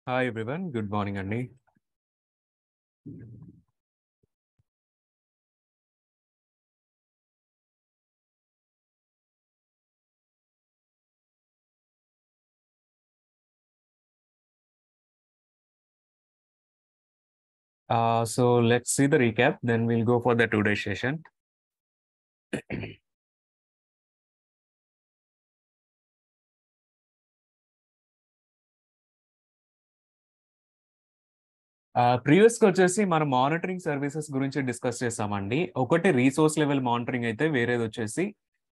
Hi everyone, good morning అండి. So let's see the recap, then we'll go for the today's session. ప్రీవియస్గా వచ్చేసి మనం monitoring services గురించి discuss చేసామండి. ఒకటి రీసోర్స్ లెవెల్ మానిటరింగ్ అయితే, వేరేది వచ్చేసి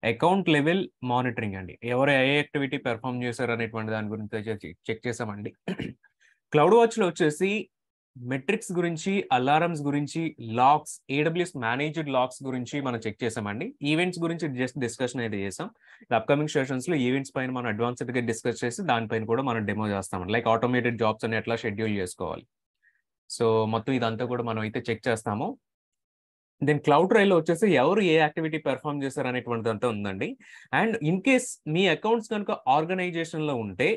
అకౌంట్ లెవెల్ మానిటరింగ్ అండి. ఎవరు ఏ యాక్టివిటీ పెర్ఫామ్ చేశారు అనేటువంటి దాని గురించి చెక్ చేసామండి. క్లౌడ్ వాచ్లో వచ్చేసి మెట్రిక్స్ గురించి, అలారమ్స్ గురించి, లాక్స్, ఏడబ్ల్యూఎస్ మేనేజ్డ్ లాక్స్ గురించి మనం చెక్ చేసామండి. ఈవెంట్స్ గురించి జస్ట్ డిస్కషన్ అయితే చేసాం. అప్కమింగ్ సెషన్స్ లో ఈవెంట్స్ పైన మనం అడ్వాన్స్డ్ గా డిస్కస్ చేసి దానిపైన కూడా మనం డెమో చేస్తామండి. లైక్ ఆటోమేటెడ్ జాబ్స్ అని ఎట్లా షెడ్యూల్ చేసుకోవాలి. సో మొత్తం ఇదంతా కూడా మనం అయితే చెక్ చేస్తాము. దెన్ క్లౌడ్ ట్రైల్లో వచ్చేసి ఎవరు ఏ యాక్టివిటీ పెర్ఫామ్ చేశారు అనేటువంటిది అంతా ఉందండి. And in case me accounts కనుక ఆర్గనైజేషన్ లో ఉంటే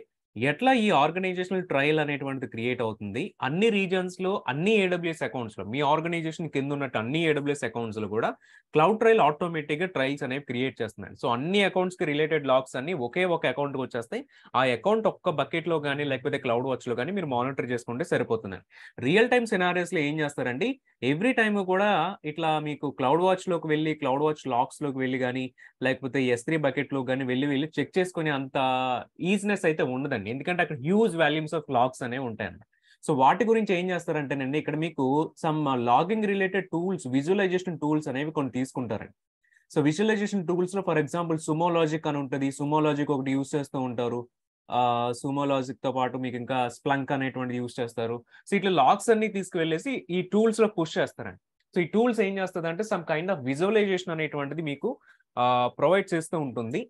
ఎట్లా ఈ ఆర్గనైజేషనల్ ట్రయల్ అనేటువంటిది క్రియేట్ అవుతుంది, అన్ని రీజన్స్ లో, అన్ని ఏడబ్ల్యూఎస్ అకౌంట్స్ లో, మీ ఆర్గనైజేషన్ కింద ఉన్నట్టు అన్ని ఏడబ్ల్యూఎస్ అకౌంట్స్ లో కూడా క్లౌడ్ ట్రయల్ ఆటోమేటిక్ గా ట్రయల్స్ అనేవి క్రియేట్ చేస్తున్నాయి. సో అన్ని అకౌంట్స్ కి రిలేటెడ్ లాగ్స్ అన్ని ఒకే ఒక అకౌంట్ కి వచ్చేస్తాయి. ఆ అకౌంట్ ఒక్క బకెట్ లో కానీ లేకపోతే క్లౌడ్ వాచ్ లో కానీ మీరు మానిటర్ చేసుకుంటే సరిపోతుంది. రియల్ టైమ్ సినారియోస్ లో ఏం చేస్తారండి, ఎవ్రీ టైమ్ కూడా ఇట్లా మీకు క్లౌడ్ వాచ్ లోకి వెళ్ళి, క్లౌడ్ వాచ్ లాక్స్ లోకి వెళ్ళి కానీ లేకపోతే S3 బకెట్ లో కానీ వెళ్ళి చెక్ చేసుకునే అంత ఈజినెస్ అయితే ఉండదండి. ఎందుకంటే అక్కడ హ్యూజ్ వాల్యూమ్స్ ఆఫ్ లాగ్స్ అనేవి ఉంటాయండి. సో వాటి గురించి ఏం చేస్తారంటేనండి, ఇక్కడ మీకు some logging related tools, visualisation tools అనేవి కొన్ని తీసుకుంటారండి. సో విజువలైజేషన్ టూల్స్ లో ఫర్ ఎగ్జాంపుల్ సుమో లాజిక్ అని ఉంటుంది. సుమో లాజిక్ ఒకటి యూస్ చేస్తూ ఉంటారు. సుమో లాజిక్ తో పాటు మీకు ఇంకా స్ప్లంక్ అనేటువంటిది యూస్ చేస్తారు. సో ఇట్లా లాగ్స్ అన్ని తీసుకువెళ్ళేసి ఈ టూల్స్ లో పుష్ చేస్తారండి. సో ఈ టూల్స్ ఏం చేస్తుంది అంటే సమ్ కైండ్ ఆఫ్ విజువలైజేషన్ అనేటువంటిది మీకు ప్రొవైడ్ చేస్తూ ఉంటుంది.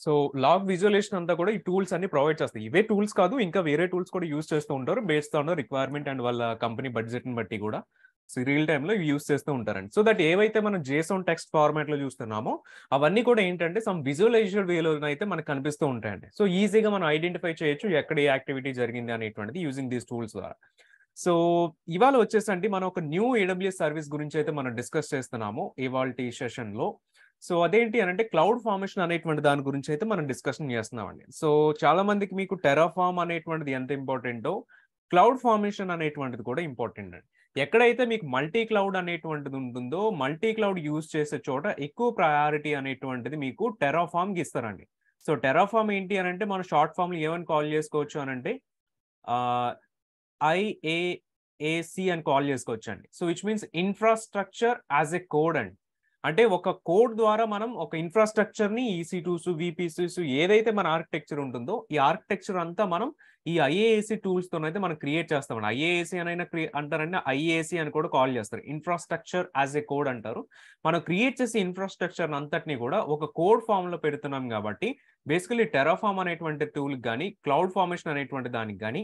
సో లాగ్ విజువలేషన్ అంతా కూడా ఈ టూల్స్ అన్ని ప్రొవైడ్ చేస్తాయి. ఇవే టూల్స్ కాదు, ఇంకా వేరే టూల్స్ కూడా యూస్ చేస్తూ ఉంటారు బేస్డ్ ఆన్ రిక్వైర్మెంట్ అండ్ వాళ్ళ కంపెనీ బడ్జెట్ ని బట్టి కూడా. సో రియల్ టైమ్ లో యూస్ చేస్తూ ఉంటారండి. సో దట్ ఏవైతే మనం JSON టెక్స్ట్ ఫార్మాట్ లో చూస్తున్నామో అవన్నీ కూడా ఏంటంటే సమ్ విజువలైజ్డ్ వేలో అయితే మనకు కనిపిస్తూ ఉంటాయండి. సో ఈజీగా మనం ఐడెంటిఫై చేయొచ్చు ఎక్కడ ఏ యాక్టివిటీ జరిగింది అనేటువంటిది యూజింగ్ దీస్ టూల్స్ ద్వారా. సో ఇవాళ వచ్చేసండి మనం ఒక న్యూ AWS సర్వీస్ గురించి అయితే మనం డిస్కస్ చేస్తున్నాము ఇవాల్టి సెషన్ లో. సో అదేంటి అని అంటే క్లౌడ్ ఫార్మేషన్ అనేటువంటి దాని గురించి అయితే మనం డిస్కషన్ చేస్తున్నామండి. సో చాలా మందికి మీకు టెరాఫార్మ్ అనేటువంటిది ఎంత ఇంపార్టెంటో క్లౌడ్ ఫార్మేషన్ అనేటువంటిది కూడా ఇంపార్టెంట్ అండి. ఎక్కడైతే మీకు మల్టీ క్లౌడ్ అనేటువంటిది ఉంటుందో, మల్టీ క్లౌడ్ యూజ్ చేసే చోట ఎక్కువ ప్రయారిటీ అనేటువంటిది మీకు టెరాఫార్మ్ కి ఇస్తారండి. సో టెరాఫార్మ్ ఏంటి అని అంటే మనం షార్ట్ ఫామ్ లో ఏమని కాల్ చేసుకోవచ్చు అని అంటే IaaC అని కాల్ చేసుకోవచ్చండి. So which means infrastructure as a code అండి. అంటే ఒక కోడ్ ద్వారా మనం ఒక ఇన్ఫ్రాస్ట్రక్చర్ ని EC2s, VPCs ఏదైతే మన ఆర్కిటెక్చర్ ఉంటుందో ఈ ఆర్కిటెక్చర్ అంతా మనం ఈ IaaC టూల్స్ తోనైతే మనం క్రియేట్ చేస్తామండి. IaaC అనైనా అంటారండి, IaaC అని కూడా కాల్ చేస్తారు. ఇన్ఫ్రాస్ట్రక్చర్ యాజ్ ఎ కోడ్ అంటారు. మనం క్రియేట్ చేసే ఇన్ఫ్రాస్ట్రక్చర్ అంతటిని కూడా ఒక కోడ్ ఫామ్ లో పెడుతున్నాం కాబట్టి బేసికలీ టెరాఫార్మ్ అనేటువంటి టూల్ కానీ క్లౌడ్ ఫార్మేషన్ అనేటువంటి దానికి కానీ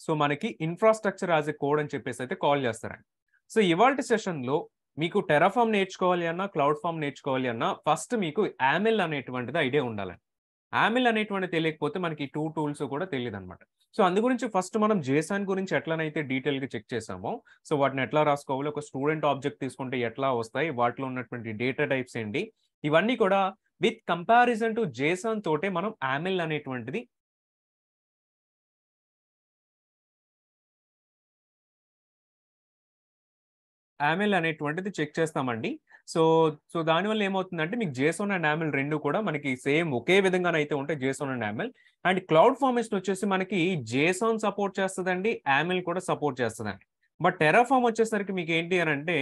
సో మనకి ఇన్ఫ్రాస్ట్రక్చర్ యాజ్ ఎ కోడ్ అని చెప్పేసి అయితే కాల్ చేస్తారండి. సో ఇవాల్టి సెషన్లో మీకు టెరాఫార్మ్ నేర్చుకోవాలి అన్నా, క్లౌడ్ ఫార్మ్ నేర్చుకోవాలి అన్నా ఫస్ట్ మీకు AML అనేటువంటిది ఐడియా ఉండాలండి. AML అనేటువంటిది తెలియకపోతే మనకి టూ టూల్స్ కూడా తెలియదు అనమాట. సో అందు గురించి ఫస్ట్ మనం JSON గురించి ఎట్లనైతే డీటెయిల్గా చెక్ చేసామో, సో వాటిని ఎట్లా రాసుకోవాలి, ఒక స్టూడెంట్ ఆబ్జెక్ట్ తీసుకుంటే ఎట్లా వస్తాయి, వాటిలో ఉన్నటువంటి డేటా టైప్స్ ఏంటి, ఇవన్నీ కూడా విత్ కంపారిజన్ టు JSON తోటే మనం AML అనేటువంటిది అనేటువంటిది చెక్ చేస్తామండి. సో, సో దానివల్ల ఏమవుతుందంటే మీకు JSON అండ్ AML రెండు కూడా మనకి సేమ్ ఒకే విధంగానైతే ఉంటాయి JSON and AML. And cloud formation వచ్చేసి మనకి JSON సపోర్ట్ చేస్తదండి, AML కూడా సపోర్ట్ చేస్తదండి. బట్ టెరాఫార్మ్ వచ్చేసరికి మీకు ఏంటి అని అంటే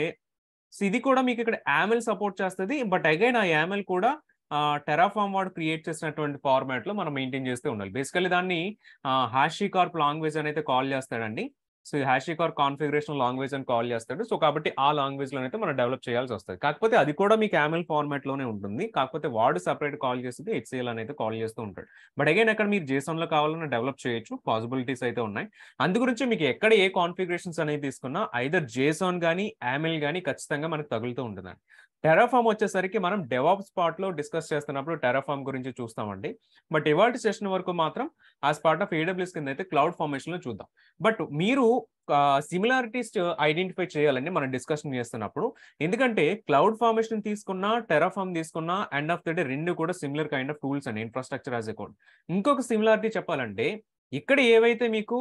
సో ఇది కూడా మీకు ఇక్కడ AML సపోర్ట్ చేస్తది. బట్ అగైన్ ఆ AML కూడా టెరాఫార్మ్ వాడు క్రియేట్ చేసినటువంటి ఫార్మాట్ లో మనం మెయింటైన్ చేస్తూ ఉండాలి. బేసికల్లీ దాన్ని HashiCorp లాంగ్వేజ్ అని అయితే కాల్ చేస్తాడండి. సో HashiCorp కాన్ఫిగరేషన్ లాంగ్వేజ్ అని కాల్ చేస్తాడు. సో కాబట్టి ఆ లాంగ్వేజ్ లోనైతే మనం డెవలప్ చేయాల్సి వస్తుంది. కాకపోతే అది కూడా మీకు YAML ఫార్మాట్ లోనే ఉంటుంది. కాకపోతే వాడు సపరేట్ కాల్ చేస్తుంది HCL అని అయితే కాల్ చేస్తూ ఉంటాడు. బట్ అగైన్ అక్కడ మీరు JSON లో కావాలన్నా డెవలప్ చేయొచ్చు, పాసిబిలిటీస్ అయితే ఉన్నాయి. అందు గురించి మీకు ఎక్కడ ఏ కాన్ఫిగరేషన్స్ అనేది తీసుకున్నా ఐదర్ JSON కానీ YAML కానీ ఖచ్చితంగా మనకు తగులుతూ ఉంటుందండి. టెరాఫామ్ వచ్చేసరికి మనం డెవాప్స్ పార్ట్ లో డిస్కస్ చేస్తున్నప్పుడు టెరాఫామ్ గురించి చూస్తామండి. బట్ ఇవాల్టి సెషన్ వరకు మాత్రం యాజ్ పార్ట్ ఆఫ్ AWS కింద అయితే క్లౌడ్ ఫార్మేషన్ లో చూద్దాం. బట్ మీరు సిమిలారిటీస్ ఐడెంటిఫై చేయాలని మనం డిస్కషన్ చేస్తున్నప్పుడు, ఎందుకంటే క్లౌడ్ ఫార్మేషన్ తీసుకున్నా టెరాఫామ్ తీసుకున్నా ఎండ్ ఆఫ్ ద డే రెండు కూడా సిమిలర్ కైండ్ ఆఫ్ టూల్స్ అండి, ఇన్ఫ్రాస్ట్రక్చర్ యాజ్ ఎ కోడ్. ఇంకొక సిమిలారిటీ చెప్పాలంటే ఇక్కడ ఏవైతే మీకు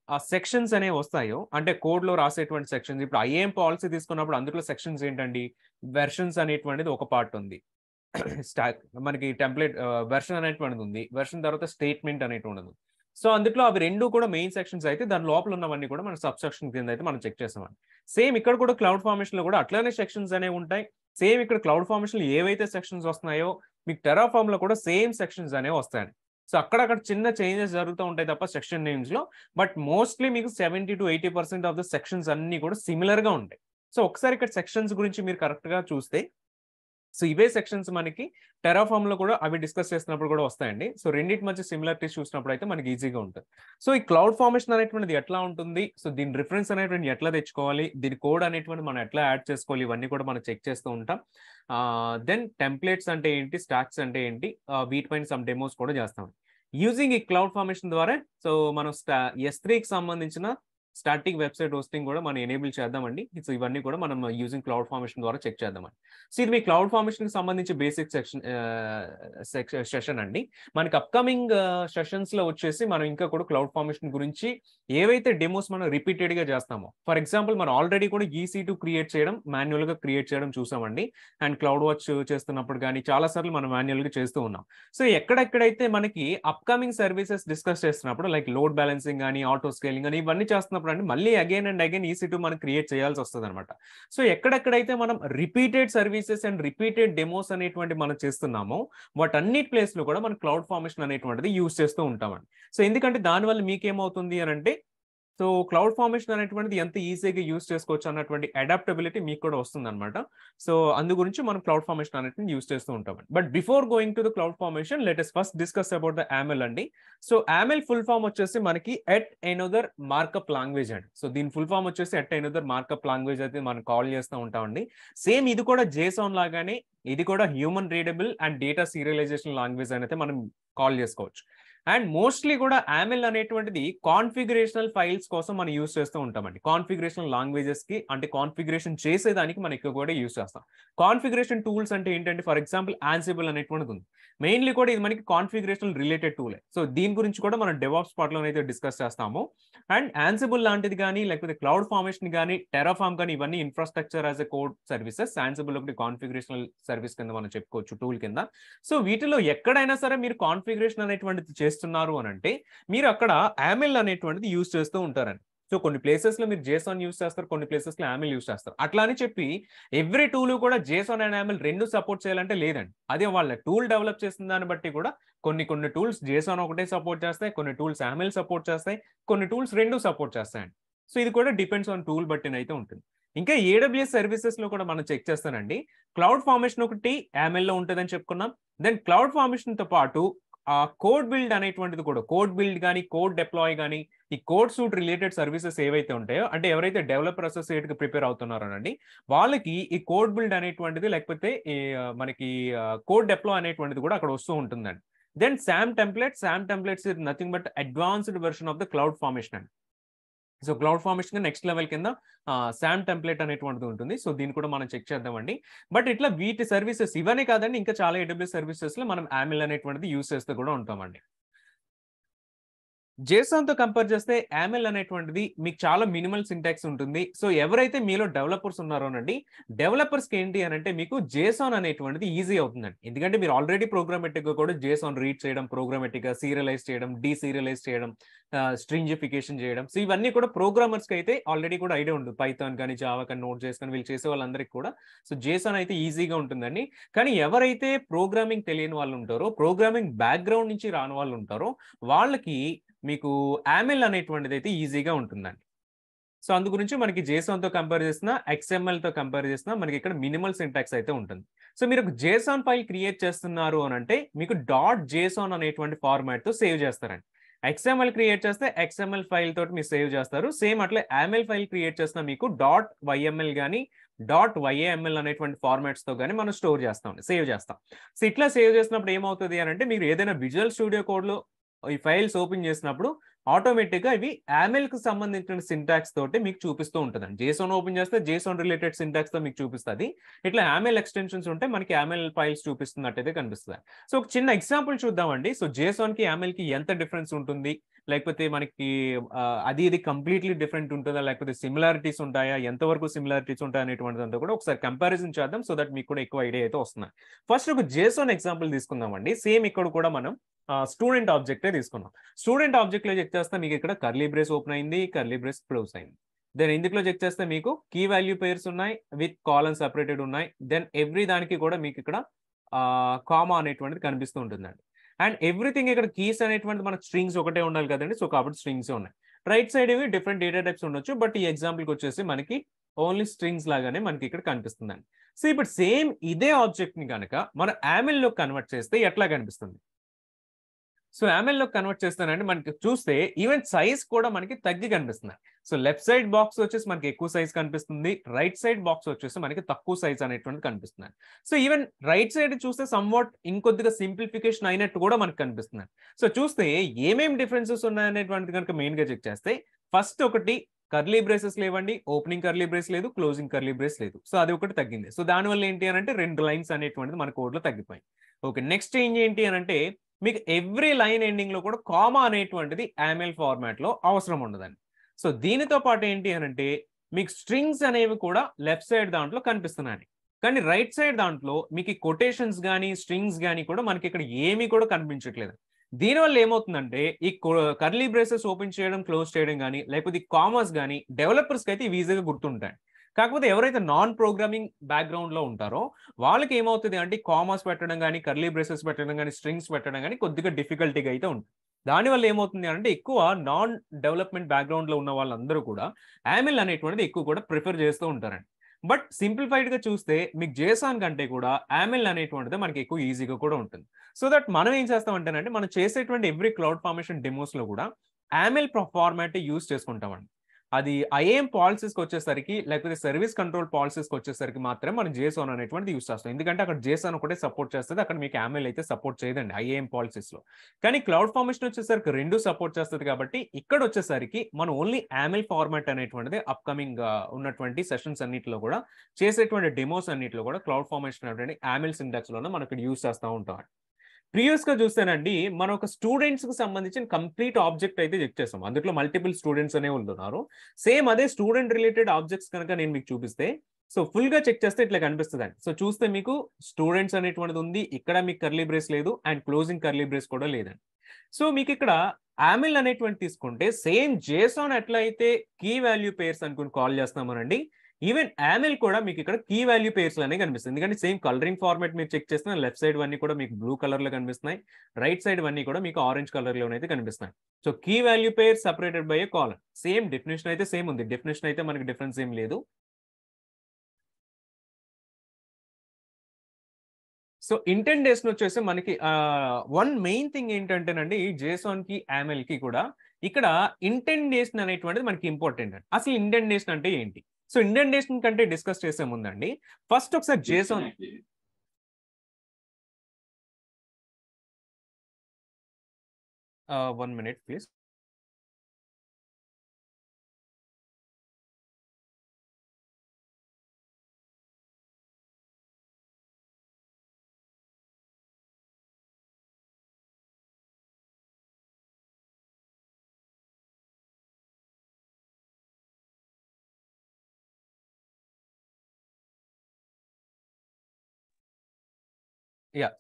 ఆ సెక్షన్స్ అనేవి వస్తాయో, అంటే కోడ్ లో రాసేటువంటి సెక్షన్స్, ఇప్పుడు IAM పాలసీ తీసుకున్నప్పుడు అందులో సెక్షన్స్ ఏంటండి, వెర్షన్స్ అనేటువంటిది ఒక పార్ట్ ఉంది, స్టాక్ మనకి టెంప్లెట్ వెర్షన్ అనేటువంటిది ఉంది, వెర్షన్ తర్వాత స్టేట్మెంట్ అనేటువంటిది. సో అందులో అవి రెండు కూడా మెయిన్ సెక్షన్స్ అయితే దాని లోపల ఉన్నవన్నీ కూడా మన సబ్ సెక్షన్ కింద అయితే మనం చెక్ చేసామండి. సేమ్ ఇక్కడ కూడా క్లౌడ్ ఫార్మేషన్ లో కూడా అట్లానే సెక్షన్స్ అనేవి ఉంటాయి. సేమ్ ఇక్కడ క్లౌడ్ ఫార్మేషన్ లో ఏవైతే సెక్షన్స్ వస్తున్నాయో మీకు టెరాఫామ్ లో కూడా సేమ్ సెక్షన్స్ అనేవి వస్తాయండి. సో అక్కడక్కడ చిన్న చేంజెస్ జరుగుతూ ఉంటాయి తప్ప సెక్షన్ నేమ్స్ లో, బట్ మోస్ట్లీ మీకు 70 to 80% ఆఫ్ ద సెక్షన్స్ అన్ని కూడా సిమిలర్ గా ఉంటాయి. సో ఒకసారి ఇక్కడ సెక్షన్స్ గురించి మీరు కరెక్ట్ గా చూస్తే, సో ఇవే సెక్షన్స్ మనకి టెరాఫామ్ లో కూడా అవి డిస్కస్ చేస్తున్నప్పుడు కూడా వస్తాయండి. సో రెండింటి మధ్య సిమిలారిటీస్ చూసినప్పుడు అయితే మనకి ఈజీగా ఉంటుంది. సో ఈ క్లౌడ్ ఫార్మేషన్ అనేటువంటిది ఎట్లా ఉంటుంది, సో దీని రిఫరెన్స్ అనేటువంటి ఎట్లా తెచ్చుకోవాలి, దీని కోడ్ అనేటువంటి మనం ఎట్లా యాడ్ చేసుకోవాలి, ఇవన్నీ కూడా మనం చెక్ చేస్తూ ఉంటాం. దెన్ టెంప్లెట్స్ అంటే ఏంటి, స్టాక్స్ అంటే ఏంటి, వీటిపైన సమ్ డెమోస్ కూడా చేస్తాం యూజింగ్ ఈ క్లౌడ్ ఫార్మేషన్ ద్వారా. సో మనం S3కి సంబంధించిన స్టాటిక్ వెబ్సైట్ హోస్టింగ్ కూడా మనం ఎనేబుల్ చేద్దామండి. సో ఇవన్నీ కూడా మనం యూజింగ్ క్లౌడ్ ఫార్మేషన్ ద్వారా చెక్ చేద్దామండి. సో ఇది మీ క్లౌడ్ ఫార్మేషన్ కి సంబంధించి బేసిక్ సెషన్ అండి. మనకి అప్కమింగ్ సెషన్స్ లో వచ్చేసి మనం ఇంకా కూడా క్లౌడ్ ఫార్మేషన్ గురించి ఏవైతే డెమోస్ మనం రిపీటెడ్ గా చేస్తామో, ఫర్ ఎగ్జాంపుల్ మనం ఆల్రెడీ కూడా EC2 క్రియేట్ చేయడం, మాన్యువల్ గా క్రియేట్ చేయడం చూసామండి. అండ్ క్లౌడ్ వాచ్ చేస్తున్నప్పుడు కానీ చాలా సార్లు మనం మాన్యువల్ గా చేస్తూ ఉన్నాం. సో ఎక్కడెక్కడైతే మనకి అప్కమింగ్ సర్వీసెస్ డిస్కస్ చేస్తున్నప్పుడు లైక్ లోడ్ బ్యాలెన్సింగ్ కానీ ఆటో స్కేలింగ్ కానీ ఇవన్నీ చేస్తున్నప్పుడు అండి మళ్ళీ అగైన్ అండ్ అగైన్ EC2 మనం క్రియేట్ చేయాల్సి వస్తుంది అనమాట. సో ఎక్కడెక్కడైతే మనం repeated services and repeated demos అనేటువంటి మనం చేస్తున్నామో వాటన్నిటి ప్లేస్ లో కూడా మనం క్లౌడ్ ఫార్మేషన్ అనేటువంటిది యూజ్ చేస్తూ ఉంటామండి. సో ఎందుకంటే దానివల్ల మీకేమవుతుంది అని అంటే, సో క్లౌడ్ ఫార్మేషన్ అనేటువంటిది ఎంత ఈజీగా యూజ్ చేసుకోవచ్చు అన్నటువంటి అడాప్టబిలిటీ మీకు కూడా వస్తుంది అనమాట. సో అందు గురించి మనం క్లౌడ్ ఫార్మేషన్ అనేటువంటి యూజ్ చేస్తూ ఉంటాం. But before going to the cloud formation let us first discuss about the YAML అండి. సో YAML ఫుల్ ఫామ్ వచ్చేసి మనకి ఎట్ ఎనదర్ మార్కప్ లాంగ్వేజ్ అండి. సో దీని ఫుల్ ఫామ్ వచ్చేసి ఎట్ ఎనదర్ మార్కప్ లాంగ్వేజ్ అయితే మనం కాల్ చేస్తూ ఉంటామండి. సేమ్ ఇది కూడా JSON లాగానే ఇది కూడా human readable and data serialization language అయితే మనం కాల్ చేసుకోవచ్చు. అండ్ మోస్ట్లీ కూడా YAML అనేటువంటిది కాన్ఫిగరేషనల్ ఫైల్స్ కోసం మనం యూస్ చేస్తూ ఉంటామండి. కాన్ఫిగరేషన్ లాంగ్వేజెస్ కి అంటే కాన్ఫిగరేషన్ చేసేదానికి మనం ఎక్కువ కూడా యూస్ చేస్తాం. కాన్ఫిగరేషన్ టూల్స్ అంటే ఏంటంటే ఫర్ ఎగ్జాంపుల్ Ansible అనేటువంటిది ఉంది. మెయిన్లీ కూడా ఇది మనకి కాన్ఫిగరేషన్ రిలేటెడ్ టూలే. సో దీని గురించి కూడా మనం డెవాప్స్ పార్ట్ లోనైతే డిస్కస్ చేస్తాము. అండ్ Ansible లాంటిది కానీ లేకపోతే క్లౌడ్ ఫార్మేషన్ కానీ టెరాఫామ్ కానీ ఇవన్నీ infrastructure as a code services. Ansible ఒకటి కాన్ఫిగరేషనల్ సర్వీస్ కింద మనం చెప్పుకోవచ్చు, టూల్ కింద. సో వీటిలో ఎక్కడైనా సరే మీరు కాన్ఫిగరేషన్ అనేటువంటిది చేస్తున్నారు అని అంటే మీరు అక్కడ YAML అనేటువంటిది యూజ్ చేస్తూ ఉంటారండి. సో కొన్ని ప్లేసెస్ లో మీరు JSON యూజ్ చేస్తారు, కొన్ని ప్లేసెస్ లో YAML యూజ్ చేస్తారు. అట్లా అని చెప్పి ఎవ్రీ టూల్ కూడా JSON అండ్ YAML రెండు సపోర్ట్ చేయాలంటే లేదండి. అదే వాళ్ళ టూల్ డెవలప్ చేసిన దాన్ని బట్టి కూడా కొన్ని టూల్స్ JSON ఒకటే సపోర్ట్ చేస్తాయి, కొన్ని టూల్స్ YAML సపోర్ట్ చేస్తాయి, కొన్ని టూల్స్ రెండు సపోర్ట్ చేస్తాయండి. సో ఇది కూడా డిపెండ్స్ ఆన్ టూల్ బట్టినైతే ఉంటుంది. ఇంకా AWS సర్వీసెస్ లో కూడా మనం చెక్ చేస్తానండి. క్లౌడ్ ఫార్మేషన్ ఒకటి YAML లో ఉంటుందని చెప్పుకున్నాం. దెన్ క్లౌడ్ ఫార్మేషన్ తో పాటు ఆ కోడ్ బిల్డ్ అనేటువంటిది కూడా, కోడ్ బిల్డ్ కానీ కోడ్ డిప్లాయ్ కానీ ఈ కోడ్ సూట్ రిలేటెడ్ సర్వీసెస్ ఏవైతే ఉంటాయో, అంటే ఎవరైతే డెవలపర్ అసోసియేట్ గా ప్రిపేర్ అవుతున్నారోనండి వాళ్ళకి ఈ కోడ్ బిల్డ్ అనేటువంటిది లేకపోతే మనకి కోడ్ డిప్లాయ్ అనేటువంటిది కూడా అక్కడ వస్తూ ఉంటుందండి. Then SAM templates is nothing but advanced version of the cloud formation అండి. So cloud formation next level కింద SAM టెంప్లెట్ అనేటువంటిది ఉంటుంది. సో దీన్ని కూడా మనం చెక్ చేద్దామండి. బట్ ఇట్లా వీటి సర్వీసెస్ ఇవన్నీ కాదండి, ఇంకా చాలా AWS సర్వీసెస్ లో మనం YAML అనేటువంటిది యూజ్ చేస్తూ కూడా ఉంటామండి. JSON తో కంపేర్ చేస్తే YAML అనేటువంటిది మీకు చాలా మినిమల్ సింటాక్స్ ఉంటుంది. సో ఎవరైతే మీలో డెవలపర్స్ ఉన్నారోనండి, డెవలపర్స్ కి ఏంటి అని అంటే మీకు JSON అనేటువంటిది ఈజీ అవుతుందండి. ఎందుకంటే మీరు ఆల్రెడీ ప్రోగ్రామెటిక్ గా కూడా JSON రీడ్ చేయడం, ప్రోగ్రామెటిక్ గా సీరియలైజ్ చేయడం, డీసీరియలైజ్ చేయడం, స్ట్రింగిఫికేషన్ చేయడం. సో ఇవన్నీ కూడా ప్రోగ్రామర్స్ కి అయితే ఆల్రెడీ కూడా ఐడియా ఉంటుంది. పైథాన్ కానీ జావా కానీ Node.js కానీ వీళ్ళు చేసే వాళ్ళందరికీ కూడా సో JSON అయితే ఈజీగా ఉంటుందండి. కానీ ఎవరైతే ప్రోగ్రామింగ్ తెలియని వాళ్ళు ఉంటారో, ప్రోగ్రామింగ్ బ్యాక్గ్రౌండ్ నుంచి రాని వాళ్ళు ఉంటారో వాళ్ళకి మీకు YAML అనేటువంటిది అయితే ఈజీగా ఉంటుందండి. సో అందు గురించి మనకి JSON తో కంపేర్ చేసినా XML తో కంపేర్ చేసినా మనకి ఇక్కడ మినిమల్ సింటాక్స్ అయితే ఉంటుంది. సో మీరు ఒక JSON ఫైల్ క్రియేట్ చేస్తున్నారు అని అంటే మీకు .json అనేటువంటి ఫార్మాట్ తో సేవ్ చేస్తారండి. XML క్రియేట్ చేస్తే XML ఫైల్ తోటి మీరు సేవ్ చేస్తారు. సేమ్ అట్లే AML ఫైల్ క్రియేట్ చేసినా మీకు .yml గానీ .yaml అనేటువంటి ఫార్మాట్స్ తో కానీ మనం స్టోర్ చేస్తాం, సేవ్ చేస్తాం. సో ఇట్లా సేవ్ చేసినప్పుడు ఏమవుతుంది అని అంటే మీరు ఏదైనా విజువల్ స్టూడియో కోడ్ లో ఈ ఫైల్స్ ఓపెన్ చేసినప్పుడు ఆటోమేటిక్ గా ఇవి AML కు సంబంధించిన సింటాక్స్ తోటి మీకు చూపిస్తూ ఉంటుందండి. JSON ఓపెన్ చేస్తే JSON రిలేటెడ్ సింటాక్స్ తో మీకు చూపిస్తుంది. ఇట్లా AML ఎక్స్టెన్షన్స్ ఉంటే మనకి AML ఫైల్స్ చూపిస్తున్నట్టయితే కనిపిస్తుంది. సో ఒక చిన్న ఎగ్జాంపుల్ చూద్దామండి. సో JSON కి AML కి ఎంత డిఫరెన్స్ ఉంటుంది, లేకపోతే మనకి అది ఇది కంప్లీట్లీ డిఫరెంట్ ఉంటుందా, లేకపోతే సిమిలారిటీస్ ఉంటాయా, ఎంతవరకు సిమిలారిటీస్ ఉంటాయి అనేటువంటిదంతా కూడా ఒకసారి కంపారిజన్ చేద్దాం. సో దట్ మీకు కూడా ఎక్కువ ఐడియా అయితే వస్తుంది. ఫస్ట్ ఒక JSON ఎగ్జాంపుల్ తీసుకుందామండి. సేమ్ ఇక్కడ కూడా మనం స్టూడెంట్ ఆబ్జెక్టే తీసుకున్నాం. స్టూడెంట్ ఆబ్జెక్ట్ లో చెక్ చేస్తే మీకు ఇక్కడ కర్లీ బ్రేస్ ఓపెన్ అయింది, కర్లీ బ్రేస్ క్లోజ్ అయింది. దెన్ ఇందులో చెక్ చేస్తే మీకు కీ వాల్యూ పేర్స్ ఉన్నాయి, విత్ కాలమ్ సెపరేటెడ్ ఉన్నాయి. దెన్ ఎవ్రీ దానికి కూడా మీకు ఇక్కడ కామా అనేటువంటిది కనిపిస్తూ ఉంటుందండి. అండ్ ఎవ్రీథింగ్ ఇక్కడ కీస్ అనేటువంటి మనకు స్ట్రింగ్స్ ఒకటే ఉండాలి కదండి. సో కాబట్టి స్ట్రింగ్స్ ఉన్నాయి. రైట్ సైడ్ ఇవి డిఫరెంట్ డేటా టైప్స్ ఉండొచ్చు, బట్ ఈ ఎగ్జాంపుల్కి వచ్చేసి మనకి ఓన్లీ స్ట్రింగ్స్ లాగానే మనకి ఇక్కడ కనిపిస్తుందండి. సో ఇప్పుడు సేమ్ ఇదే ఆబ్జెక్ట్ ని కనుక మనం AML లో కన్వర్ట్ చేస్తే ఎట్లా కనిపిస్తుంది? సో AML లో కన్వర్ట్ చేస్తానంటే మనకి చూస్తే ఈవెన్ సైజ్ కూడా మనకి తగ్గి కనిపిస్తుంది. సో లెఫ్ట్ సైడ్ బాక్స్ వచ్చేసి మనకి ఎక్కువ సైజ్ కనిపిస్తుంది, రైట్ సైడ్ బాక్స్ వచ్చేసి మనకి తక్కువ సైజ్ అనేటువంటి కనిపిస్తుంది. సో ఈవెన్ రైట్ సైడ్ చూస్తే సమ్వాట్ ఇంకొద్దిగా సింప్లిఫికేషన్ అయినట్టు కూడా మనకు కనిపిస్తుంది. సో చూస్తే ఏమేమి డిఫరెన్సెస్ ఉన్నాయనేటువంటి కనుక మెయిన్ గా చెక్ చేస్తే ఫస్ట్ ఒకటి కర్లీ బ్రేసెస్ లేవండి, ఓపెనింగ్ కర్లీ బ్రేస్ లేదు, క్లోజింగ్ కర్లీ బ్రేస్ లేదు. సో అది ఒకటి తగ్గింది. సో దానివల్ల ఏంటి అని అంటే 2 లైన్స్ అనేటువంటిది మన కోడ్ లో తగ్గిపోయింది. ఓకే, నెక్స్ట్ చేంజ్ ఏంటి అని అంటే మీకు ఎవ్రీ లైన్ ఎండింగ్ లో కూడా కామా అనేటువంటిది AML ఫార్మాట్ లో అవసరం ఉండదండి. సో దీనితో పాటు ఏంటి అని అంటే మీకు స్ట్రింగ్స్ అనేవి కూడా లెఫ్ట్ సైడ్ దాంట్లో కనిపిస్తున్నాయి, కానీ రైట్ సైడ్ దాంట్లో మీకు కొటేషన్స్ కానీ స్ట్రింగ్స్ కానీ కూడా మనకి ఇక్కడ ఏమీ కూడా కనిపించట్లేదు. దీనివల్ల ఏమవుతుందంటే ఈ కర్లీ బ్రేసెస్ ఓపెన్ చేయడం, క్లోజ్ చేయడం కానీ లేకపోతే ఈ కామర్స్ కానీ డెవలపర్స్కి అయితే ఈజీగా గుర్తుంటాయి. కాకపోతే ఎవరైతే నాన్ ప్రోగ్రామింగ్ బ్యాక్గ్రౌండ్ లో ఉంటారో వాళ్ళకి ఏమవుతుంది అంటే కామర్స్ పెట్టడం కానీ, కర్లీ బ్రేసెస్ పెట్టడం కానీ, స్ట్రింగ్స్ పెట్టడం కానీ కొద్దిగా డిఫికల్టీగా అయితే ఉంటుంది. దానివల్ల ఏమవుతుంది అంటే ఎక్కువ నాన్ డెవలప్మెంట్ బ్యాక్గ్రౌండ్ లో ఉన్న వాళ్ళందరూ కూడా AML అనేటువంటిది ఎక్కువ కూడా ప్రిఫర్ చేస్తూ ఉంటారండి. బట్ సింప్లిఫైడ్ గా చూస్తే మీకు JSON కంటే కూడా AML అనేటువంటిది మనకి ఎక్కువ ఈజీగా కూడా ఉంటుంది. సో దట్ మనం ఏం చేస్తామంటేనంటే మనం చేసేటువంటి ఎవ్రీ క్లౌడ్ ఫార్మేషన్ డెమోస్ లో కూడా AML ఫార్మాట్ యూజ్ చేసుకుంటామండి. అది IAM పాలసీస్కి వచ్చేసరికి లేకపోతే సర్వీస్ కంట్రోల్ పాలసీస్కి వచ్చేసరికి మాత్రమే మనం JSON అనేటువంటిది యూస్ చేస్తాం. ఎందుకంటే అక్కడ JSON ఒకటే సపోర్ట్ చేస్తుంది, అక్కడ మీకు AML అయితే సపోర్ట్ చేయదండి IAM పాలసీస్ లో. కానీ క్లౌడ్ ఫార్మేషన్ వచ్చేసరికి రెండు సపోర్ట్ చేస్తుంది కాబట్టి ఇక్కడ వచ్చేసరికి మనం ఓన్లీ AML ఫార్మాట్ అనేటువంటిది అప్కమింగ్ ఉన్నటువంటి సెషన్స్ అన్నిటిలో కూడా చేసేటువంటి డెమోస్ అన్నిటిలో కూడా క్లౌడ్ ఫార్మేషన్ అనేటువంటి AML సింటాక్స్ లోనే మనం ఇక్కడ యూస్ చేస్తూ ఉంటాం. ప్రీవియస్ గా చూస్తేనండి మనం ఒక స్టూడెంట్స్ కి సంబంధించిన కంప్లీట్ ఆబ్జెక్ట్ అయితే చెక్ చేస్తాం. అందులో మల్టిపుల్ స్టూడెంట్స్ అనే ఉన్నారు. సేమ్ అదే స్టూడెంట్ రిలేటెడ్ ఆబ్జెక్ట్స్ కనుక నేను మీకు చూపిస్తే సో ఫుల్ గా చెక్ చేస్తే ఇట్లా కనిపిస్తుంది. సో చూస్తే మీకు స్టూడెంట్స్ అనేటువంటిది ఉంది, ఇక్కడ మీకు కర్లీ బ్రేస్ లేదు అండ్ క్లోజింగ్ కర్లీ బ్రేస్ కూడా లేదండి. సో మీకు ఇక్కడ AML అనేటువంటి తీసుకుంటే సేమ్ JSON ఎట్లా అయితే కీ వాల్యూ పేర్స్ అనుకుని కాల్ చేస్తున్నామనండి, ఈవెన్ AML కూడా మీకు ఇక్కడ కీ వాల్యూ పేర్స్ అనే కనిపిస్తుంది. ఎందుకంటే సేమ్ కలరింగ్ ఫార్మాట్ మీరు చెక్ చేస్తున్న లెఫ్ట్ సైడ్ అన్ని కూడా మీకు బ్లూ కలర్ లో కనిపిస్తున్నాయి, రైట్ సైడ్ అన్ని కూడా మీకు ఆరెంజ్ కలర్ లోనైతే కనిపిస్తున్నాయి. So key value pair separated by a column. Same definition అయితే సేమ్ ఉంది, డెఫినేషన్ అయితే మనకి డిఫరెన్స్ ఏం లేదు. సో ఇంటెండేషన్ వచ్చేసి మనకి వన్ మెయిన్ థింగ్ ఏంటంటేనండి JSON కి AML కి కూడా ఇక్కడ ఇంటెండేషన్ అనేటువంటిది మనకి ఇంపార్టెంట్ అండి. అసలు ఇంటెండేషన్ అంటే ఏంటి? సో ఇండెంటేషన్ కంటే డిస్కస్ చేసే ముందండి ఫస్ట్ ఒకసారి JSON 1 minute please.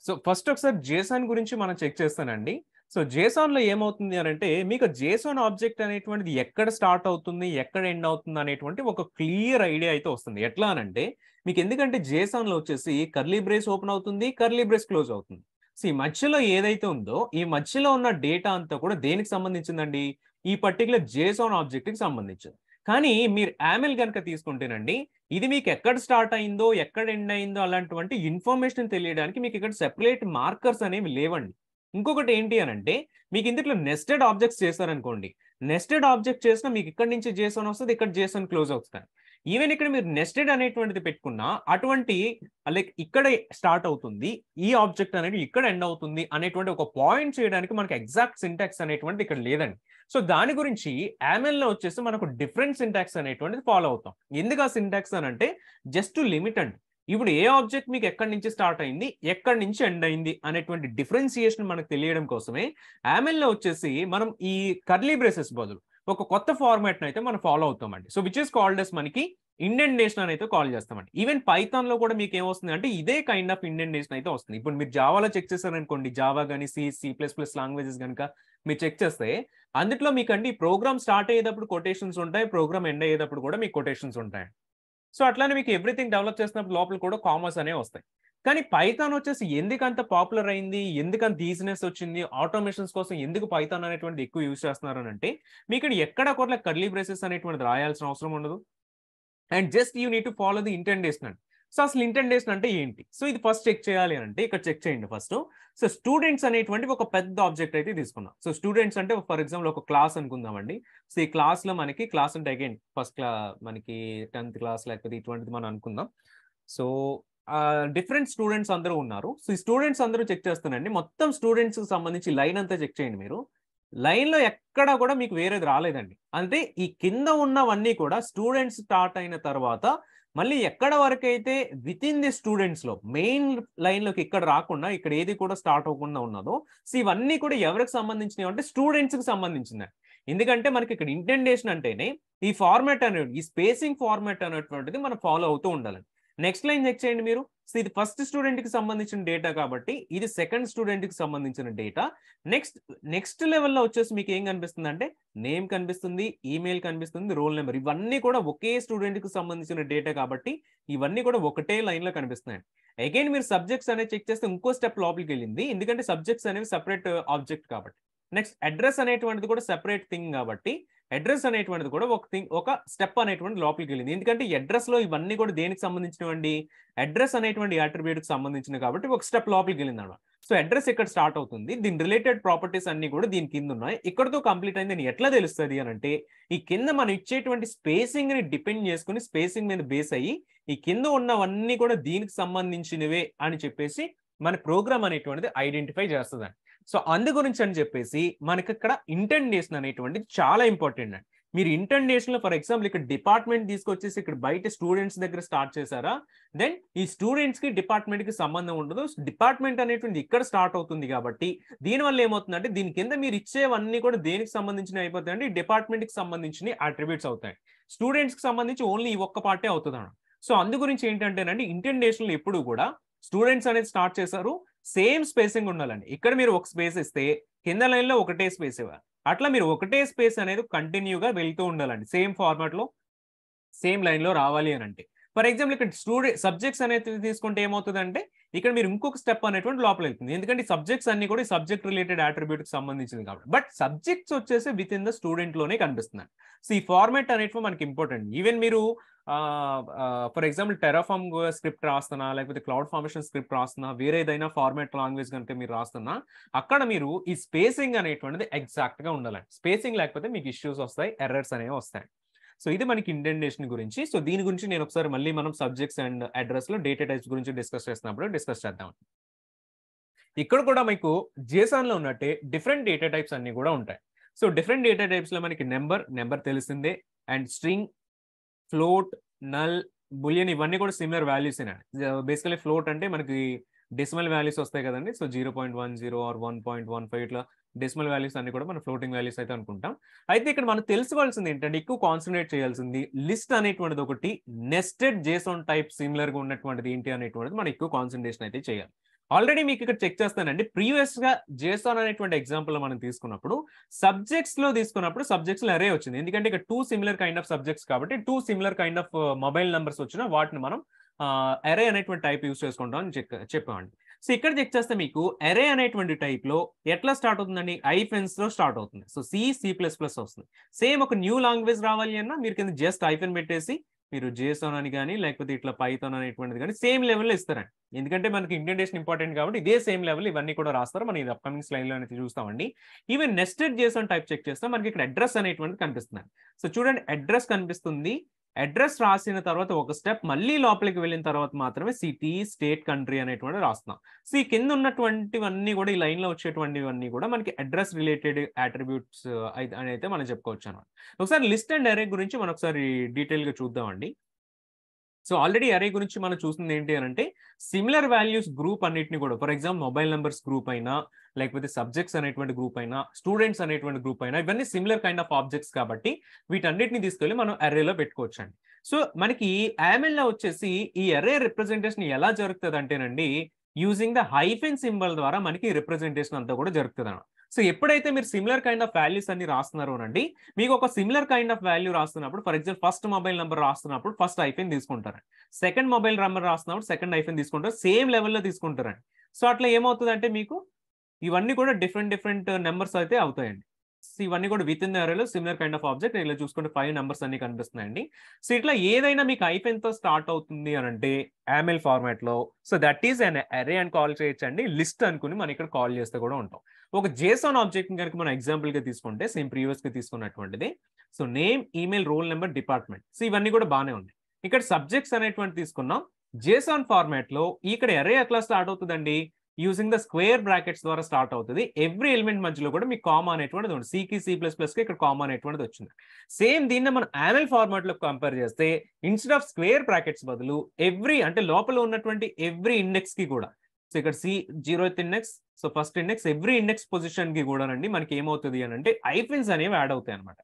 So first ఒకసారి JSON గురించి మనం చెక్ చేస్తానండి. సో JSON లో ఏమవుతుంది అని అంటే మీకు JSON ఆబ్జెక్ట్ అనేటువంటిది ఎక్కడ స్టార్ట్ అవుతుంది, ఎక్కడ ఎండ్ అవుతుంది అనేటువంటి ఒక క్లియర్ ఐడియా అయితే వస్తుంది. ఎట్లా అనంటే మీకు ఎందుకంటే JSON లో వచ్చేసి కర్లీ బ్రేస్ ఓపెన్ అవుతుంది, కర్లీ బ్రేస్ క్లోజ్ అవుతుంది. సో ఈ మధ్యలో ఏదైతే ఉందో ఈ మధ్యలో ఉన్న డేటా అంతా కూడా దేనికి సంబంధించిందండి? ఈ పర్టికులర్ JSON ఆబ్జెక్ట్ కి సంబంధించింది. కానీ మీరు యామెల్ గనుక తీసుకుంటేనండి, ఇది మీకు ఎక్కడ స్టార్ట్ అయిందో, ఎక్కడ ఎండ్ అయిందో అలాంటివంటి ఇన్ఫర్మేషన్ తెలియడానికి మీకు ఇక్కడ సెపరేట్ మార్కర్స్ అనేవి లేవండి. ఇంకొకటి ఏంటి అనంటే, మీకు ఇందులో నెస్టెడ్ ఆబ్జెక్ట్స్ చేశారనుకోండి. నెస్టెడ్ ఆబ్జెక్ట్ చేసినా మీకు ఇక్కడి నుంచి జేసన్ వస్తది. ఇక్కడ జేసన్ క్లోజ్ అవుతది. ఈవెన్ ఇక్కడ మీరు నెస్టెడ్ అనేటువంటిది పెట్టుకున్నా, అటువంటి లైక్ ఇక్కడే స్టార్ట్ అవుతుంది. ఈ ఆబ్జెక్ట్ అనేది ఇక్కడ ఎండ్ అవుతుంది అనేటువంటి ఒక పాయింట్ చేయడానికి మనకి ఎగ్జాక్ట్ సింటాక్స్ అనేటువంటిది ఇక్కడ లేదండి. సో దాని గురించి యామెల్‌లో వచ్చేసి మనకు డిఫరెంట్ సింటాక్స్ అనేటువంటిది ఫాలో అవుతాం. ఎందుకు ఆ సింటాక్స్ అనంటే జస్ట్ టు లిమిట్ అండి. ఇప్పుడు ఏ ఆబ్జెక్ట్ మీకు ఎక్కడి నుంచి స్టార్ట్ అయింది, ఎక్కడి నుంచి ఎండ్ అయింది అనేటువంటి డిఫరెన్షియేషన్ మనకు తెలియడం కోసమే యామెల్‌లో వచ్చేసి మనం ఈ కర్లీ బ్రేసెస్ బదులు ఒక కొత్త ఫార్మాట్‌ని అయితే మనం ఫాలో అవుతామండి. So which is called as మనకి ఇండెంటేషన్ అని అయితే కాల్ చేస్తామండి. ఈవెన్ పైథాన్‌లో కూడా మీకు ఏమొస్తుంది అంటే ఇదే కైండ్ ఆఫ్ ఇండెంటేషన్ అయితే వస్తుంది. ఇప్పుడు మీరు జావాలో చెక్ చేశారనుకోండి, జావా గాని, సి++ లాంగ్వేజెస్ గనుక మీరు చెక్ చేస్తే అందుట్లో మీకండి ప్రోగ్రామ్ స్టార్ట్ అయ్యేటప్పుడు కొటేషన్స్ ఉంటాయి. ప్రోగ్రామ్ ఎండ్ అయ్యేటప్పుడు కూడా మీకు కొటేషన్స్ ఉంటాయి. సో అట్లానే మీకు ఎవ్రీథింగ్ డెవలప్ చేసినప్పుడు లోపల కూడా కామర్స్ అనేవి వస్తాయి. కానీ పైథాన్ వచ్చేసి ఎందుకంత పాపులర్ అయింది? ఎందుకంత ఈజీనెస్ వచ్చింది? ఆటోమేషన్స్ కోసం ఎందుకు పైథాన్ అనేటువంటిది ఎక్కువ యూజ్ చేస్తున్నారు అనంటే, మీకు ఎక్కడ కూడా కర్లీ బ్రేసెస్ అనేటువంటిది రాయాల్సిన అవసరం ఉండదు. And just you need to follow the indentation అండి. సో అసలు ఇంటెండేషన్ అంటే ఏంటి? సో ఇది ఫస్ట్ చెక్ చేయాలి అంటే ఇక్కడ చెక్ చేయండి ఫస్ట్. సో స్టూడెంట్స్ అనేటువంటి ఒక పెద్ద ఆబ్జెక్ట్ అయితే తీసుకున్నాం. సో స్టూడెంట్స్ అంటే ఫర్ ఎగ్జాంపుల్ ఒక క్లాస్ అనుకుందామండి. సో ఈ క్లాస్‌లో మనకి క్లాస్ అంటే అగైన్ మనకి 10th క్లాస్ లేకపోతే ఇటువంటిది మనం అనుకుందాం. సో డిఫరెంట్ స్టూడెంట్స్ అందరూ ఉన్నారు. సో ఈ స్టూడెంట్స్ అందరూ చెక్ చేస్తానండి. మొత్తం స్టూడెంట్స్‌కి సంబంధించి లైన్ అంతా చెక్ చేయండి మీరు. లైన్‌లో ఎక్కడా కూడా మీకు వేరేది రాలేదండి. అంటే ఈ కింద ఉన్నవన్నీ కూడా స్టూడెంట్స్ స్టార్ట్ అయిన తర్వాత మళ్ళీ ఎక్కడ వరకైతే వితిన్ ది స్టూడెంట్స్‌లో మెయిన్ లైన్‌లోకి ఇక్కడ రాకుండా ఇక్కడ ఏది కూడా స్టార్ట్ అవ్వకుండా ఉన్నదో, సో ఇవన్నీ కూడా ఎవరికి సంబంధించినవి అంటే స్టూడెంట్స్‌కి సంబంధించిందండి. ఎందుకంటే మనకి ఇక్కడ ఇండెంటేషన్ అంటేనే ఈ ఫార్మాట్ అనేది ఈ స్పేసింగ్ ఫార్మాట్ అనేటువంటిది మనం ఫాలో అవుతూ ఉండాలండి. నెక్స్ట్ లైన్ చెక్ చేయండి మీరు. సో ఇది ఫస్ట్ స్టూడెంట్‌కి సంబంధించిన డేటా కాబట్టి ఇది సెకండ్ స్టూడెంట్‌కి సంబంధించిన డేటా. నెక్స్ట్ లెవెల్‌లో వచ్చేసి మీకు ఏం కనిపిస్తుందంటే నేమ్ కనిపిస్తుంది, ఈమెయిల్ కనిపిస్తుంది, రోల్ నంబర్ ఇవన్నీ కూడా ఒకే స్టూడెంట్‌కి సంబంధించిన డేటా కాబట్టి ఇవన్నీ కూడా ఒకటే లైన్‌లో కనిపిస్తున్నాయండి. అగైన్ మీరు సబ్జెక్ట్స్ అనేది చెక్ చేస్తే ఇంకో స్టెప్ లోపలికెళ్ళింది. ఎందుకంటే సబ్జెక్ట్స్ అనేవి సెపరేట్ ఆబ్జెక్ట్ కాబట్టి. నెక్స్ట్ అడ్రెస్ అనేటువంటిది కూడా సెపరేట్ థింగ్ కాబట్టి అడ్రెస్ అనేటువంటిది కూడా ఒక స్టెప్ అనేటువంటి లోపలికెళ్ళింది. ఎందుకంటే ఈ అడ్రెస్‌లో ఇవన్నీ కూడా దేనికి సంబంధించినవండి? అడ్రెస్ అనేటువంటి అట్రిబ్యూట్‌కి సంబంధించినవి కాబట్టి ఒక స్టెప్ లోపలికెళ్ళిందన్నమాట. సో అడ్రెస్ ఇక్కడ స్టార్ట్ అవుతుంది. దీని రిలేటెడ్ ప్రాపర్టీస్ అన్నీ కూడా దీని కింద ఉన్నాయి. ఇక్కడితో కంప్లీట్ అయిందని ఎట్లా తెలుస్తది అనంటే, ఈ కింద మనం ఇచ్చేటువంటి స్పేసింగ్‌ని డిపెండ్ చేసుకొని స్పేసింగ్ మీద బేస్ అయ్యి, ఈ కింద ఉన్నవన్నీ కూడా దీనికి సంబంధించినవే అని చెప్పేసి మన ప్రోగ్రామ్ అనేటువంటిది ఐడెంటిఫై చేస్తదండి. సో అందు గురించి అని చెప్పేసి మనకిక్కడ ఇంటెండేషన్ అనేటువంటిది చాలా ఇంపార్టెంట్ అండి. మీరు ఇంటెండేషన్‌లో ఫర్ ఎగ్జాంపుల్ ఇక్కడ డిపార్ట్మెంట్ తీసుకొచ్చేసి ఇక్కడ బయట స్టూడెంట్స్ దగ్గర స్టార్ట్ చేశారా? దెన్ ఈ స్టూడెంట్స్‌కి డిపార్ట్మెంట్‌కి సంబంధం ఉండదు. డిపార్ట్మెంట్ అనేటువంటిది ఇక్కడ స్టార్ట్ అవుతుంది కాబట్టి దీనివల్ల ఏమవుతుందంటే దీని కింద మీరు ఇచ్చేవన్నీ కూడా దేనికి సంబంధించినవి అయిపోతాయంటే డిపార్ట్మెంట్‌కి సంబంధించినవి అట్రిబ్యూట్స్ అవుతాయి. స్టూడెంట్స్‌కి సంబంధించి ఓన్లీ ఈ ఒక్క పార్టే అవుతదన్నమాట. సో అందు గురించి ఏంటంటేనండి ఇంటెండేషన్‌లో ఎప్పుడు కూడా స్టూడెంట్స్ అనేది స్టార్ట్ చేశారు. సేమ్ స్పేసింగ్ ఉండాలండి. ఇక్కడ మీరు ఒక స్పేస్ ఇస్తే కింద లైన్‌లో ఒకటే స్పేస్ ఇవ్వాలి. అట్లా మీరు ఒకటే స్పేస్ అనేది కంటిన్యూగా వెళ్తూ ఉండాలండి. సేమ్ ఫార్మాట్‌లో సేమ్ లైన్‌లో రావాలి అనంటే. ఫర్ ఎగ్జాంపుల్ ఇక్కడ సబ్జెక్ట్స్ అనేది తీసుకుంటే ఏమవుతదంటే, ఇక్కడ మీరు ఇంకొక స్టెప్ అనేటువంటి లోపలెళ్తుంది. ఎందుకంటే ఈ సబ్జెక్ట్స్ అన్నీ కూడా ఈ సబ్జెక్ట్ రిలేటెడ్ అట్రిబ్యూట్‌కి సంబంధించింది కాబట్టి. బట్ సబ్జెక్ట్స్ వచ్చేసి వితిన్ ద స్టూడెంట్‌లోనే కనిపిస్తున్నాయి. సో ఈ ఫార్మాట్ అనేటివి మనకి ఇంపార్టెంట్. ఈవెన్ మీరు ఫర్ ఎగ్జాంపుల్ టెరాఫార్మ్ స్క్రిప్ట్ రాస్తున్నా, లేకపోతే క్లౌడ్ ఫార్మేషన్ స్క్రిప్ట్ రాస్తున్నా, వేరే ఏదైనా ఫార్మాట్ లాంగ్వేజ్ గనుక మీరు రాస్తున్నా, అక్కడ మీరు ఈ స్పేసింగ్ అనేటువంటిది ఎగ్జాక్ట్‌గా ఉండాలండి. స్పేసింగ్ లేకపోతే మీకు ఇష్యూస్ వస్తాయి. ఎర్రర్స్ అనేవి వస్తాయి. సో ఇది మనకి ఇండెంటేషన్ గురించి. సో దీని గురించి నేను ఒకసారి మళ్ళీ మనం సబ్జెక్ట్స్ అండ్ అడ్రెస్‌లో డేటా టైప్స్ గురించి డిస్కస్ చేస్తున్నప్పుడు డిస్కస్ చేద్దాం. ఇక్కడ కూడా మీకు జేసన్‌లో ఉన్నట్టే డిఫరెంట్ డేటా టైప్స్ అన్నీ కూడా ఉంటాయి. సో డిఫరెంట్ డేటా టైప్స్‌లో మనకి నంబర్ తెలిసిందే and string, float, null, Boolean ఇవన్నీ కూడా సిమిలర్ వాల్యూసేనండి. బేసికల్లీ ఫ్లోట్ అంటే మనకి డెసిమల్ వాల్యూస్ వస్తాయి కదండీ. సో 0.10 ఆర్ 1.15 ఇట్లా డెసిమల్ వాల్యూస్ అన్ని కూడా మనం ఫ్లోటింగ్ వాల్యూస్ అయితే అనుకుంటాం. అయితే ఇక్కడ మనం తెలుసుకోవాల్సింది ఏంటంటే ఎక్కువ కాన్సంట్రేట్ చేయాల్సింది లిస్ట్ అనేటువంటిది ఒకటి, నెస్టెడ్ జేసన్ టైప్ సిమిలర్‌గా ఉన్నటువంటిది ఏంటి అనేటువంటిది మనం ఎక్కువ కాన్సంట్రేషన్ అయితే చేయాలి. ఆల్రెడీ మీకు ఇక్కడ చెక్ చేస్తానండి. ప్రీవియస్‌గా జేసన్ అనేటువంటి ఎగ్జాంపుల్ మనం తీసుకున్నప్పుడు సబ్జెక్ట్స్‌లో తీసుకున్నప్పుడు సబ్జెక్ట్స్‌లో అరే వచ్చింది. ఎందుకంటే ఇక్కడ 2 సిమిలర్ కైండ్ ఆఫ్ సబ్జెక్ట్స్ కాబట్టి 2 similar kind of mobile numbers వచ్చినా వాటిని మనం అరే అనేటువంటి టైప్ యూజ్ చేసుకుంటాం అని చెప్పామండి. సో ఇక్కడ చెక్ చేస్తే మీకు అరే అనేటువంటి టైప్ లో ఎట్లా స్టార్ట్ అవుతుందండి, ఐఫెన్స్ లో స్టార్ట్ అవుతుంది. సో సి ప్లస్ ప్లస్ వస్తుంది. సేమ్ ఒక న్యూ లాంగ్వేజ్ రావాలి అన్నా మీరు కింద జస్ట్ ఐఫెన్ పెట్టేసి మీరు జేసోన్ అని కానీ లేకపోతే ఇట్లా పైథాన్ అనేటువంటిది కానీ సేమ్ లెవెల్లో ఇస్తారండి. ఎందుకంటే మనకి ఇండెంటేషన్ ఇంపార్టెంట్ కాబట్టి ఇదే సేమ్ లెవెల్ ఇవన్నీ కూడా రాస్తారు. మనం ఇది అప్కమింగ్ స్లైడ్ లో అనేది చూస్తామండి. ఈవెన్ నెస్టెడ్ జేసోన్ టైప్ చెక్ చేస్తే మనకి ఇక్కడ అడ్రస్ అనేటువంటిది కనిపిస్తుంది. సో చూడండి, అడ్రస్ కనిపిస్తుంది. అడ్రస్ రాసిన తర్వాత ఒక స్టెప్ మళ్ళీ లోపలికి వెళ్ళిన తర్వాత మాత్రమే సిటీ, స్టేట్, కంట్రీ అనేటువంటి రాస్తున్నాం. సో ఈ కింద ఉన్నటువంటివన్నీ కూడా ఈ లైన్ లో వచ్చేటువంటివన్నీ కూడా మనకి అడ్రస్ రిలేటెడ్ అట్రిబ్యూట్స్ అని అయితే మనం చెప్పుకోవచ్చు అన్నమాట. ఒకసారి లిస్ట్ అండ్ అరే గురించి మనం ఒకసారి డీటెయిల్ గా చూద్దామండి. సో ఆల్రెడీ అరే గురించి మనం చూస్తుంది ఏంటి అని అంటే సిమిలర్ వాల్యూస్ గ్రూప్ అన్నిటిని కూడా, for example mobile numbers group అయినా లేకపోతే సబ్జెక్ట్స్ అనేటువంటి గ్రూప్ అయినా స్టూడెంట్స్ అనేటువంటి గ్రూప్ అయినా ఇవన్నీ సిమిలర్ కైండ్ ఆఫ్ ఆబ్జెక్ట్స్ కాబట్టి వీటన్నిటిని తీసుకెళ్ళి మనం అరేలో పెట్టుకోవచ్చు అండి. సో మనకి AML లో వచ్చేసి ఈ అరే రిప్రజెంటేషన్ ఎలా జరుగుతుంది అంటేనండి యూజింగ్ ద హైఫెన్ సింబల్ ద్వారా మనకి రిప్రజెంటేషన్ అంతా కూడా జరుగుతుంది అన్నమాట. సో ఎప్పుడైతే మీరు సిమిలర్ కైండ్ ఆఫ్ వాల్యూస్ అన్ని రాస్తున్నారు అనండి, మీకు ఒక సిమిలర్ కైండ్ ఆఫ్ వాల్యూ రాస్తున్నప్పుడు, for example first mobile number రాస్తున్నప్పుడు ఫస్ట్ ఐఫెన్ తీసుకుంటారు, సెకండ్ మొబైల్ నెంబర్ రాస్తున్నప్పుడు సెకండ్ ఐఫెన్ తీసుకుంటారు, సేమ్ లెవెల్లో తీసుకుంటారండి. సో అట్లా ఏమవుతుంది అంటే మీకు ఇవన్నీ కూడా డిఫరెంట్ నెంబర్స్ అయితే అవుతాయండి. సో ఇవన్నీ కూడా విత్ ఇన్ ద అరేలో సిమిలర్ కైండ్ ఆఫ్ ఆబ్జెక్ట్. ఇలా చూసుకుంటే 5 నెంబర్స్ అన్ని కనిపిస్తున్నాయండి. సో ఇట్లా ఏదైనా మీకు ఐఫెన్ తో స్టార్ట్ అవుతుంది అని అంటే AML ఫార్మాట్ లో, సో దట్ ఈస్ అన్ అరే అని కాల్ చేయొచ్చండి. లిస్ట్ అనుకుని మనం ఇక్కడ కాల్ చేస్తే కూడా ఉంటాం. ఒక జేసన్ ఆబ్జెక్ట్ కనుక మనం ఎగ్జాంపుల్ గా తీసుకుంటే సేమ్ ప్రీవియస్ గా తీసుకున్నటువంటిది. So name, email, roll number, department. So ఇవన్నీ కూడా బాగానే ఉంది. ఇక్కడ సబ్జెక్ట్స్ అనేటువంటి తీసుకున్నాం. జేసన్ ఫార్మాట్ లో ఇక్కడ అరే ఎట్లా స్టార్ట్ అవుతుందండి, యూజింగ్ ద స్క్వేర్ బ్రాకెట్స్ ద్వారా స్టార్ట్ అవుతుంది. ఎవ్రీ ఎలిమెంట్ మధ్యలో కూడా మీకు కామా అనేటువంటిది ఉంది. సికి C++ కి ఇక్కడ కామా అనేటువంటిది వచ్చింది. సేమ్ దీన్ని మనం AML ఫార్మాట్ లో కంపేర్ చేస్తే ఇన్స్టెడ్ ఆఫ్ స్క్వేర్ బ్రాకెట్స్ బదులు ఎవ్రీ అంటే లోపల ఉన్నటువంటి ఎవ్రీ ఇండెక్స్ కి కూడా, సో ఇక్కడ 0th index, so first index, every index position కి కూడా అండి మనకి ఏమవుతుంది అని అంటే ఐఫెన్స్ అనేవి యాడ్ అవుతాయి అనమాట.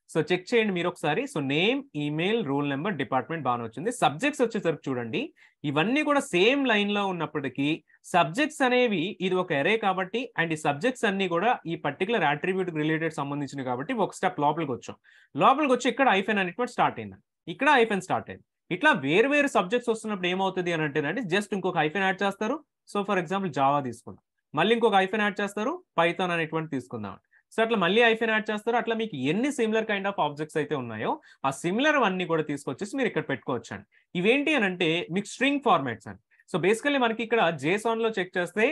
సో చెక్ చేయండి మీరు ఒకసారి. So name, email, roll number, department బాగానే వచ్చింది. సబ్జెక్ట్స్ వచ్చేసరికి చూడండి, ఇవన్నీ కూడా సేమ్ లైన్ లో ఉన్నప్పటికీ సబ్జెక్ట్స్ అనేవి ఇది ఒక అరే కాబట్టి అండ్ ఈ సబ్జెక్ట్స్ అన్ని కూడా ఈ పర్టికులర్ అట్రిబ్యూట్ రిలేటెడ్ సంబంధించినవి కాబట్టి ఒక స్టెప్ లోపలికి వచ్చాం. లోపలికి వచ్చి ఇక్కడ ఐఫెన్ అనేటువంటి స్టార్ట్ అయింది, ఇక్కడ ఐఫెన్ స్టార్ట్ అయింది. ఇట్లా వేరు వేరు సబ్జెక్ట్స్ వస్తున్నప్పుడు ఏమవుతుంది అని అంటేనండి జస్ట్ ఇంకొక ఐఫెన్ యాడ్ చేస్తారు. సో ఫర్ ఎగ్జాంపుల్ జావా తీసుకుందాం, మళ్ళీ ఇంకొక ఐఫెన్ యాడ్ చేస్తారు, పైథాన్ అనేటువంటి తీసుకుందాం. సో అట్లా మళ్ళీ ఐఫెన్ యాడ్ చేస్తారు. అట్లా మీకు ఎన్ని సిమిలర్ కైండ్ ఆఫ్ ఆబ్జెక్ట్స్ అయితే ఉన్నాయో ఆ సిమిలర్ అన్ని కూడా తీసుకొచ్చేసి మీరు ఇక్కడ పెట్టుకోవచ్చు అండి. ఇవేంటి అని అంటే మీకు స్ట్రింగ్ ఫార్మాట్స్ అండి. సో బేసికల్లీ మనకి ఇక్కడ జేసాన్ లో చెక్ చేస్తే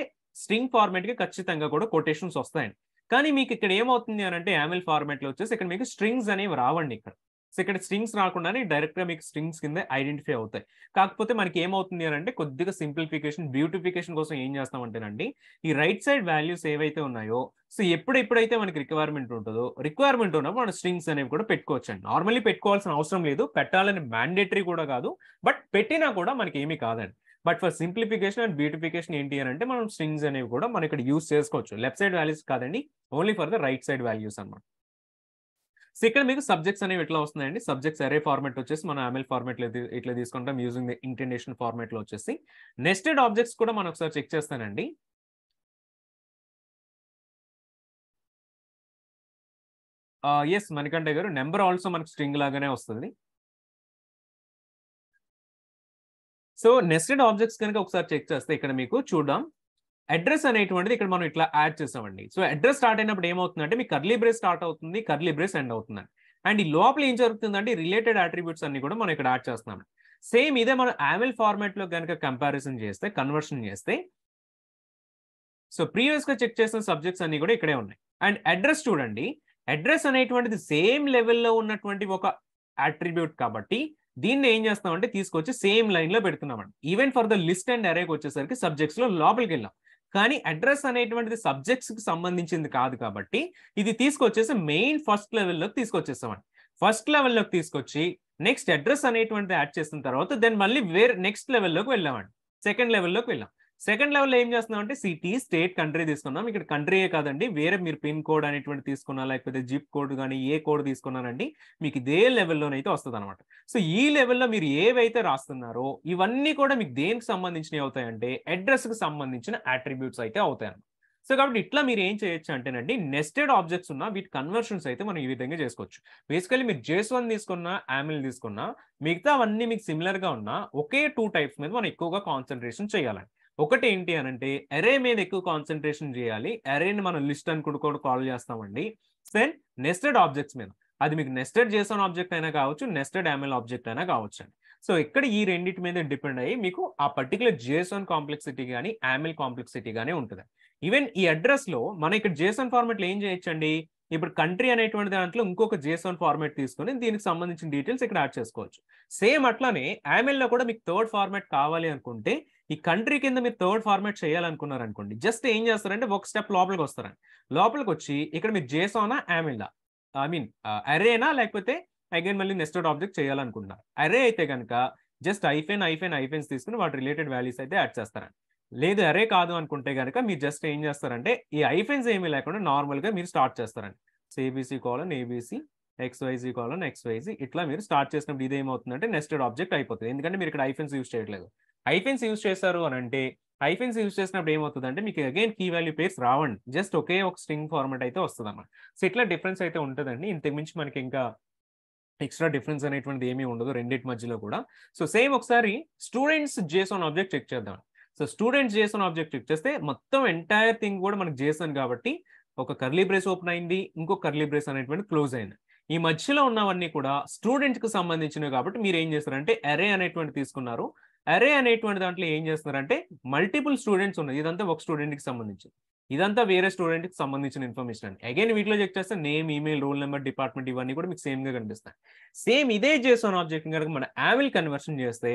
స్ట్రింగ్ ఫార్మాట్ కి ఖచ్చితంగా కూడా కొటేషన్స్ వస్తాయండి. కానీ మీకు ఇక్కడ ఏమవుతుంది అని అంటే AML ఫార్మాట్ లో వచ్చేసి ఇక్కడ మీకు స్ట్రింగ్స్ అనేవి రావండి ఇక్కడ. సో ఇక్కడ స్ట్రింగ్స్ రాకుండానే డైరెక్ట్ గా మీకు స్ట్రింగ్స్ కింద ఐడెంటిఫై అవుతాయి. కాకపోతే మనకి ఏమవుతుంది అని అంటే కొద్దిగా సింప్లిఫికేషన్, బ్యూటిఫికేషన్ కోసం ఏం చేస్తామంటేనండి ఈ రైట్ సైడ్ వాల్యూస్ ఏవైతే ఉన్నాయో, సో ఎప్పుడైతే మనకి రిక్వైర్మెంట్ ఉంటుందో, రిక్వైర్మెంట్ ఉన్నప్పుడు మనం స్ట్రింగ్స్ అనేవి కూడా పెట్టుకోవచ్చు అండి. నార్మల్లీ పెట్టుకోవాల్సిన అవసరం లేదు, పెట్టాలని మ్యాండేటరీ కూడా కాదు, బట్ పెట్టినా కూడా మనకి ఏమీ కాదండి. But for simplification and beautification ఏంటి అని అంటే మనం స్ట్రింగ్స్ అనేవి కూడా మనం ఇక్కడ యూస్ చేసుకోవచ్చు. లెఫ్ట్ సైడ్ వాల్యూస్ కాదండి, only for the right side values అన్నమాట. సో ఇక్కడ మీకు సబ్జెక్ట్స్ అనేవి ఎట్లా వస్తున్నాయండి, సబ్జెక్ట్స్ అరే ఫార్మాట్ వచ్చేసి మనం AML ఫార్మాట్ లో ఇట్లా తీసుకుంటాం యూజింగ్ ద ఇంటెండేషన్ ఫార్మాట్ లో వచ్చేసి. నెస్టెడ్ ఆబ్జెక్ట్స్ కూడా మనం ఒకసారి చెక్ చేస్తానండి. ఎస్ మణికంఠ గారు, నెంబర్ ఆల్సో మనకు స్ట్రింగ్ లాగానే వస్తుంది. సో నెస్టెడ్ ఆబ్జెక్ట్స్ కనుక ఒకసారి చెక్ చేస్తే ఇక్కడ మీకు చూద్దాం, అడ్రస్ అనేటువంటిది ఇక్కడ మనం ఇట్లా యాడ్ చేసామండి. సో అడ్రస్ స్టార్ట్ అయినప్పుడు ఏమవుతుందంటే మీకు కర్లీ బ్రేస్ స్టార్ట్ అవుతుంది, కర్లీ బ్రేస్ ఎండ్ అవుతుందండి. అండ్ ఈ లోపల ఏం జరుగుతుందంటే రిలేటెడ్ అట్రిబ్యూట్స్ అన్ని కూడా మనం ఇక్కడ యాడ్ చేస్తున్నాం. సేమ్ ఇదే మనం AML ఫార్మాట్ లో కనుక కంపారిజన్ చేస్తే, కన్వర్షన్ చేస్తే, సో ప్రీవియస్ గా చెక్ చేసిన సబ్జెక్ట్స్ అన్ని కూడా ఇక్కడే ఉన్నాయి. అండ్ అడ్రస్ చూడండి, అడ్రస్ అనేటువంటిది సేమ్ లెవెల్లో ఉన్నటువంటి ఒక అట్రిబ్యూట్ కాబట్టి దీన్ని ఏం చేస్తామంటే తీసుకొచ్చి సేమ్ లైన్ లో పెడుతున్నామండి. Even for the list and అరేకి వచ్చేసరికి సబ్జెక్ట్స్ లో లోపలికి వెళ్ళాం, కానీ అడ్రస్ అనేటువంటిది సబ్జెక్ట్స్ కి సంబంధించింది కాదు కాబట్టి ఇది తీసుకొచ్చేసి మెయిన్ ఫస్ట్ లెవెల్లోకి తీసుకొచ్చేస్తామండి. ఫస్ట్ లెవెల్లోకి తీసుకొచ్చి నెక్స్ట్ అడ్రస్ అనేటువంటిది యాడ్ చేసిన తర్వాత దెన్ మళ్ళీ వేరే నెక్స్ట్ లెవెల్లోకి వెళ్ళామండి, సెకండ్ లెవెల్లోకి వెళ్ళాం. సెకండ్ లెవెల్లో ఏం చేస్తున్నాం అంటే సిటీ, స్టేట్, కంట్రీ తీసుకున్నాం. ఇక్కడ కంట్రీయే కాదండి, వేరే మీరు పిన్ కోడ్ అనేటువంటి తీసుకున్నా లేకపోతే జిప్ కోడ్ కానీ ఏ కోడ్ తీసుకున్నారండి మీకు ఇదే లెవెల్లోనైతే వస్తుంది అనమాట. సో ఈ లెవెల్లో మీరు ఏవైతే రాస్తున్నారో ఇవన్నీ కూడా మీకు దేనికి సంబంధించినవి అవుతాయంటే అడ్రస్ కి సంబంధించిన అట్రిబ్యూట్స్ అయితే అవుతాయి అన్నమాట. సో కాబట్టి ఇట్లా మీరు ఏం చేయొచ్చు అంటేనండి నెస్టెడ్ ఆబ్జెక్ట్స్ ఉన్న వీటి కన్వర్షన్స్ అయితే మనం ఈ విధంగా చేసుకోవచ్చు. బేసికల్లీ మీరు JSON తీసుకున్నా, AML తీసుకున్నా, మిగతా అవన్నీ మీకు సిమిలర్ గా ఉన్నా ఒకే 2 టైప్స్ మీద మనం ఎక్కువగా కాన్సన్ట్రేషన్ చేయాలండి. ఒకటి ఏంటి అనంటే అరే మీద ఎక్కువ కాన్సన్ట్రేషన్ చేయాలి. అరేని మనం లిస్ట్ అని కూడా కాల్ చేస్తామండి. దెన్ నెస్టెడ్ ఆబ్జెక్ట్స్ మీద. అది మీకు నెస్టెడ్ జేసన్ ఆబ్జెక్ట్ అయినా కావచ్చు, నెస్టెడ్ ఎంఎల్ ఆబ్జెక్ట్ అయినా కావచ్చండి. సో ఇక్కడ ఈ రెండిటి మీద డిపెండ్ అయ్యి మీకు ఆ పర్టికులర్ జేసన్ కాంప్లెక్సిటీ గాని, ఎంఎల్ కాంప్లెక్సిటీ గాని ఉంటది. ఈవెన్ ఈ అడ్రస్‌లో మనం ఇక్కడ జేసన్ ఫార్మాట్‌లో ఏం చేయొచ్చండి? ఇప్పుడు కంట్రీ అనేటువంటి దాంట్లో ఇంకొక జేసన్ ఫార్మాట్ తీసుకొని దీనికి సంబంధించిన డీటెయిల్స్ ఇక్కడ యాడ్ చేసుకోవచ్చు. సేమ్ అట్లానే ఎంఎల్‌లో కూడా మీకు థర్డ్ ఫార్మాట్ కావాలి అనుకుంటే ఈ కంట్రీ కింద మీరు థర్డ్ ఫార్మాట్ చేయాలనుకున్నారనుకోండి. జస్ట్ ఏం చేస్తారంటే ఒక స్టెప్ లోపలికొస్తారండి. లోపలికొచ్చి ఇక్కడ మీరు జేసానా, యామిల్‌లా ఐ మీన్ అరేనా లేకపోతే అగైన్ మళ్ళీ నెస్టెడ్ ఆబ్జెక్ట్ చేయాలనుకుంటున్నారు. అరే అయితే గనక జస్ట్ హైఫెన్స్ తీసుకొని వాటి రిలేటెడ్ వాల్యూస్ అయితే యాడ్ చేస్తారండి. లేదు అరే కాదు అనుకుంటే గనక మీరు జస్ట్ ఏం చేస్తారంటే ఈ హైఫెన్స్ ఏమీ లేకుండా నార్మల్‌గా మీరు స్టార్ట్ చేస్తారండి. So ABC colon ABC, XYZ colon XYZ ఇట్లా మీరు స్టార్ట్ చేసినప్పుడు ఇదేమవుతుందంటే నెస్టెడ్ ఆబ్జెక్ట్ అయిపోతది. ఎందుకంటే మీరు ఇక్కడ హైఫెన్స్ యూజ్ చేయట్లేదు. హైఫెన్స్ యూజ్ చేశారు అనంటే హైఫెన్స్ యూజ్ చేసినప్పుడు ఏమవుతుందంటే మీకు అగైన్ కీ వాల్యూ పేర్స్ రావండి. జస్ట్ ఒకే ఒక స్ట్రింగ్ ఫార్మాట్ అయితే వస్తదన్నమాట. సో ఇట్లా డిఫరెన్స్ అయితే ఉంటదండి. ఇంతకు మించి మనకి ఇంకా ఎక్స్‌ట్రా డిఫరెన్స్ అనేటువంటిది ఏమీ ఉండదు రెండిటి మధ్యలో కూడా. సో సేమ్ ఒకసారి స్టూడెంట్స్ జేసన్ ఆబ్జెక్ట్ చెక్ చేద్దాం. So students JSON object check చేస్తే మొత్తం ఎంటైర్ థింగ్ కూడా మనకు జేసన్ కాబట్టి ఒక కర్లీ బ్రేస్ ఓపెన్ అయింది. ఇంకో కర్లీ బ్రేస్ అనేటువంటిది క్లోజ్ అయింది. ఈ మధ్యలో ఉన్నవన్నీ కూడా స్టూడెంట్‌కి సంబంధించినవి కాబట్టి మీరేం చేస్తారంటే అరే అనేటువంటిది తీసుకున్నారు. అరే అనేటువంటి దాంట్లో ఏం చేస్తున్నారంటే మల్టిపుల్ స్టూడెంట్స్ ఉన్నాయి. ఇదంతా ఒక స్టూడెంట్‌కి సంబంధించింది. ఇదంతా వేరే స్టూడెంట్‌కి సంబంధించిన ఇన్ఫర్మేషన్ అండి. అగైన్ వీటిలో చెక్ చేస్తే name, email, roll number, department ఇవన్నీ కూడా మీకు సేమ్‌గా కనిపిస్తాయి. సేమ్ ఇదే జేసన్ ఆబ్జెక్ట్‌ని గనుక మనం యామిల్ కన్వర్షన్ చేస్తే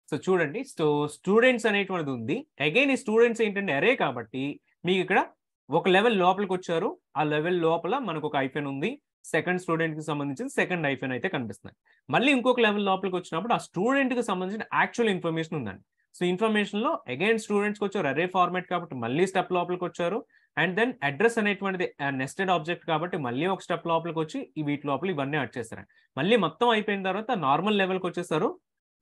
సో చూడండి. సో స్టూడెంట్స్ అనేటువంటిది ఉంది. అగైన్ ఈ స్టూడెంట్స్ ఏంటంటే అరే కాబట్టి మీకిక్కడ ఒక లెవెల్ లోపలికొచ్చారు. ఆ లెవెల్ లోపల మనకొక హైఫెన్ ఉంది. సెకండ్ స్టూడెంట్‌కి సంబంధించిన సెకండ్ హైఫెన్ అయితే కనిపిస్తుంది. మళ్ళీ ఇంకొక లెవెల్ లోపలికొచ్చినప్పుడు ఆ స్టూడెంట్‌కి సంబంధించిన యాక్చువల్ ఇన్ఫర్మేషన్ ఉందండి. సో ఇన్ఫర్మేషన్‌లో అగైన్ స్టూడెంట్స్‌కొచ్చారు. అరే ఫార్మాట్ కాబట్టి మళ్ళీ స్టెప్ లోపలికొచ్చారు. అండ్ దెన్ అడ్రెస్ అనేటువంటిది నెస్టెడ్ ఆబ్జెక్ట్ కాబట్టి మళ్ళీ ఒక స్టెప్ లోపలికొచ్చి వీటి లోపల ఇవన్నీ యాడ్ చేశారండి. మళ్ళీ మొత్తం అయిపోయిన తర్వాత నార్మల్ లెవెల్‌కొచ్చేసారు.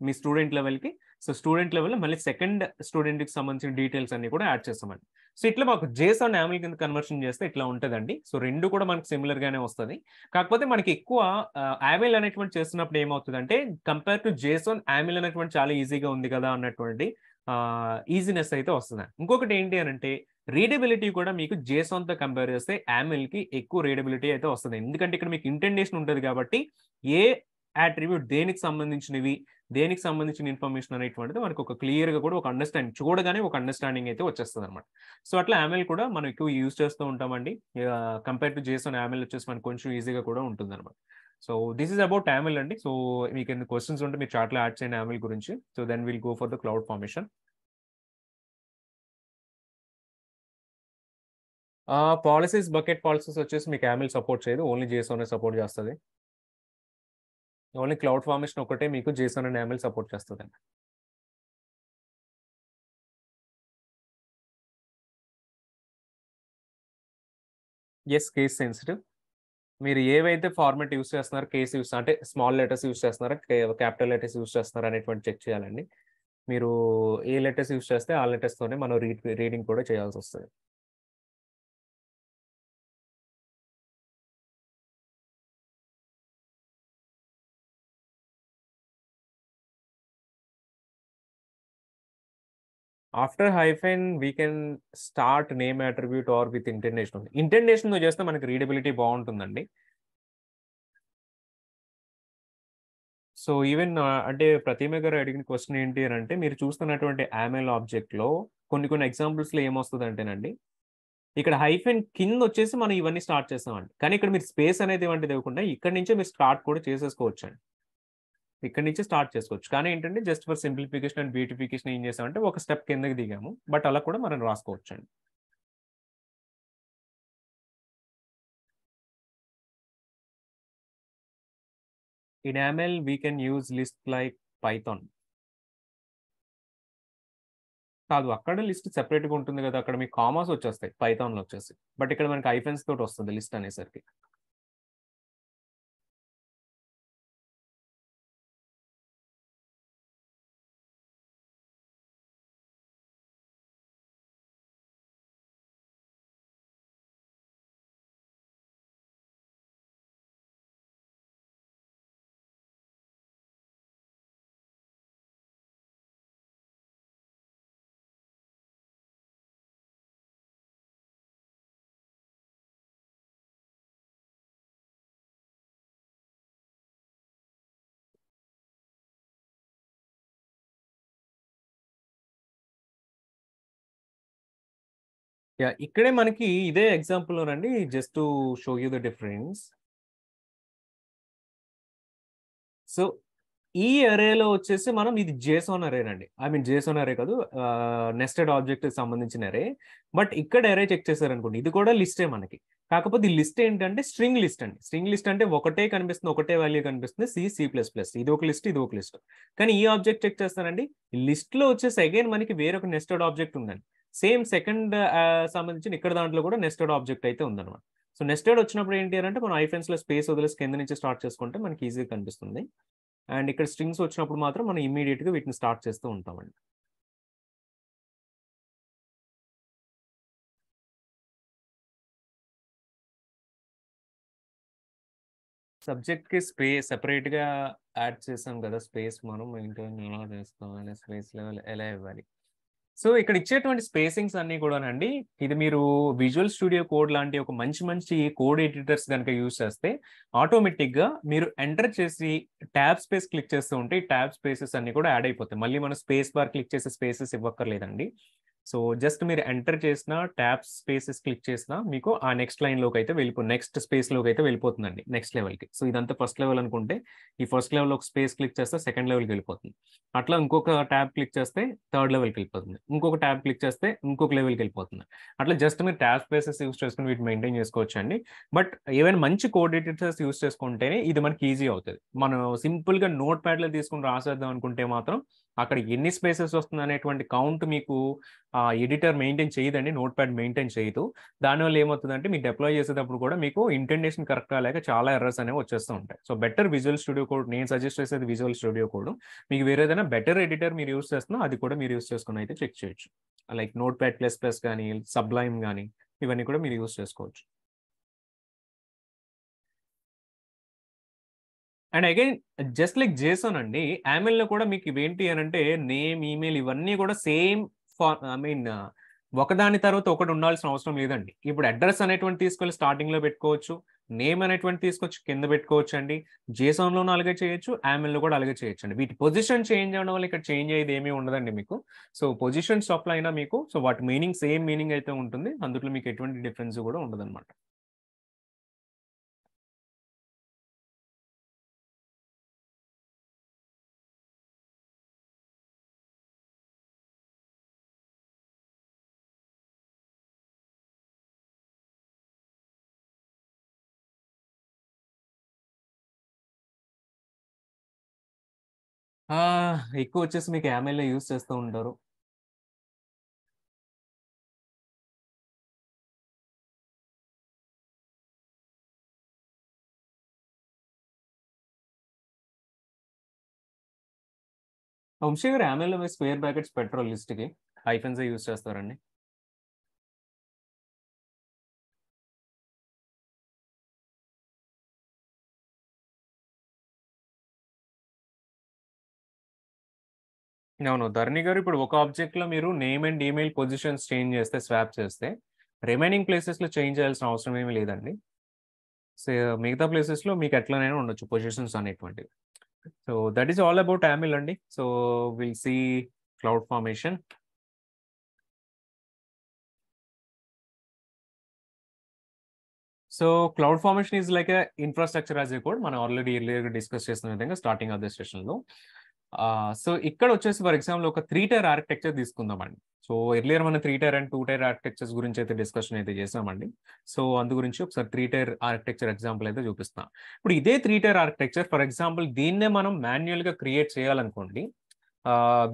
మీ స్టూడెంట్ లెవెల్‌కి. సో స్టూడెంట్ లెవెల్‌లో మళ్ళీ సెకండ్ స్టూడెంట్‌కి సంబంధించిన డీటెయిల్స్ అన్నీ కూడా యాడ్ చేస్తామండి. సో ఇట్లా మాకు జేసన్ యామిల్ కింద కన్వర్షన్ చేస్తే ఇట్లా ఉంటదండి. సో 2 కూడా మనకు సిమిలర్ గానే వస్తది. కాకపోతే మనకి ఎక్కువ యామిల్ అనేటువంటి చేస్తున్నప్పుడు ఏమవుతదంటే కంపేర్ టు జేసన్ యామిల్ అనేటువంటి చాలా ఈజీగా ఉంది కదా అన్నటువంటి ఈజీనెస్ అయితే వస్తదండి. ఇంకొకటి ఏంటి అనంటే రీడబిలిటీ కూడా మీకు జేసన్‌తో కంపేర్ చేస్తే యామిల్‌కి ఎక్కువ రీడబిలిటీ అయితే వస్తది. ఎందుకంటే ఇక్కడ మీకు ఇండెంటేషన్ ఉంటది కాబట్టి ఏ అట్రిబ్యూట్ దేనికి సంబంధించినవి దేనికి సంబంధించిన ఇన్ఫర్మేషన్ అనేటువంటిది మనకు ఒక క్లియర్‌గా కూడా ఒక అండర్‌స్టాండింగ్ చూడగానే ఒక అండర్‌స్టాండింగ్ అయితే వచ్చేస్తదనమాట. సో, అట్లా యామెల్ కూడా మనం ఎక్కువ యూజ్ చేస్తూ ఉంటామండి. కంపేర్ టు జేసన్ యామెల్ వచ్చేసి మనకు కొంచెం ఈజీగా కూడా ఉంటుందనమాట. So, this is about YAML అండి. సో, మీకేమైనా క్వెషన్స్ ఉంటే మీరు చాట్‌లో యాడ్ చేయండి యామెల్ గురించి. So, then will go for the cloud formation. Bucket policies వచ్చేసి మీకు యామెల్ సపోర్ట్ చేయదు. ఓన్లీ జేసోనే సపోర్ట్ చేస్తది. ఓన్లీ క్లౌడ్ ఫార్మేషన్ ఒక్కటే మీకు జేసన్ అండ్ యామెల్ సపోర్ట్ చేస్తదండి. యెస్. Case sensitive. మీరు ఏవైతే ఫార్మాట్ యూజ్ చేస్తున్నారో కేస్ యూజ్ అంటే స్మాల్ లెటర్స్ యూజ్ చేస్తున్నారా? క్యాపిటల్ లెటర్స్ యూజ్ చేస్తున్నారా అనేటువంటి చెక్ చేయాలండి. మీరు ఏ లెటర్స్ యూజ్ చేస్తే ఆ లెటర్స్‌తోనే మనం రీడింగ్ కూడా చేయాల్సొస్తది. After hyphen we can start name attribute or with indentation ఉంది. ఇంటెండేషన్‌తో చేస్తే మనకి రీడబిలిటీ బావుంటుందండి. సో, ఈవెన్ అంటే ప్రతిమ గారు అడిగిన క్వెషన్ ఏంటి అనంటే మీరు చూస్తున్నటువంటి యామెల్ ఆబ్జెక్ట్‌లో కొన్ని కొన్ని ఎగ్జాంపుల్స్‌లో ఏమొస్తదంటేనండి ఇక్కడ హైఫెన్ కిందొచ్చేసి మనం ఇవన్నీ స్టార్ట్ చేస్తామండి. కానీ ఇక్కడ మీరు స్పేస్ అనేది ఇవ్వకుండా ఇక్కడి నుంచే మీరు స్టార్ట్ కూడా చేసేసుకోవచ్చండి. ఇక్కడి నుంచి స్టార్ట్ చేసుకోవచ్చు. కానీ ఏంటంటే just for simplification and beautification ఏం చేసామంటే ఒక స్టెప్ కిందకి దిగాము. బట్ అలా కూడా మనం రాసుకోవచ్చండి. In ML we can use list like Python. కాదు అక్కడ లిస్ట్ సెపరేట్‌గా ఉంటుంది గదా! అక్కడ మీకు కామాస్ వచ్చేస్తాయి పైథాన్‌లో వచ్చేసి. బట్ ఇక్కడ మనకి హైఫెన్స్ తోటి వస్తది లిస్ట్ అనేసరికి. యాహ్! ఇక్కడే మనకి ఇదే ఎగ్జాంపుల్‌లోనండి just to show you the difference. So, ఈ అరేలో వచ్చేసి మనం ఇది జేసన్ అరేనండి. ఐ మీన్ జేసన్ అరే కాదు. నెస్టెడ్ ఆబ్జెక్ట్‌కి సంబంధించిన అరే. బట్ ఇక్కడ అరే చెక్ చేశారనుకోండి. ఇది కూడా లిస్టే మనకి. కాకపోతే ఈ లిస్ట్ ఏంటంటే స్ట్రింగ్ లిస్ట్ అండి. స్ట్రింగ్ లిస్ట్ అంటే ఒకటే కనిపిస్తుంది. ఒకటే వాల్యూ కనిపిస్తుంది. సి++. ఇది ఒక లిస్ట్, ఇది ఒక లిస్ట్. కానీ ఈ ఆబ్జెక్ట్ చెక్ చేస్తానండి. ఈ లిస్ట్‌లో వచ్చేసి అగైన్ మనకి వేరొక నెస్టెడ్ ఆబ్జెక్ట్ ఉందండి. సేమ్ సెకండ్ సంబంధించిన ఇక్కడ దాంట్లో కూడా నెస్టెడ్ ఆబ్జెక్ట్ అయితే ఉందన్నమాట. సో, నెస్టెడ్ వచ్చినప్పుడు ఏంటి అనంటే మనం హైఫెన్స్‌లో స్పేస్ వదిలేసి కింద నుంచి స్టార్ట్ చేసుకుంటే మనకి ఈజీగా కనిపిస్తుంది. అండ్ ఇక్కడ స్ట్రింగ్స్ వచ్చినప్పుడు మాత్రం మనం ఇమ్మీడియేట్‌గా వీటిని స్టార్ట్ చేస్తూ ఉంటామండి. సబ్జెక్ట్‌కి సెపరేట్‌గా యాడ్ చేసాం కదా! స్పేస్ మనం మెయింటైన్ ఎలా చేసుకోవాలి? స్పేస్ లెవెల్ ఎలా ఇవ్వాలి? సో, ఇక్కడ ఇచ్చేటువంటి స్పేసింగ్స్ అన్నీ కూడానండి, ఇది మీరు విజువల్ స్టూడియో కోడ్ లాంటి ఒక మంచి మంచి కోడ్ ఎడిటర్స్ గనుక యూజ్ చేస్తే ఆటోమేటిక్‌గా మీరు ఎంటర్ చేసి టాబ్ స్పేస్ క్లిక్ చేస్తూ ఉంటే ఈ టాబ్ స్పేసెస్ అన్నీ కూడా యాడ్ అయిపోతాయి. మళ్ళీ మనం స్పేస్ బార్ క్లిక్ చేసి స్పేసెస్ ఇవ్వక్కర్లేదండి. సో, జస్ట్ మీరు ఎంటర్ చేసినా, టాబ్ స్పేసెస్ క్లిక్ చేసినా మీకు ఆ నెక్స్ట్ లైన్‌లోకైతే నెక్స్ట్ స్పేస్‌లోకైతే వెళ్ళిపోతుందండి. నెక్స్ట్ లెవెల్‌కి. సో, ఇదంతా ఫస్ట్ లెవెల్ అనుకుంటే, ఈ ఫస్ట్ లెవెల్‌లో ఒక స్పేస్ క్లిక్ చేస్తే సెకండ్ లెవెల్‌కి వెళ్ళిపోతుంది. అట్లా ఇంకొక ట్యాబ్ క్లిక్ చేస్తే థర్డ్ లెవెల్‌కి వెళ్ళిపోతుంది. ఇంకొక ట్యాబ్ క్లిక్ చేస్తే ఇంకొక లెవెల్‌కి వెళ్ళిపోతుంది. అట్లా జస్ట్ మీరు ట్యాబ్ స్పేసెస్ యూజ్ చేసుకొని వీటిని మెయింటైన్ చేసుకోవచ్చండి. బట్ ఏవైనా మంచి కోడ్ ఎడిటర్స్ యూజ్ చేసుకుంటేనే ఇది మనకి ఈజీ అవుతది. మనం సింపుల్‌గా నోట్ ప్యాడ్‌లో తీసుకొని రాసేద్దాం అనుకుంటే మాత్రం అక్కడ ఎన్ని స్పేసెస్ వస్తుందనేటువంటి కౌంట్ మీకు ఎడిటర్ మెయింటైన్ చేయదండి. నోట్ ప్యాడ్ మెయింటైన్ చేయదు. దానివల్ల ఏమవుతదంటే మీరు డిప్లాయ్ చేసేటప్పుడు కూడా మీకు ఇంటెండేషన్ కరెక్ట్‌గా లేక చాలా ఎర్రర్స్ అనేవి వచ్చేస్తూ ఉంటాయి. So, better visual Studio code నేను సజెస్ట్ చేసేది విజువల్ స్టూడియో కోడ్. మీకు వేరేదైనా బెటర్ ఎడిటర్ మీరు యూజ్ చేస్తున్నా అది కూడా మీరు యూజ్ చేసుకొని అయితే చెక్ చేయొచ్చు. లైక్ నోట్‌ప్యాడ్ ప్లస్ ప్లస్ గాని, సబ్లైమ్ గాని ఇవన్నీ కూడా మీరు యూజ్ చేసుకోవచ్చు. And again just like Jason అండి. యామెల్‌లో కూడా మీకు ఇవేంటి అనంటే నేమ్, ఈమెయిల్ ఇవన్నీ కూడా సేమ్ ఐ మీన్ ఒకదాని తర్వాత ఒకటి ఉండాల్సిన అవసరం లేదండి. ఇప్పుడు అడ్రెస్ అనేటువంటిది తీసుకెళ్ళి స్టార్టింగ్‌లో పెట్టుకోవచ్చు. నేమ్ అనేటువంటిది తీసుకొచ్చి కింద పెట్టుకోవచ్చండి. జేసన్‌లోనూ అలాగే చేయొచ్చు. యామెల్‌లో కూడా అలాగే చేయొచ్చండి. వీటి పొజిషన్ చేంజ్ అవ్వడం వల్ల ఇక్కడ చేంజ్ అయ్యేది ఏమీ ఉండదండి మీకు. సో, పొజిషన్ స్టఫ్‌లో అయినా మీకు సో, వాటి మీనింగ్ సేమ్ మీనింగ్ అయితే ఉంటుంది. అందులో మీకు ఎటువంటి డిఫరెన్స్ కూడా ఉండదన్నమాట. ఎక్కువ వచ్చేసి మీకు యామెల్‌లో యూజ్ చేస్తూ ఉంటారు. వంశీ గారు యామెల్‌లో మీరు స్క్వేర్ బ్రాకెట్స్ పెట్టరు లిస్ట్‌కి. హైఫెన్సే యూజ్ చేస్తారండి. అవును. ధరణి గారు ఇప్పుడు ఒక ఆబ్జెక్ట్‌లో మీరు name and email positions change చేస్తే, స్వాప్ చేస్తే, రిమైనింగ్ ప్లేసెస్‌లో చేంజ్ చేయాల్సిన అవసరం ఏమి లేదండి. సో, మిగతా ప్లేసెస్‌లో మీకు ఎట్లనైనా ఉండొచ్చు పొజిషన్స్ అనేటువంటివి. So, that is all about YAML అండి. So, will see cloud formation. So, cloud formation is like a infrastructure as a code. మనం ఆల్రెడీ ఎర్లియర్‌గా డిస్కస్ చేసిన విధంగా స్టార్టింగ్ ఆఫ్ ది సెషన్‌లో. సో, ఇక్కడొచ్చేసి ఫర్ ఎగ్జాంపుల్ ఒక 3 టైర్ ఆర్కిటెక్చర్ తీసుకుందామండి. So, earlier మనం 3 టైర్ అండ్ 2 టైర్ ఆర్కిటెక్చర్స్ గురించి అయితే డిస్కషన్ అయితే చేసామండి. సో, అందు గురించి ఒకసారి 3 టైర్ ఆర్కిటెక్చర్ ఎగ్జాంపుల్ అయితే చూపిస్తా. ఇప్పుడు ఇదే 3 టైర్ ఆర్కిటెక్చర్ ఫర్ ఎగ్జాంపుల్ దీన్నే మనం మాన్యుయల్‌గా క్రియేట్ చేయాలనుకోండి.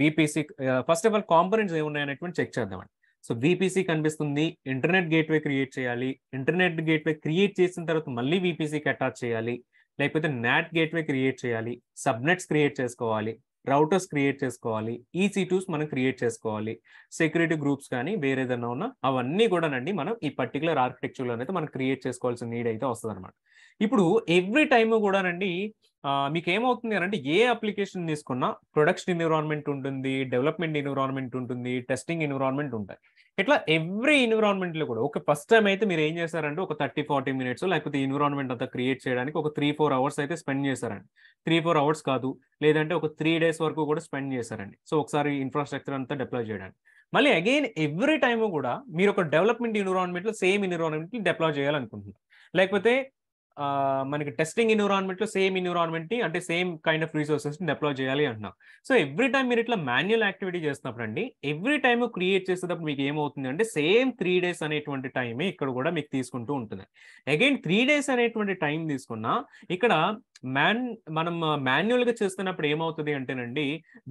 VPC first of all components ఏమున్నాయనేటువంటి చెక్ చేద్దామండి. సో, వీపీసీ కనిపిస్తుంది. ఇంటర్నెట్ గేట్‌వే క్రియేట్ చేయాలి. ఇంటర్నెట్ గేట్‌వే క్రియేట్ చేసిన తర్వాత మళ్ళీ వీపీసీకి అటాచ్ చేయాలి. లేకపోతే నాట్ గేట్‌వే క్రియేట్ చేయాలి. సబ్‌నెట్స్ క్రియేట్ చేసుకోవాలి. రౌటర్స్ క్రియేట్ చేసుకోవాలి. ఈసీ2స్ మనం క్రియేట్ చేసుకోవాలి. సెక్యూరిటీ గ్రూప్స్ కానీ వేరేదన్నా ఉన్నా అవన్నీ కూడానండి మనం ఈ పర్టిక్యులర్ ఆర్కిటెక్చర్‌లోనైతే మనం క్రియేట్ చేసుకోవాల్సిన నీడ్ అయితే వస్తదనమాట. ఇప్పుడు ఎవ్రీ టైమ్ కూడానండి మీకేమవుతుంది అనంటే ఏ అప్లికేషన్ తీసుకున్నా ప్రొడక్షన్ ఎన్విరాన్మెంట్ ఉంటుంది, డెవలప్‌మెంట్ ఎన్విరాన్మెంట్ ఉంటుంది, టెస్టింగ్ ఎన్విరాన్మెంట్ ఉంటాయి. ఇట్లా ఎవ్రీ ఎన్విరాన్మెంట్లో కూడా ఒక ఫస్ట్ టైం అయితే మీరు ఏం చేశారంటే ఒక 30-40 మినిట్స్ లేకపోతే ఎన్విరాన్మెంట్ అంతా క్రియేట్ చేయడానికి ఒక 3-4 అవర్స్ అయితే స్పెండ్ చేశారండి. 3-4 అవర్స్ కాదు, లేదంటే ఒక 3 డేస్ వరకు కూడా స్పెండ్ చేశారండి. సో ఒకసారి ఇన్ఫ్రాస్ట్రక్చర్ అంతా డిప్లాయ్ చేయడానికి. మళ్ళీ అగైన్ ఎవ్రీ టైమ్ కూడా మీరు ఒక డెవలప్మెంట్ ఎన్విరాన్మెంట్లో సేమ్ ఎన్విరాన్మెంట్ని డిప్లాయ్ చేయాలనుకుంటున్నారు. లేకపోతే మనకి టెస్టింగ్ ఎన్విరాన్మెంట్లో సేమ్ ఎన్విరాన్మెంట్ని అంటే సేమ్ కైండ్ ఆఫ్ రిసోర్సెస్ని డిప్లాయ్ చేయాలి అంటున్నాం. సో ఎవ్రీ టైం మీరు ఇట్లా మాన్యువల్ యాక్టివిటీ చేస్తున్నప్పుడు అండి, ఎవ్రీ టైమ్ క్రియేట్ చేసేటప్పుడు మీకు ఏమవుతుంది అంటే సేమ్ 3 డేస్ అనేటువంటి టైమే ఇక్కడ కూడా మీకు తీసుకుంటూ ఉంటుంది. అగైన్ 3 డేస్ అనేటువంటి టైం తీసుకున్నా ఇక్కడ మనం మాన్యువల్గా చేస్తున్నప్పుడు ఏమవుతుంది అంటేనండి,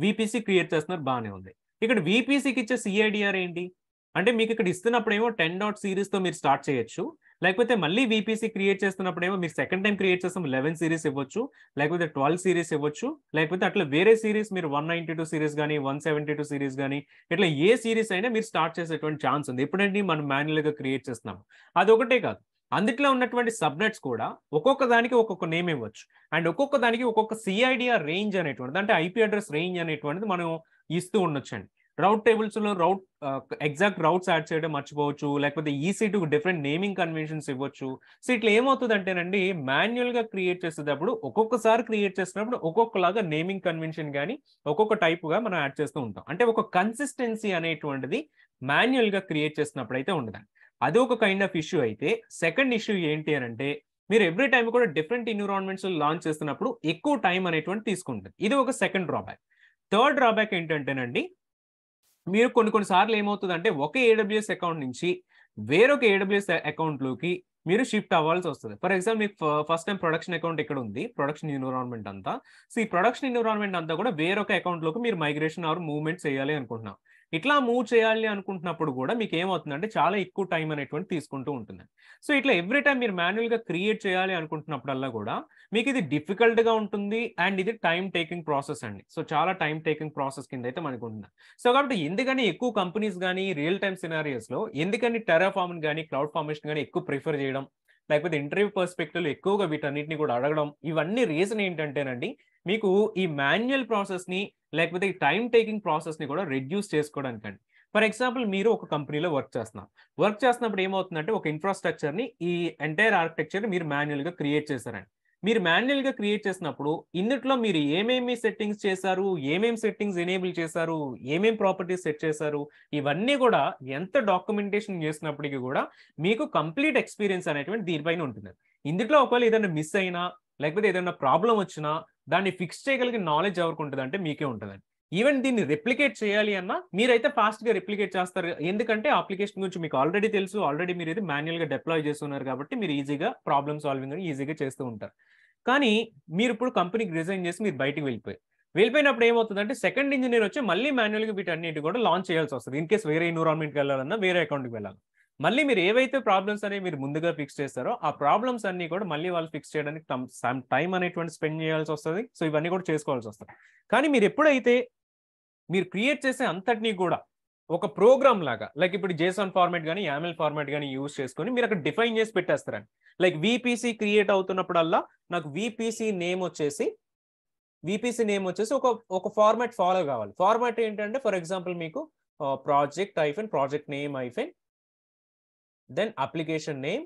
విపిసి క్రియేట్ చేస్తున్నారు బాగానే ఉంది. ఇక్కడ విపిసికి ఇచ్చే సిఐడిఆర్ ఏంటి అంటే మీకు ఇక్కడ ఇస్తున్నప్పుడు ఏమో 10 డాట్ సిరీస్తో మీరు స్టార్ట్ చేయొచ్చు, లేకపోతే మళ్ళీ విపిసి క్రియేట్ చేస్తున్నప్పుడేమో మీరు సెకండ్ టైం క్రియేట్ చేస్తాం 11 సిరీస్ ఇవ్వచ్చు, లేకపోతే 12 సిరీస్ ఇవ్వచ్చు, లేకపోతే అట్లా వేరే సిరీస్ మీరు 192 సిరీస్ కానీ 172 సిరీస్ కానీ ఇట్లా ఏ సిరీస్ అయినా మీరు స్టార్ట్ చేసేటువంటి ఛాన్స్ ఉంది ఎప్పుడంటే మనం మాన్యువల్గా క్రియేట్ చేస్తున్నాం. అదొకటే కాదు, అందుట్లో ఉన్నటువంటి సబ్నెట్స్ కూడా ఒక్కొక్క దానికి ఒక్కొక్క నేమ్ ఇవ్వచ్చు అండ్ ఒక్కొక్క దానికి ఒక్కొక్క సిఐడిఆర్ రేంజ్ అనేటువంటిది అంటే ఐపీ అడ్రస్ రేంజ్ అనేటువంటిది మనం ఇస్తూ ఉండొచ్చండి. రౌట్ టేబుల్స్లో ఎగ్జాక్ట్ రౌట్స్ యాడ్ చేయడం మర్చిపోవచ్చు, లేకపోతే EC2 డిఫరెంట్ నేమింగ్ కన్వెన్షన్స్ ఇవ్వచ్చు. సో ఇట్లా ఏమవుతుంది అంటేనండి, మాన్యువల్గా క్రియేట్ చేసేటప్పుడు ఒక్కొక్కసారి క్రియేట్ చేసినప్పుడు ఒక్కొక్కలాగా నేమింగ్ కన్వెన్షన్ కానీ ఒక్కొక్క టైప్గా మనం యాడ్ చేస్తూ ఉంటాం. అంటే ఒక కన్సిస్టెన్సీ అనేటువంటిది మాన్యువల్గా క్రియేట్ చేసినప్పుడు అయితే ఉండదండి. అది ఒక కైండ్ ఆఫ్ ఇష్యూ అయితే సెకండ్ ఇష్యూ ఏంటి అని అంటే, మీరు ఎవ్రీ టైం కూడా డిఫరెంట్ ఎన్విరాన్మెంట్స్ లాంచ్ చేస్తున్నప్పుడు ఎక్కువ టైం అనేటువంటి తీసుకుంటుంది. ఇది ఒక సెకండ్ డ్రాబ్యాక్. థర్డ్ డ్రాబ్యాక్ ఏంటంటేనండి, మీరు కొన్ని సార్లు ఏమవుతుందంటే ఒక AWS అకౌంట్ నుంచి వేరొక AWS అకౌంట్లోకి మీరు షిఫ్ట్ అవ్వాల్సి వస్తుంది. ఫర్ ఎగ్జాంపుల్ మీకు ఫస్ట్ టైం ప్రొడక్షన్ అకౌంట్ ఇక్కడ ఉంది, ప్రొడక్షన్ ఎన్విరాన్మెంట్ అంతా. సో ఈ ప్రొడక్షన్ ఎన్విరాన్మెంట్ అంతా కూడా వేరొక అకౌంట్లోకి మీరు మైగ్రేషన్ ఆర్ మూవ్మెంట్ చేయాలి అనుకుంటున్నాం. ఇట్లా మూవ్ చేయాలి అనుకుంటున్నప్పుడు కూడా మీకు ఏమవుతుందంటే చాలా ఎక్కువ టైం అనేటువంటి తీసుకుంటూ ఉంటుంది. సో ఇట్లా ఎవ్రీ టైం మీరు మాన్యువల్గా క్రియేట్ చేయాలి అనుకుంటున్నప్పుడల్లా కూడా మీకు ఇది డిఫికల్ట్గా ఉంటుంది అండ్ ఇది టైం టేకింగ్ ప్రాసెస్ అండి. సో చాలా టైం టేకింగ్ ప్రాసెస్ కింద అయితే మనకు ఉంటుంది. సో కాబట్టి ఎందుకని ఎక్కువ కంపెనీస్ కానీ రియల్ టైమ్ సినారియోస్లో ఎందుకని టెరాఫార్మ్ కానీ క్లౌడ్ ఫార్మేషన్ కానీ ఎక్కువ ప్రిఫర్ చేయడం, లేకపోతే ఇంటర్వ్యూ పర్స్పెక్టివ్లో ఎక్కువగా వీటన్నిటిని కూడా అడగడం, ఇవన్నీ రీజన్ ఏంటంటేనండి, మీకు ఈ మాన్యువల్ ప్రాసెస్ని లేకపోతే ఈ టైం టేకింగ్ ప్రాసెస్ని కూడా రెడ్యూస్ చేసుకోవడానికండి. ఫర్ ఎగ్జాంపుల్ మీరు ఒక కంపెనీలో వర్క్ చేస్తున్నప్పుడు ఏమవుతుందంటే ఒక ఇన్ఫ్రాస్ట్రక్చర్ని ఈ ఎంటైర్ ఆర్కిటెక్చర్ని మీరు మాన్యువల్గా క్రియేట్ చేశారండి. మీరు మాన్యువల్గా క్రియేట్ చేసినప్పుడు ఇందులో మీరు ఏమేమి సెట్టింగ్స్ చేశారు, ఏమేమి సెట్టింగ్స్ ఎనేబుల్ చేశారు, ఏమేమి ప్రాపర్టీస్ సెట్ చేశారు, ఇవన్నీ కూడా ఎంత డాక్యుమెంటేషన్ చేసినప్పటికీ కూడా మీకు కంప్లీట్ ఎక్స్పీరియన్స్ అనేటువంటి దీనిపైన ఉంటుంది. ఇందులో ఒకవేళ ఏదైనా మిస్ అయినా లేకపోతే ఏదైనా ప్రాబ్లం వచ్చినా దాన్ని ఫిక్స్ చేయగలిగిన నాలెడ్జ్ ఎవరికి ఉంటుంది అంటే మీకే ఉంటుందండి. ఈవెన్ దీన్ని రెప్లికేట్ చేయాలి అన్నా మీరైతే ఫాస్ట్గా రెప్లికేట్ చేస్తారు, ఎందుకంటే అప్లికేషన్ గురించి మీకు ఆల్రెడీ తెలుసు, ఆల్రెడీ మీరు ఇది మాన్యువల్గా డిప్లాయ్ చేస్తున్నారు కాబట్టి మీరు ఈజీగా ప్రాబ్లమ్ సాల్వింగ్ అని ఈజీగా చేస్తూ ఉంటారు. కానీ మీరు ఇప్పుడు కంపెనీకి రిజైన్ చేసి మీరు బయటికి వెళ్ళిపోయినప్పుడు ఏమవుతుందంటే సెకండ్ ఇంజనీర్ వచ్చి మళ్ళీ మాన్యువల్గా వీటన్నిటి కూడా లాంచ్ చేయాల్సి వస్తుంది. ఇన్ కేస్ వేరే ఎన్విరాన్మెంట్కి వెళ్ళాలన్నా వేరే అకౌంట్కి వెళ్ళాలి. మళ్ళీ మీరు ఏవైతే ప్రాబ్లమ్స్ అనేవి మీరు ముందుగా ఫిక్స్ చేస్తారో ఆ ప్రాబ్లమ్స్ అన్ని కూడా మళ్ళీ వాళ్ళు ఫిక్స్ చేయడానికి సమ్ టైం అనేటువంటి స్పెండ్ చేయాల్సి వస్తుంది. సో ఇవన్నీ కూడా చేసుకోవాల్సి వస్తుంది. కానీ మీరు ఎప్పుడైతే మీరు క్రియేట్ చేసే అంతటినీ కూడా ఒక ప్రోగ్రామ్ లాగా లైక్ ఇప్పుడు JSON ఫార్మాట్ కానీ YAML ఫార్మాట్ కానీ యూజ్ చేసుకొని మీరు అక్కడ డిఫైన్ చేసి పెట్టేస్తారండి. లైక్ VPC క్రియేట్ అవుతున్నప్పుడల్లా నాకు VPC నేమ్ వచ్చేసి ఒక ఫార్మాట్ ఫాలో కావాలి. ఫార్మాట్ ఏంటంటే ఫర్ ఎగ్జాంపుల్ మీకు project name then application name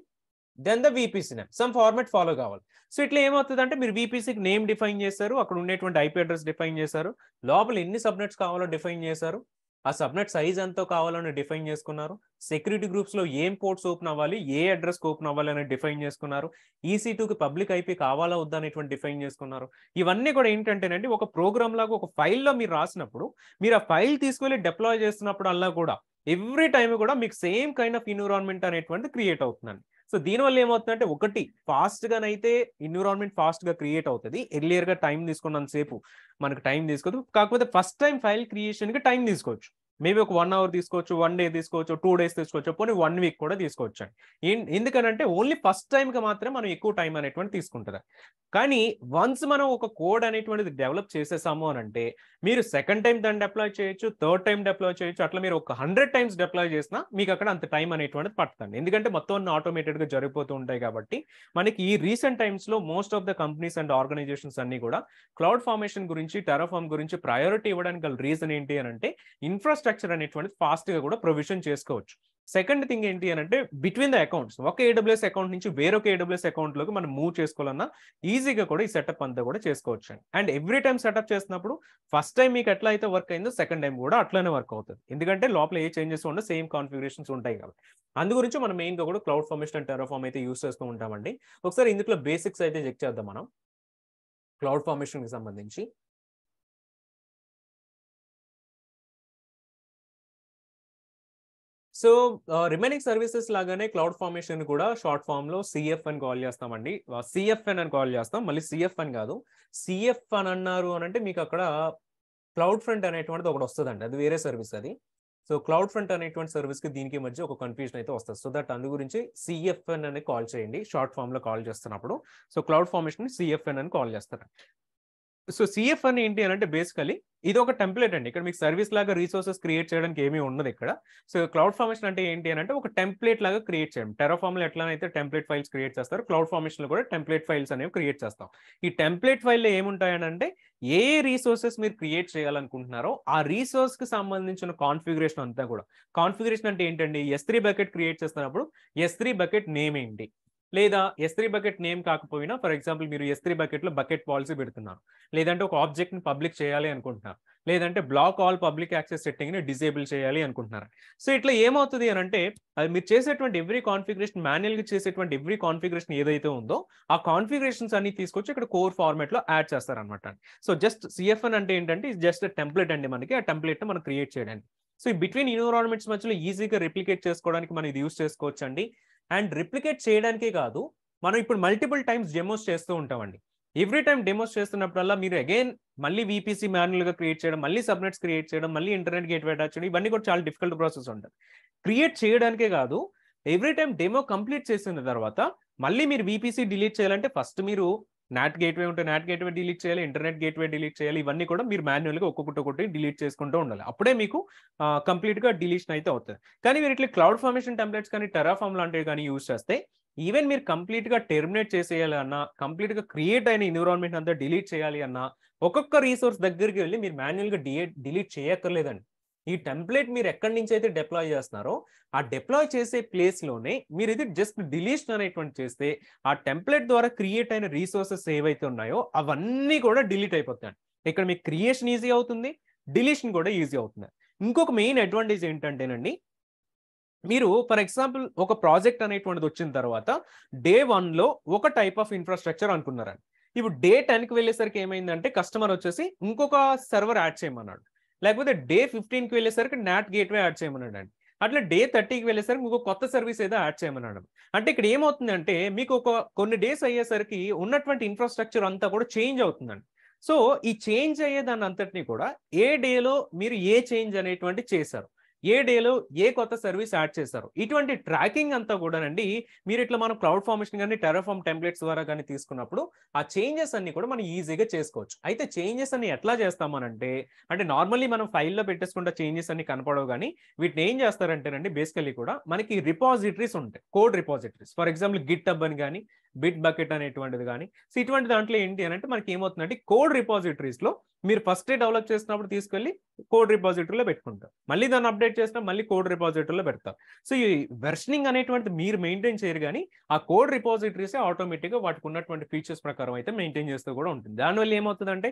then the VPC name some format follow కావాలి. సో ఇట్లా ఏమవుతుందంటే మీరు VPCకి నేమ్ డిఫైన్ చేశారు, అక్కడ ఉండేటువంటి IP అడ్రస్ డిఫైన్ చేశారు, లోపల ఎన్ని సబ్నెట్స్ కావాలో డిఫైన్ చేశారు, ఆ సబ్నెట్ సైజ్ ఎంతో కావాలని డిఫైన్ చేసుకున్నారు, సెక్యూరిటీ గ్రూప్స్లో ఏం పోర్ట్స్ ఓపెన్ అవ్వాలి, ఏ అడ్రస్కి ఓపెన్ అవ్వాలి అని డిఫైన్ చేసుకున్నారు, EC2కి పబ్లిక్ IP కావాలా వద్దా అనేటువంటి డిఫైన్ చేసుకున్నారు. ఇవన్నీ కూడా ఏంటంటేనండి ఒక ప్రోగ్రామ్ లాగా ఒక ఫైల్లో మీరు రాసినప్పుడు మీరు ఆ ఫైల్ తీసుకువెళ్ళి డిప్లాయ్ చేస్తున్నప్పుడు అలా కూడా ఎవ్రీ టైం కూడా మీకు సేమ్ కైండ్ ఆఫ్ ఎన్విరాన్మెంట్ అనేటువంటి క్రియేట్ అవుతుందండి. సో దీనివల్ల ఏమవుతుందంటే ఒకటి ఫాస్ట్గానైతే ఎన్విరాన్మెంట్ ఫాస్ట్గా క్రియేట్ అవుతుంది, ఎర్లియర్గా టైం తీసుకున్నంతసేపు మనకు టైం తీసుకోదు. కాకపోతే ఫస్ట్ టైం ఫైల్ క్రియేషన్కి టైం తీసుకోవచ్చు, మేబీ ఒక 1 అవర్ తీసుకోవచ్చు, 1 డే తీసుకోవచ్చు, 2 డేస్ తీసుకోవచ్చు, పోనీ 1 వీక్ కూడా తీసుకోవచ్చు. ఎందుకనంటే ఓన్లీ ఫస్ట్ టైంకి మాత్రమే మనం ఎక్కువ టైం అనేటువంటి తీసుకుంటుంది. కానీ వన్స్ మనం ఒక కోడ్ అనేటువంటిది డెవలప్ చేసేసాము అని అంటే మీరు సెకండ్ టైం దాన్ని డిప్లాయ్ చేయొచ్చు, థర్డ్ టైం డిప్లాయ్ చేయొచ్చు, అట్లా మీరు ఒక 100 టైమ్స్ డిప్లాయ్ చేసినా మీకు అక్కడ అంత టైం అనేటువంటిది పడుతుంది. ఎందుకంటే మొత్తం అన్ని ఆటోమేటెడ్గా జరిగిపోతూ ఉంటాయి కాబట్టి. మనకి ఈ రీసెంట్ టైమ్స్లో most of the companies and organisations అన్ని కూడా క్లౌడ్ ఫార్మేషన్ గురించి టెరాఫార్మ్ గురించి ప్రయారిటీ ఇవ్వడానికి గల రీజన్ ఏంటి అని అంటే ఇన్ఫ్రాస్ట్రక్చర్ ఇన్ఫ్రాస్ట్రక్చర్ అనేటువంటిది ఫాస్ట్గా కూడా ప్రొవిజన్ చేసుకోవచ్చు. సెకండ్ థింగ్ ఏంటి అని అంటే బిట్వీన్ ద అకౌంట్స్, ఒక AWS అకౌంట్ నుంచి వేరొక AWS అకౌంట్లోకి మనం మూవ్ చేసుకోవాలన్నా ఈజీగా కూడా ఈ సెటప్ అంతా కూడా చేసుకోవచ్చు. అండ్ ఎవ్రీ టైం సెటప్ చేసినప్పుడు ఫస్ట్ టైం మీకు ఎట్లా అయితే వర్క్ అయిందో సెకండ్ టైం కూడా అట్లానే వర్క్ అవుతుంది. ఎందుకంటే లోపల ఏ చేంజెస్ ఉండవు, సేమ్ కాన్ఫిగరేషన్స్ ఉంటాయి కాబట్టి. అందు గురించి మనం మెయిన్గా కూడా క్లౌడ్ ఫార్మేషన్ అండ్ టెరాఫార్మ్ అయితే యూస్ చేస్తూ ఉంటామండి. ఒకసారి ఇందులో బేసిక్స్ అయితే చెక్ చేద్దాం మనం క్లౌడ్ ఫార్మేషన్కి సంబంధించి. సో రిమైనింగ్ సర్వీసెస్ లాగానే క్లౌడ్ ఫార్మేషన్ కూడా షార్ట్ ఫామ్ లో సిఎఫ్ అని కాల్ చేస్తామండి. సిఎఫ్ఎన్ అని కాల్ చేస్తాం, మళ్ళీ సిఎఫ్ అని కాదు. సిఎఫ్ అని అన్నారు అని అంటే మీకు అక్కడ క్లౌడ్ ఫ్రంట్ అనేటువంటిది ఒకటి వస్తుందండి, అది వేరే సర్వీస్ అది. సో క్లౌడ్ ఫ్రంట్ అనేటువంటి సర్వీస్ కి దీనికి మధ్య ఒక కన్ఫ్యూజన్ అయితే వస్తుంది. సో దట్ అందు గురించి సిఎఫ్ఎన్ అని కాల్ చేయండి షార్ట్ ఫామ్ లో కాల్ చేస్తున్నప్పుడు. సో క్లౌడ్ ఫార్మేషన్ సిఎఫ్ఎన్ అని కాల్ చేస్తారు. సో సిఎఫ్ అని ఏంటి అని అంటే బేసికలీ ఇది ఒక టెంప్లెట్ అండి. ఇక్కడ మీకు సర్వీస్ లాగా రీసోర్సెస్ క్రియేట్ చేయడానికి ఏమీ ఉండదు ఇక్కడ. సో క్లౌడ్ ఫార్మేషన్ అంటే ఏంటి అని అంటే ఒక టెంప్లెట్ లాగా క్రియేట్ చేయడం. టెరాఫామ్ లో ఎట్లనైతే టెంప్లెట్ ఫైల్స్ క్రియేట్ చేస్తారు, క్లౌడ్ ఫార్మేషన్ లో కూడా టెంప్లెట్ ఫైల్స్ అనేవి క్రియేట్ చేస్తాం. ఈ టెంప్లెట్ ఫైల్ లో ఏముంటాయని అంటే ఏ రీసోర్సెస్ మీరు క్రియేట్ చేయాలనుకుంటున్నారో ఆ రీసోర్స్ కి సంబంధించిన కాన్ఫిగరేషన్ అంతా కూడా. కాన్ఫిగరేషన్ అంటే ఏంటండి, S3 బకెట్ క్రియేట్ చేస్తున్నప్పుడు S3 బకెట్ నేమ్ ఏంటి, లేదా S3 బకెట్ నేమ్ కాకపోయినా ఫర్ ఎగ్జాంపుల్ మీరు S3 బకెట్ లో బకెట్ పాలసీ పెడుతున్నారు, లేదంటే ఒక ఆబ్జెక్ట్ ని పబ్లిక్ చేయాలి అనుకుంటున్నారు, లేదంటే block all public access setting ని డిసేబుల్ చేయాలి అనుకుంటున్నారు. సో ఇట్లా ఏమవుతుంది అని అంటే అది మీరు చేసేటువంటి ఎవ్రీ కాన్ఫిగరేషన్, మాన్యువల్ గా చేసేటువంటి ఎవ్రీ కాన్ఫిగరేషన్ ఏదైతే ఉందో ఆ కాన్ఫిగరేషన్స్ అన్ని తీసుకొచ్చి ఇక్కడ కోర్ ఫార్మాట్ లో యాడ్ చేస్తారనమాట. సో జస్ట్ సిఎఫ్ఎన్ అంటే ఏంటంటే జస్ట్ టెంప్లెట్ అండి, మనకి ఆ టెంప్లెట్ ని మనం క్రియేట్ చేయడానికి. సో ఈ బిట్వీన్ ఎన్విరాన్మెంట్స్ మధ్యలో ఈజీగా రిప్లికేట్ చేసుకోవడానికి మనం ఇది యూస్ చేసుకోవచ్చు అండి. అండ్ రిప్లికేట్ చేయడానికే కాదు, మనం ఇప్పుడు మల్టిపుల్ టైమ్స్ డెమోస్ చేస్తూ ఉంటామండి. ఎవ్రీ టైం డెమోస్ చేస్తున్నప్పుడల్లా మీరు అగైన్ మళ్ళీ VPC మాన్యువల్ గా క్రియేట్ చేయడం, మళ్ళీ సబ్నెట్స్ క్రియేట్ చేయడం, మళ్ళీ ఇంటర్నెట్ గేట్వే అటాచ్ చేయడం, ఇవన్నీ కూడా చాలా డిఫికల్ట్ ప్రాసెస్ ఉంటుంది. క్రియేట్ చేయడానికే కాదు, ఎవ్రీ టైం డెమో కంప్లీట్ చేసిన తర్వాత మళ్ళీ మీరు VPC డిలీట్ చేయాలంటే ఫస్ట్ మీరు నాట్ గేట్వే ఉంటే నాట్ గేట్వే డిలీట్ చేయాలి, ఇంటర్నెట్ గేట్వే డిలీట్ చేయాలి. ఇవన్నీ కూడా మీరు మాన్యువల్గా ఒక్కొక్కటి డిలీట్ చేసుకుంటూ ఉండాలి. అప్పుడే మీకు కంప్లీట్గా డిలీషన్ అయితే అవుతుంది. కానీ మీరు ఇట్లా క్లౌడ్ ఫార్మేషన్ టెంప్లెట్స్ కానీ టెరాఫామ్ లాంటివి కానీ యూజ్ చేస్తే ఈవెన్ మీరు కంప్లీట్గా టెర్మినేట్ చేసేయాలి అన్నా, కంప్లీట్గా క్రియేట్ అయిన ఎన్విరాన్మెంట్ అంతా డిలీట్ చేయాలి అన్నా ఒక్కొక్క రీసోర్స్ దగ్గరికి వెళ్ళి మీరు మాన్యువల్గా డిలీట్ చేయక్కర్లేదండి. ఈ టెంప్లెట్ మీరు ఎక్కడి నుంచి అయితే డిప్లాయ్ చేస్తున్నారో ఆ డిప్లాయ్ చేసే ప్లేస్లోనే మీరు ఇది జస్ట్ డిలీషన్ అనేటువంటి చేస్తే ఆ టెంప్లెట్ ద్వారా క్రియేట్ అయిన రీసోర్సెస్ ఏవైతే ఉన్నాయో అవన్నీ కూడా డిలీట్ అయిపోతాయి. ఇక్కడ మీకు క్రియేషన్ ఈజీ అవుతుంది, డిలీషన్ కూడా ఈజీ అవుతుంది. ఇంకొక మెయిన్ అడ్వాంటేజ్ ఏంటంటేనండి, మీరు ఫర్ ఎగ్జాంపుల్ ఒక ప్రాజెక్ట్ అనేటువంటిది వచ్చిన తర్వాత డే 1లో ఒక టైప్ ఆఫ్ ఇన్ఫ్రాస్ట్రక్చర్ అనుకున్నారండి. ఇప్పుడు డే 10కి వెళ్ళేసరికి ఏమైందంటే కస్టమర్ వచ్చేసి ఇంకొక సర్వర్ యాడ్ చేయమన్నాడు, లేకపోతే డే 15కి వెళ్ళేసరికి నాట్ గేట్వే యాడ్ చేయమన్నాడు అండి. అట్లా డే 30కి వెళ్ళేసరికి ఇంకో కొత్త సర్వీస్ ఏదో యాడ్ చేయమన్నాడు. అంటే ఇక్కడ ఏమవుతుంది అంటే మీకు కొన్ని డేస్ అయ్యేసరికి ఉన్నటువంటి ఇన్ఫ్రాస్ట్రక్చర్ అంతా కూడా చేంజ్ అవుతుందండి. సో ఈ చేంజ్ అయ్యే దాన్ని అంతటినీ కూడా ఏ డేలో మీరు ఏ చేంజ్ అనేటువంటి చేశారు, ఏ డేలో ఏ కొత్త సర్వీస్ యాడ్ చేశారు, ఇటువంటి ట్రాకింగ్ అంతా కూడానండి మీరు ఇట్లా మనం క్లౌడ్ ఫార్మేషన్ కానీ టెరాఫామ్ టెంప్లెట్స్ ద్వారా కానీ తీసుకున్నప్పుడు ఆ చేంజెస్ అన్ని కూడా మనం ఈజీగా చేసుకోవచ్చు. అయితే చేంజెస్ అన్ని ఎట్లా చేస్తామనంటే అంటే నార్మల్లీ మనం ఫైల్లో పెట్టేసుకుంటే చేంజెస్ అన్ని కనపడవు, కానీ వీటిని ఏం చేస్తారంటేనండి బేసికలీ కూడా మనకి రిపాజిటరీస్ ఉంటాయి, code repositories. For example Git-hub అని కానీ బిట్ బకెట్ అనేటువంటిది కానీ. సో ఇటువంటి దాంట్లో ఏంటి అని అంటే మనకి ఏమవుతుందంటే కోడ్ రిపాజిటరీస్ లో మీరు ఫస్ట్ డెవలప్ చేసినప్పుడు తీసుకెళ్లి కోడ్ రిపాజిటరీలో పెట్టుకుంటారు, మళ్ళీ దాన్ని అప్డేట్ చేసినా మళ్ళీ కోడ్ రిపాజిటరీలో పెడతారు. సో ఈ వెర్షనింగ్ అనేటువంటిది మీరు మెయింటైన్ చేయరు, కానీ ఆ కోడ్ రిపాజిటరీసే ఆటోమేటిక్గా వాటికి ఉన్నటువంటి ఫీచర్స్ ప్రకారం అయితే మెయింటైన్ చేస్తూ కూడా ఉంటుంది. దానివల్ల ఏమవుతుందంటే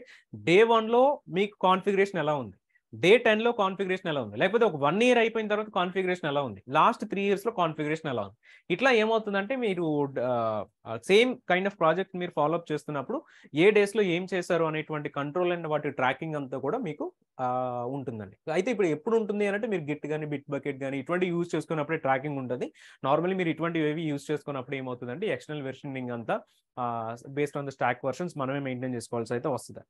డే 1లో మీకు కాన్ఫిగరేషన్ ఎలా ఉంది, డే 10లో కాన్ఫిగరేషన్ ఎలా ఉంది, లేకపోతే ఒక 1 year అయిపోయిన తర్వాత కాన్ఫిగరేషన్ ఎలా ఉంది, లాస్ట్ 3 years లో కాన్ఫిగరేషన్ ఎలా ఉంది. ఇట్లా ఏమవుతుందంటే మీరు సేమ్ కైండ్ ఆఫ్ ప్రాజెక్ట్ మీరు ఫాలోఅప్ చేస్తున్నప్పుడు ఏ డేస్లో ఏం చేశారు అనేటువంటి కంట్రోల్ అండ్ వాటి ట్రాకింగ్ అంతా కూడా మీకు ఉంటుందండి. అయితే ఇప్పుడు ఎప్పుడు ఉంటుంది అంటే మీరు గిట్ కానీ బిట్ బకెట్ కానీ ఇటువంటి యూజ్ చేసుకున్నప్పుడే ట్రాకింగ్ ఉంటుంది. నార్మల్లీ మీరు ఇటువంటివి ఏవి యూజ్ చేసుకున్నప్పుడు ఏమవుతుందంటే ఎక్స్టర్నల్ వెర్షనింగ్ అంతా based on the stock versions మనమే మెయింటైన్ చేసుకోవాల్సి అయితే వస్తుంది.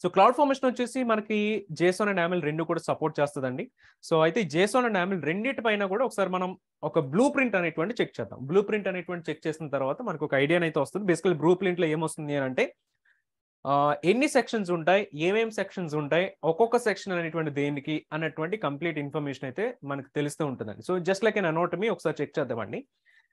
సో క్లౌడ్ ఫార్మేషన్ వచ్చేసి మనకి JSON అండ్ YAML రెండు కూడా సపోర్ట్ చేస్తుందండి. సో అయితే JSON అండ్ YAML రెండింటి పైన కూడా ఒకసారి మనం ఒక బ్లూ ప్రింట్ అనేటువంటి చెక్ చేద్దాం. బ్లూ ప్రింట్ అనేటువంటి చెక్ చేసిన తర్వాత మనకు ఒక ఐడియా అయితే వస్తుంది. బేసికల్ బ్లూ ప్రింట్ లో ఏమొస్తుంది అంటే ఎన్ని సెక్షన్స్ ఉంటాయి, ఏమేమి సెక్షన్స్ ఉంటాయి, ఒక్కొక్క సెక్షన్ అనేటువంటి దేనికి అన్నటువంటి కంప్లీట్ ఇన్ఫర్మేషన్ అయితే మనకు తెలుస్తూ ఉంటుందండి. సో జస్ట్ లైక్ ఎన్ అనోటమీ ఒకసారి చెక్ చేద్దామండి.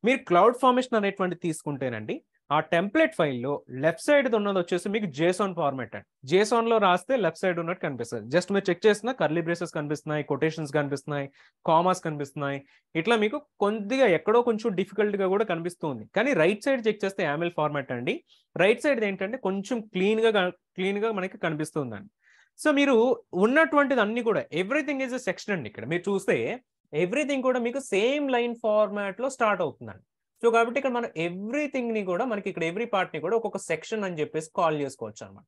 మీరు క్లౌడ్ ఫార్మేషన్ అనేటువంటి తీసుకుంటేనండి ఆ టెంప్లెట్ ఫైల్లో లెఫ్ట్ సైడ్ ఉన్నది వచ్చేసి మీకు జేసోన్ ఫార్మాట్ అండి. జేసోన్లో రాస్తే లెఫ్ట్ సైడ్ ఉన్నట్టు కనిపిస్తుంది. జస్ట్ మీరు చెక్ చేసిన కర్లీ బ్రేసెస్ కనిపిస్తున్నాయి, కొటేషన్స్ కనిపిస్తున్నాయి, కామాస్ కనిపిస్తున్నాయి. ఇట్లా మీకు కొద్దిగా ఎక్కడో కొంచెం డిఫికల్ట్గా కూడా కనిపిస్తుంది. కానీ రైట్ సైడ్ చెక్ చేస్తే యామెల్ ఫార్మాట్ అండి. రైట్ సైడ్ ఏంటంటే కొంచెం క్లీన్గా మనకి కనిపిస్తుందండి. సో మీరు ఉన్నటువంటిది అన్ని కూడా ఎవ్రీథింగ్ ఈజ్ ఎ సెక్షన్ అండి. ఇక్కడ మీరు చూస్తే ఎవ్రీథింగ్ కూడా మీకు సేమ్ లైన్ ఫార్మాట్ లో స్టార్ట్ అవుతుందండి. సో కాబట్టి ఇక్కడ మనం ఎవ్రీథింగ్ ని కూడా మనకి ఇక్కడ ఎవ్రీ పార్ట్ ని కూడా ఒక్కొక్క సెక్షన్ అని చెప్పేసి కాల్ చేసుకోవచ్చు అనమాట.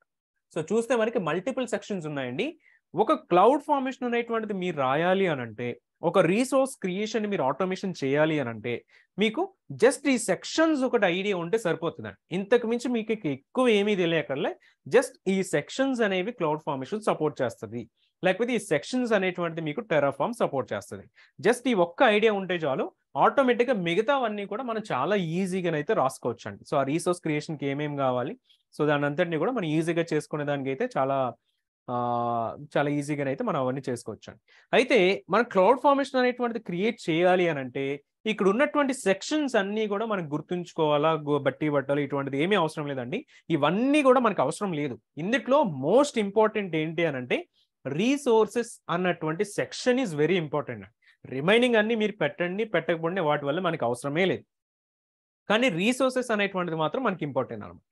సో చూస్తే మనకి మల్టిపుల్ సెక్షన్స్ ఉన్నాయండి. ఒక క్లౌడ్ ఫార్మేషన్ అనేటువంటిది మీరు రాయాలి అని అంటే, ఒక రీసోర్స్ క్రియేషన్ మీరు ఆటోమేషన్ చేయాలి అని అంటే, మీకు జస్ట్ ఈ సెక్షన్స్ ఒకటి ఐడియా ఉంటే సరిపోతుందండి. ఇంతకు మించి మీకు ఎక్కువ ఏమీ తెలియకర్లే. జస్ట్ ఈ సెక్షన్స్ అనేవి క్లౌడ్ ఫార్మేషన్ సపోర్ట్ చేస్తుంది, లేకపోతే ఈ సెక్షన్స్ అనేటువంటిది మీకు టెరాఫార్మ్ సపోర్ట్ చేస్తుంది. జస్ట్ ఈ ఒక్క ఐడియా ఉంటే చాలు, ఆటోమేటిక్గా మిగతావన్నీ కూడా మనం చాలా ఈజీగానైతే రాసుకోవచ్చు అండి. సో ఆ రీసోర్స్ క్రియేషన్కి ఏమేమి కావాలి, సో దాని అంతటిని కూడా మనం ఈజీగా చేసుకునే దానికి అయితే చాలా ఈజీగానైతే మనం అవన్నీ చేసుకోవచ్చు అండి. అయితే మన క్లౌడ్ ఫార్మేషన్ అనేటువంటిది క్రియేట్ చేయాలి అని అంటే, ఇక్కడ ఉన్నటువంటి సెక్షన్స్ అన్నీ కూడా మనకు గుర్తుంచుకోవాలా, బట్టి పట్టాలి, ఇటువంటిది ఏమీ అవసరం లేదండి. ఇవన్నీ కూడా మనకు అవసరం లేదు. ఇందులో మోస్ట్ ఇంపార్టెంట్ ఏంటి అని అంటే, రీసోర్సెస్ అన్నటువంటి section is very important. Remaining అన్ని మీరు పెట్టండి, పెట్టకపోండి, వాటి వల్ల మనకి అవసరమే లేదు. కానీ రీసోర్సెస్ అనేటువంటిది మాత్రం మనకి ఇంపార్టెంట్ అనమాట.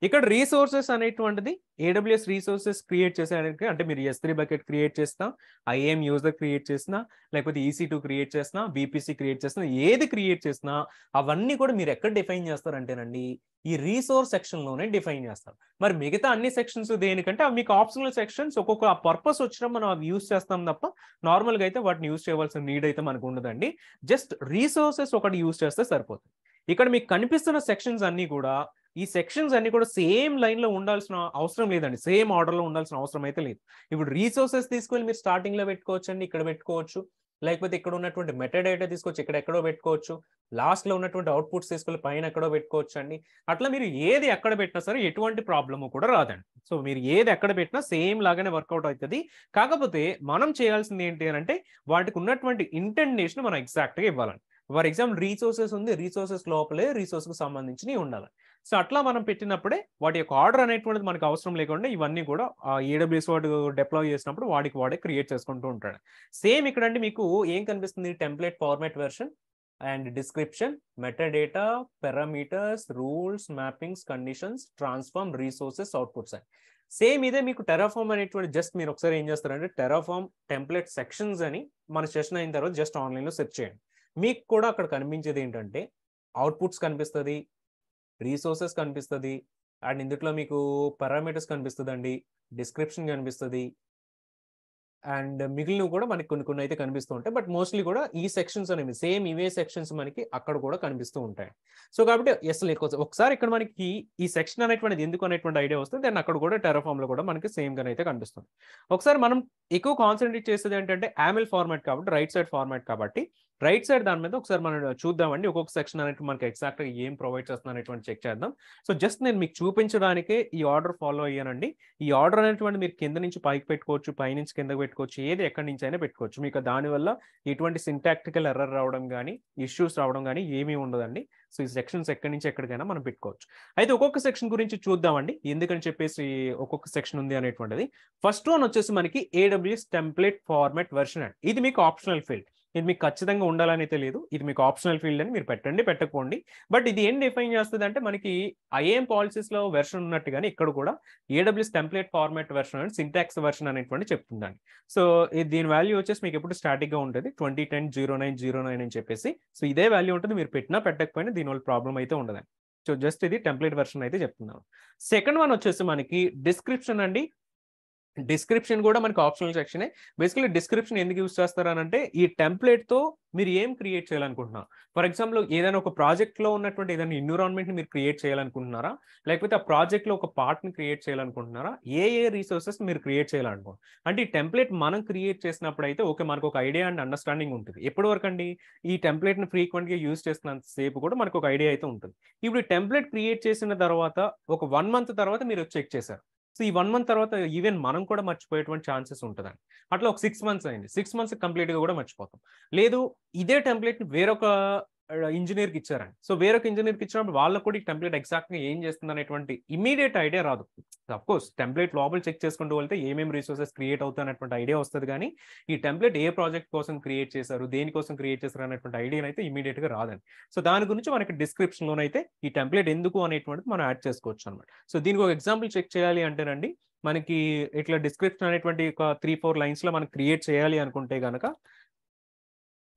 ఇక్కడ రీసోర్సెస్ అనేటువంటిది ఏడబ్ల్యూఎస్ రీసోర్సెస్ క్రియేట్ చేసేదానికి అంటే మీరు S3 బకెట్ క్రియేట్ చేసినా, ఐఏఎం యూజర్ క్రియేట్ చేసినా, లేకపోతే EC2 క్రియేట్ చేసినా, VPC క్రియేట్ చేసినా, ఏది క్రియేట్ చేసినా అవన్నీ కూడా మీరు ఎక్కడ డిఫైన్ చేస్తారంటేనండి, ఈ రీసోర్స్ సెక్షన్లోనే డిఫైన్ చేస్తారు. మరి మిగతా అన్ని సెక్షన్స్ దేనికంటే అవి మీకు ఆప్షనల్ సెక్షన్స్, ఒక్కొక్క పర్పస్ వచ్చినా మనం అవి యూజ్ చేస్తాం తప్ప నార్మల్గా అయితే వాటిని యూజ్ చేయవలసిన నీడ్ అయితే మనకు ఉండదండి. జస్ట్ రీసోర్సెస్ ఒకటి యూజ్ చేస్తే సరిపోతుంది. ఇక్కడ మీకు కనిపిస్తున్న సెక్షన్స్ అన్ని కూడా, ఈ సెక్షన్స్ అన్ని కూడా సేమ్ లైన్ లో ఉండాల్సిన అవసరం లేదండి. సేమ్ ఆర్డర్ లో ఉండాల్సిన అవసరం అయితే లేదు. ఇప్పుడు రీసోర్సెస్ తీసుకొని మీరు స్టార్టింగ్ లో పెట్టుకోవచ్చు అండి, ఇక్కడ పెట్టుకోవచ్చు. లేకపోతే ఇక్కడ ఉన్నటువంటి మెటాడేటా తీసుకొచ్చి ఇక్కడ ఎక్కడో పెట్టుకోవచ్చు. లాస్ట్ లో ఉన్నటువంటి అవుట్పుట్స్ తీసుకొని పైన ఎక్కడో పెట్టుకోవచ్చు అండి. అట్లా మీరు ఏది ఎక్కడ పెట్టినా సరే ఎటువంటి ప్రాబ్లమ్ కూడా రాదండి. సో మీరు ఏది ఎక్కడ పెట్టినా సేమ్ లాగానే వర్కౌట్ అవుతుంది. కాకపోతే మనం చేయాల్సింది ఏంటి అని అంటే, వాటికి ఉన్నటువంటి ఇంటెండేషన్ మనం ఎగ్జాక్ట్ గా ఇవ్వాలండి. ఫర్ ఎగ్జాంపుల్ రీసోర్సెస్ ఉంది, రీసోర్సెస్ లోపలే రీసోర్స్ కు సంబంధించినవి ఉండాలి. సో అట్లా మనం పెట్టినప్పుడే వాటి యొక్క ఆర్డర్ అనేటువంటిది మనకు అవసరం లేకుండా ఇవన్నీ కూడా ఏడబ్ల్యూఎస్ వాడు డిప్లాయ్ చేసినప్పుడు వాడే క్రియేట్ చేసుకుంటూ ఉంటాడు. సేమ్ ఇక్కడ అంటే మీకు ఏం కనిపిస్తుంది, template format version and description, metadata, parameters, rules, mappings, conditions, transform, resources, outputs అని సేమ్ ఇదే మీకు టెరాఫార్మ్ అనేటువంటి జస్ట్ మీరు ఒకసారి ఏం చేస్తారంటే టెరాఫార్మ్ టెంప్లెట్ సెక్షన్స్ అని మన సెషన్ అయిన తర్వాత జస్ట్ ఆన్లైన్లో సెర్చ్ చేయండి. మీకు కూడా అక్కడ కనిపించేది ఏంటంటే అవుట్పుట్స్ కనిపిస్తుంది, రీసోర్సెస్ కనిపిస్తుంది, అండ్ ఇందులో మీకు పారామీటర్స్ కనిపిస్తుందండి, డిస్క్రిప్షన్ కనిపిస్తుంది, అండ్ మిగిలినవి కూడా మనకి కొన్ని అయితే కనిపిస్తూ ఉంటాయి. బట్ మోస్ట్లీ కూడా ఈ సెక్షన్స్ అనేవి సేమ్ ఇవే సెక్షన్స్ మనకి అక్కడ కూడా కనిపిస్తూ ఉంటాయి. సో కాబట్టి అసలు ఒకసారి ఇక్కడ మనకి ఈ సెక్షన్ అనేటువంటిది ఎందుకు అనేటువంటి ఐడియా వస్తుంది, దాన్ని అక్కడ కూడా టెరాఫార్మ్ లో కూడా మనకి సేమ్ గానే అయితే కనిపిస్తుంది. ఒకసారి మనం ఎక్కువ కాన్సన్ట్రేట్ చేసేది ఏంటంటే యామెల్ ఫార్మాట్ కాబట్టి, రైట్ సైడ్ ఫార్మాట్ కాబట్టి రైట్ సైడ్ దాని మీద ఒకసారి మనం చూద్దామండి. ఒక్కొక్క సెక్షన్ అనేది మనకి ఎగ్జాక్ట్ గా ఏం ప్రొవైడ్ చేస్తున్నా అనేటువంటి చెక్ చేద్దాం. సో జస్ట్ నేను మీకు చూపించడానికే ఈ ఆర్డర్ ఫాలో అయ్యానండి. ఈ ఆర్డర్ అనేటువంటి మీరు కింద నుంచి పైకి పెట్టుకోవచ్చు, పై నుంచి కిందకి పెట్టుకోవచ్చు, ఏది ఎక్కడి నుంచి అయినా పెట్టుకోవచ్చు. మీకు దానివల్ల ఎటువంటి సింటాక్టికల్ ఎర్రర్ రావడం కానీ, ఇష్యూస్ రావడం కానీ ఏమీ ఉండదండి. సో ఈ సెక్షన్స్ ఎక్కడి నుంచి ఎక్కడికైనా మనం పెట్టుకోవచ్చు. అయితే ఒక్కొక్క సెక్షన్ గురించి చూద్దామండి, ఎందుకని చెప్పేసి ఒక్కొక్క సెక్షన్ ఉంది అనేటువంటిది. ఫస్ట్ వన్ వచ్చేసి మనకి AWS టెంప్లెట్ ఫార్మాట్ వెర్షన్ అండి. ఇది మీకు ఆప్షనల్ ఫీల్డ్. ఇది మీకు ఖచ్చితంగా ఉండాలని అయితే లేదు, ఇది మీకు ఆప్షనల్ ఫీల్డ్ అని మీరు పెట్టండి, పెట్టకపోండి. బట్ ఇది ఏం డిఫైన్ చేస్తుంది అంటే, మనకి ఐఏఎం పాలసీస్ లో వెర్షన్ ఉన్నట్టుగానే ఇక్కడ కూడా AWS template format version and syntax version అనేటువంటి చెప్తుందండి. సో దీని వాల్యూ వచ్చేసి మీకు ఎప్పుడు స్టాటిక్ గా ఉంటుంది, 2010-09-09 అని చెప్పేసి. సో ఇదే వాల్యూ ఉంటుంది, మీరు పెట్టినా పెట్టకపోయినా దీనివల్ల ప్రాబ్లం అయితే ఉండదండి. సో జస్ట్ ఇది టెంప్లెట్ వెర్షన్ అయితే చెప్తున్నాను. సెకండ్ వన్ వచ్చేసి మనకి డిస్క్రిప్షన్ అండి. డిస్క్రిప్షన్ కూడా మనకి ఆప్షనల్ సెక్షనే. బేసికలీ డిస్క్రిప్షన్ ఎందుకు యూస్ చేస్తారనంటే, ఈ టెంప్లెట్ తో మీరు ఏం క్రియేట్ చేయాలనుకుంటున్నారు. ఫర్ ఎగ్జాంపుల్ ఏదైనా ఒక ప్రాజెక్ట్ లో ఉన్నటువంటి ఏదైనా ఎన్విరాన్మెంట్ ని మీరు క్రియేట్ చేయాలనుకుంటున్నారా, లేకపోతే ఆ ప్రాజెక్ట్ లో ఒక పార్ట్ ని క్రియేట్ చేయాలనుకుంటున్నారా, ఏ రీసోర్సెస్ మీరు క్రియేట్ చేయాలనుకుంటున్నారు. అంటే ఈ టెంప్లెట్ మనం క్రియేట్ చేసినప్పుడు అయితే ఓకే, మనకు ఒక ఐడియా అండ్ అండర్స్టాండింగ్ ఉంటుంది. ఎప్పటి వరకు అండి, ఈ టెంప్లెట్ ని ఫ్రీక్వెంట్ గా యూజ్ చేస్తున్నంత సేపు కూడా మనకు ఒక ఐడియా అయితే ఉంటుంది. ఇప్పుడు ఈ టెంప్లెట్ క్రియేట్ చేసిన తర్వాత ఒక 1 month తర్వాత మీరు చెక్ చేశారు. సో ఈ 1 month తర్వాత ఈవెన్ మనం కూడా మర్చిపోయేటువంటి ఛాన్సెస్ ఉంటుందండి. అట్లా ఒక 6 months అయింది, 6 months కంప్లీట్ గా కూడా మర్చిపోతాం. లేదు, ఇదే టెంప్లెట్ వేరొక ఇంజినీర్కి ఇచ్చారండి. సో వేరొక ఇంజినీర్కి ఇచ్చినప్పుడు వాళ్ళకు కూడా ఈ టెంప్లెట్ ఎగ్జాక్ట్గా ఏం చేస్తుంది అనేటువంటి ఇమీడియట్ ఐడియా రాదు. అఫ్ కోర్స్ టెంప్లెట్ లోపల చెక్ చేసుకుంటూ వెళ్తే ఏమేమి రిసోర్సెస్ క్రియేట్ అవుతాయి అనేటువంటి ఐడియా వస్తుంది, కానీ ఈ టెంప్లెట్ ఏ ప్రాజెక్ట్ కోసం క్రియేట్ చేశారు, దేనికోసం క్రియేట్ చేశారు అనేటువంటి ఐడియా అయితే ఇమీడియట్ గా రాదండి. సో దాని గురించి మనకి డిస్క్రిప్షన్ లోనైతే ఈ టెంప్లెట్ ఎందుకు అనేటువంటిది మనం యాడ్ చేసుకోవచ్చు అనమాట. సో దీనికి ఒక ఎగ్జాంపుల్ చెక్ చేయాలి అంటేనండి, మనకి ఇట్లా డిస్క్రిప్షన్ అనేటువంటి ఒక 3-4 లైన్స్ లో మనం క్రియేట్ చేయాలి అనుకుంటే కనుక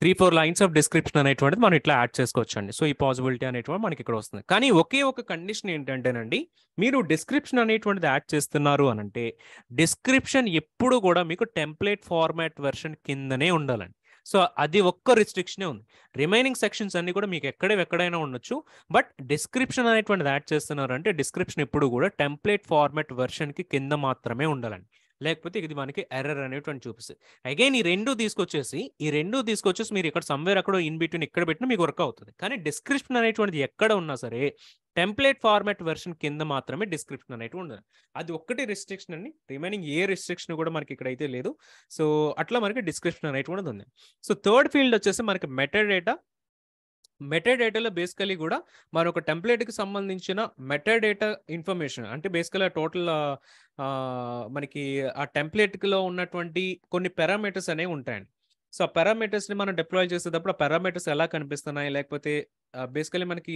3-4 లైన్స్ ఆఫ్ డిస్క్రిప్షన్ అనేటువంటిది మనం ఇట్లా యాడ్ చేసుకోవచ్చు అండి. సో ఈ పాసిబిలిటీ అనేటువంటి మనకి ఇక్కడ వస్తుంది. కానీ ఒకే ఒక కండిషన్ ఏంటంటేనండి, మీరు డిస్క్రిప్షన్ అనేటువంటిది యాడ్ చేస్తున్నారు అని అంటే డిస్క్రిప్షన్ ఎప్పుడు కూడా మీకు టెంప్లెట్ ఫార్మాట్ వెర్షన్ కిందనే ఉండాలండి. సో అది ఒక్క రిస్ట్రిక్షనే ఉంది. రిమైనింగ్ సెక్షన్స్ అన్ని కూడా మీకు ఎక్కడైనా ఉండొచ్చు. బట్ డిస్క్రిప్షన్ అనేటువంటిది యాడ్ చేస్తున్నారు అంటే డిస్క్రిప్షన్ ఎప్పుడు కూడా టెంప్లెట్ ఫార్మాట్ వెర్షన్ కి కింద మాత్రమే ఉండాలండి. లేకపోతే ఇది మనకి ఎర్రర్ అనేటువంటి చూపిస్తుంది. అగైన్ ఈ రెండు తీసుకొచ్చేసి మీరు ఇక్కడ సమ్వేర్ అక్కడ ఇన్ బిట్వీన్ ఇక్కడ పెట్టినా మీకు వర్క్ అవుతుంది. కానీ డిస్క్రిప్షన్ అనేటువంటిది ఎక్కడ ఉన్నా సరే టెంప్లెట్ ఫార్మాట్ వెర్షన్ కింద మాత్రమే డిస్క్రిప్షన్ అనేటువంటి ఉండదు. అది ఒక్కటి రిస్ట్రిక్షన్ అండి. రిమైనింగ్ ఏ రిస్ట్రిక్షన్ కూడా మనకి ఇక్కడైతే లేదు. సో అట్లా మనకి డిస్క్రిప్షన్ అనేటువంటిది ఉంది. సో థర్డ్ ఫీల్డ్ వచ్చేసి మనకి మెటాడేటాలో బేసికలీ కూడా మన ఒక టెంప్లెట్కి సంబంధించిన మెటాడేటా ఇన్ఫర్మేషన్ అంటే బేసికల్గా టోటల్ మనకి ఆ టెంప్లెట్లో ఉన్నటువంటి కొన్ని పారామీటర్స్ అనేవి ఉంటాయండి. సో ఆ పారామీటర్స్ని మనం డిప్లాయ్ చేసేటప్పుడు ఆ పారామీటర్స్ ఎలా కనిపిస్తున్నాయి, లేకపోతే బేసికలీ మనకి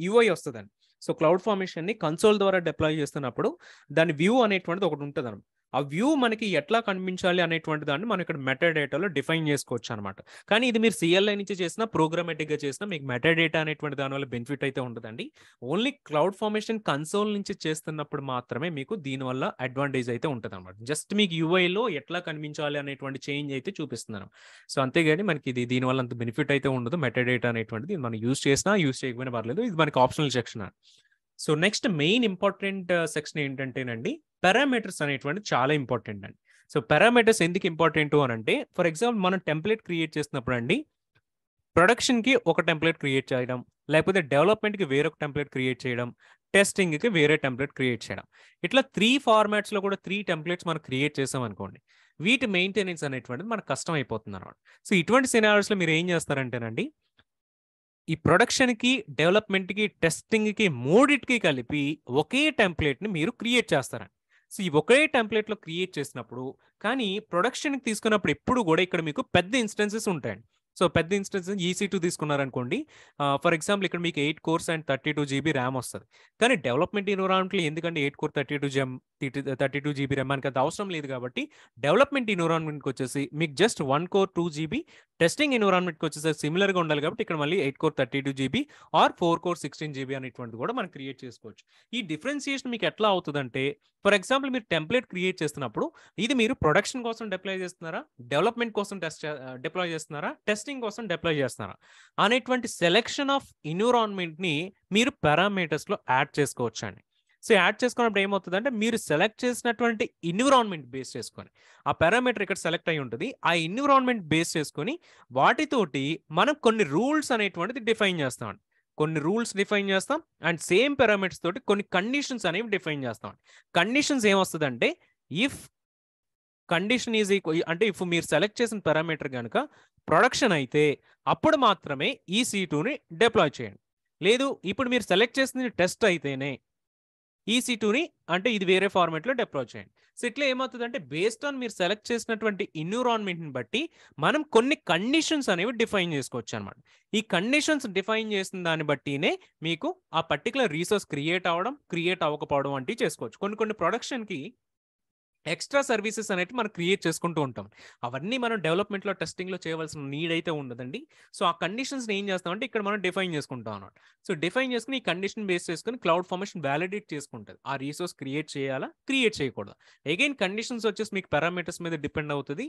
యూఐ వస్తుందండి. సో క్లౌడ్ ఫార్మేషన్ని కన్సోల్ ద్వారా డిప్లాయ్ చేస్తున్నప్పుడు దాని వ్యూ అనేటువంటిది ఒకటి ఉంటుంది అనమాట. ఆ వ్యూ మనకి ఎట్లా కనిపించాలి అనేటువంటి దాన్ని మనం ఇక్కడ మెటాడేటాలో డిఫైన్ చేసుకోవచ్చు అనమాట. కానీ ఇది మీరు సిఎల్ఐ నుంచి చేసినా ప్రోగ్రామేటిక్గా చేసినా మీకు మెటాడేటా అనేటువంటి దానివల్ల బెనిఫిట్ అయితే ఉండదండి. ఓన్లీ క్లౌడ్ ఫార్మేషన్ కన్సోల్ నుంచి చేస్తున్నప్పుడు మాత్రమే మీకు దీనివల్ల అడ్వాంటేజ్ అయితే ఉంటుంది అనమాట. జస్ట్ మీకు యూఐలో ఎట్లా కనిపించాలి అనేటువంటి చేంజ్ అయితే చూపిస్తున్నాను. సో అంతేగాని మనకి ఇది దీనివల్ల అంత బెనిఫిట్ అయితే ఉండదు. మెటాడేటా అనేటువంటిది మనం యూజ్ చేసినా యూజ్ చేయకపోయినా పర్లేదు, ఇది మనకి optional section. So next main important section ఏంటంటేనండి, పారామీటర్స్ అనేటువంటి చాలా ఇంపార్టెంట్ అండి. సో పారామీటర్స్ ఎందుకు ఇంపార్టెంట్ అని అంటే, ఫర్ ఎగ్జాంపుల్ మనం టెంప్లెట్ క్రియేట్ చేసినప్పుడు అండి ప్రొడక్షన్కి ఒక టెంప్లెట్ క్రియేట్ చేయడం, లేకపోతే డెవలప్మెంట్కి వేరొక టెంప్లెట్ క్రియేట్ చేయడం, టెస్టింగ్కి వేరే టెంప్లెట్ క్రియేట్ చేయడం, ఇట్లా 3 ఫార్మాట్స్లో కూడా 3 టెంప్లెట్స్ మనం క్రియేట్ చేసాం అనుకోండి, వీటి మెయింటెనెన్స్ అనేటువంటిది మనకు కష్టం అయిపోతుంది అనమాట. సో ఇటువంటి సినారియోస్లో మీరు ఏం చేస్తారంటేనండి, ఈ ప్రొడక్షన్కి, డెవలప్మెంట్కి, టెస్టింగ్కి మూడిటికి కలిపి ఒకే టెంప్లెట్ని మీరు క్రియేట్ చేస్తారండి. సో ఈ ఒకే టెంప్లెట్లో క్రియేట్ చేసినప్పుడు, కానీ ప్రొడక్షన్కి తీసుకున్నప్పుడు ఎప్పుడు కూడా ఇక్కడ మీకు పెద్ద ఇన్స్టెన్సెస్ ఉంటాయండి. సో పెద్ద ఇన్స్టెన్సెస్ EC2 తీసుకున్నారనుకోండి, ఫర్ ఎగ్జాంపుల్ ఇక్కడ మీకు 8 కోర్స్ అండ్ 32 GB ర్యామ్ వస్తుంది. కానీ డెవలప్మెంట్ ఎన్విరాన్మెంట్లో ఎందుకంటే 8 కోర్ 32 GB ర్యామ్ మనకి అది అవసరం లేదు. కాబట్టి డెవలప్మెంట్ ఎన్విరాన్మెంట్కి వచ్చేసి మీకు జస్ట్ 1 కోర్ 2 GB, టెస్టింగ్ ఎన్విరాన్మెంట్కి వచ్చేసరికి సిమిలర్గా ఉండాలి. కాబట్టి ఇక్కడ మళ్ళీ 8 core 32 GB or 4 core 16 GB అనేటువంటిది కూడా మనం క్రియేట్ చేసుకోవచ్చు. ఈ డిఫరెన్సియేషన్ మీకు ఎట్లా అవుతుందంటే, ఫర్ ఎగ్జాంపుల్ మీరు టెంప్లెట్ క్రియేట్ చేస్తున్నప్పుడు ఇది మీరు ప్రొడక్షన్ కోసం డిప్లాయ్ చేస్తున్నారా, డెవలప్మెంట్ కోసం డిప్లాయ్ చేస్తున్నారా, టెస్టింగ్ కోసం డిప్లాయ్ చేస్తున్నారా అనేటువంటి సెలెక్షన్ ఆఫ్ ఎన్విరాన్మెంట్ని మీరు పారామీటర్స్లో యాడ్ చేసుకోవచ్చు అండి. సో యాడ్ చేసుకున్నప్పుడు ఏమవుతుందంటే, మీరు సెలెక్ట్ చేసినటువంటి ఎన్విరాన్మెంట్ బేస్ చేసుకొని ఆ పారామీటర్ ఇక్కడ సెలెక్ట్ అయి ఉంటుంది. ఆ ఎన్విరాన్మెంట్ బేస్ చేసుకొని వాటితోటి మనం కొన్ని రూల్స్ అనేటువంటిది డిఫైన్ చేస్తామండి. కొన్ని రూల్స్ డిఫైన్ చేస్తాం అండ్ సేమ్ పారామీటర్స్ తోటి కొన్ని కండిషన్స్ అనేవి డిఫైన్ చేస్తాం. కండిషన్స్ ఏమొస్తుందంటే, ఇఫ్ కండిషన్ ఈజ్ ఈక్వల్ అంటే ఇఫ్ మీరు సెలెక్ట్ చేసిన పారామీటర్ కనుక ప్రొడక్షన్ అయితే అప్పుడు మాత్రమే EC2ని డిప్లాయ్ చేయండి. లేదు ఇప్పుడు మీరు సెలెక్ట్ చేసింది టెస్ట్ అయితేనే EC2ని అంటే ఇది వేరే ఫార్మాట్లో డిప్లాయ్ చేయండి. సో ఇట్లా ఏమవుతుందంటే, బేస్డ్ ఆన్ మీరు సెలెక్ట్ చేసినటువంటి ఎన్విరాన్మెంట్ని బట్టి మనం కొన్ని కండిషన్స్ అనేవి డిఫైన్ చేసుకోవచ్చు అనమాట. ఈ కండిషన్స్ డిఫైన్ చేసిన దాన్ని బట్టినే మీకు ఆ పర్టికులర్ రీసోర్స్ క్రియేట్ అవ్వకపోవడం వంటివి చేసుకోవచ్చు. కొన్ని ప్రొడక్షన్కి ఎక్స్ట్రా సర్వీసెస్ అనేవి మనం క్రియేట్ చేసుకుంటూ ఉంటాం. అవన్నీ మనం డెవలప్మెంట్లో, టెస్టింగ్లో చేయవలసిన నీడ్ అయితే ఉండదండి. సో ఆ కండిషన్స్ని ఏం చేస్తామంటే ఇక్కడ మనం డిఫైన్ చేసుకుంటాం అన్నమాట. సో డిఫైన్ చేసుకుని ఈ కండిషన్ బేస్ చేసుకుని క్లౌడ్ ఫార్మేషన్ వ్యాలిడేట్ చేసుకుంటుంది ఆ రీసోర్స్ క్రియేట్ చేయాలా, క్రియేట్ చేయకూడదు. అగైన్ కండిషన్స్ వచ్చేసి మీకు పారామీటర్స్ మీద డిపెండ్ అవుతుంది.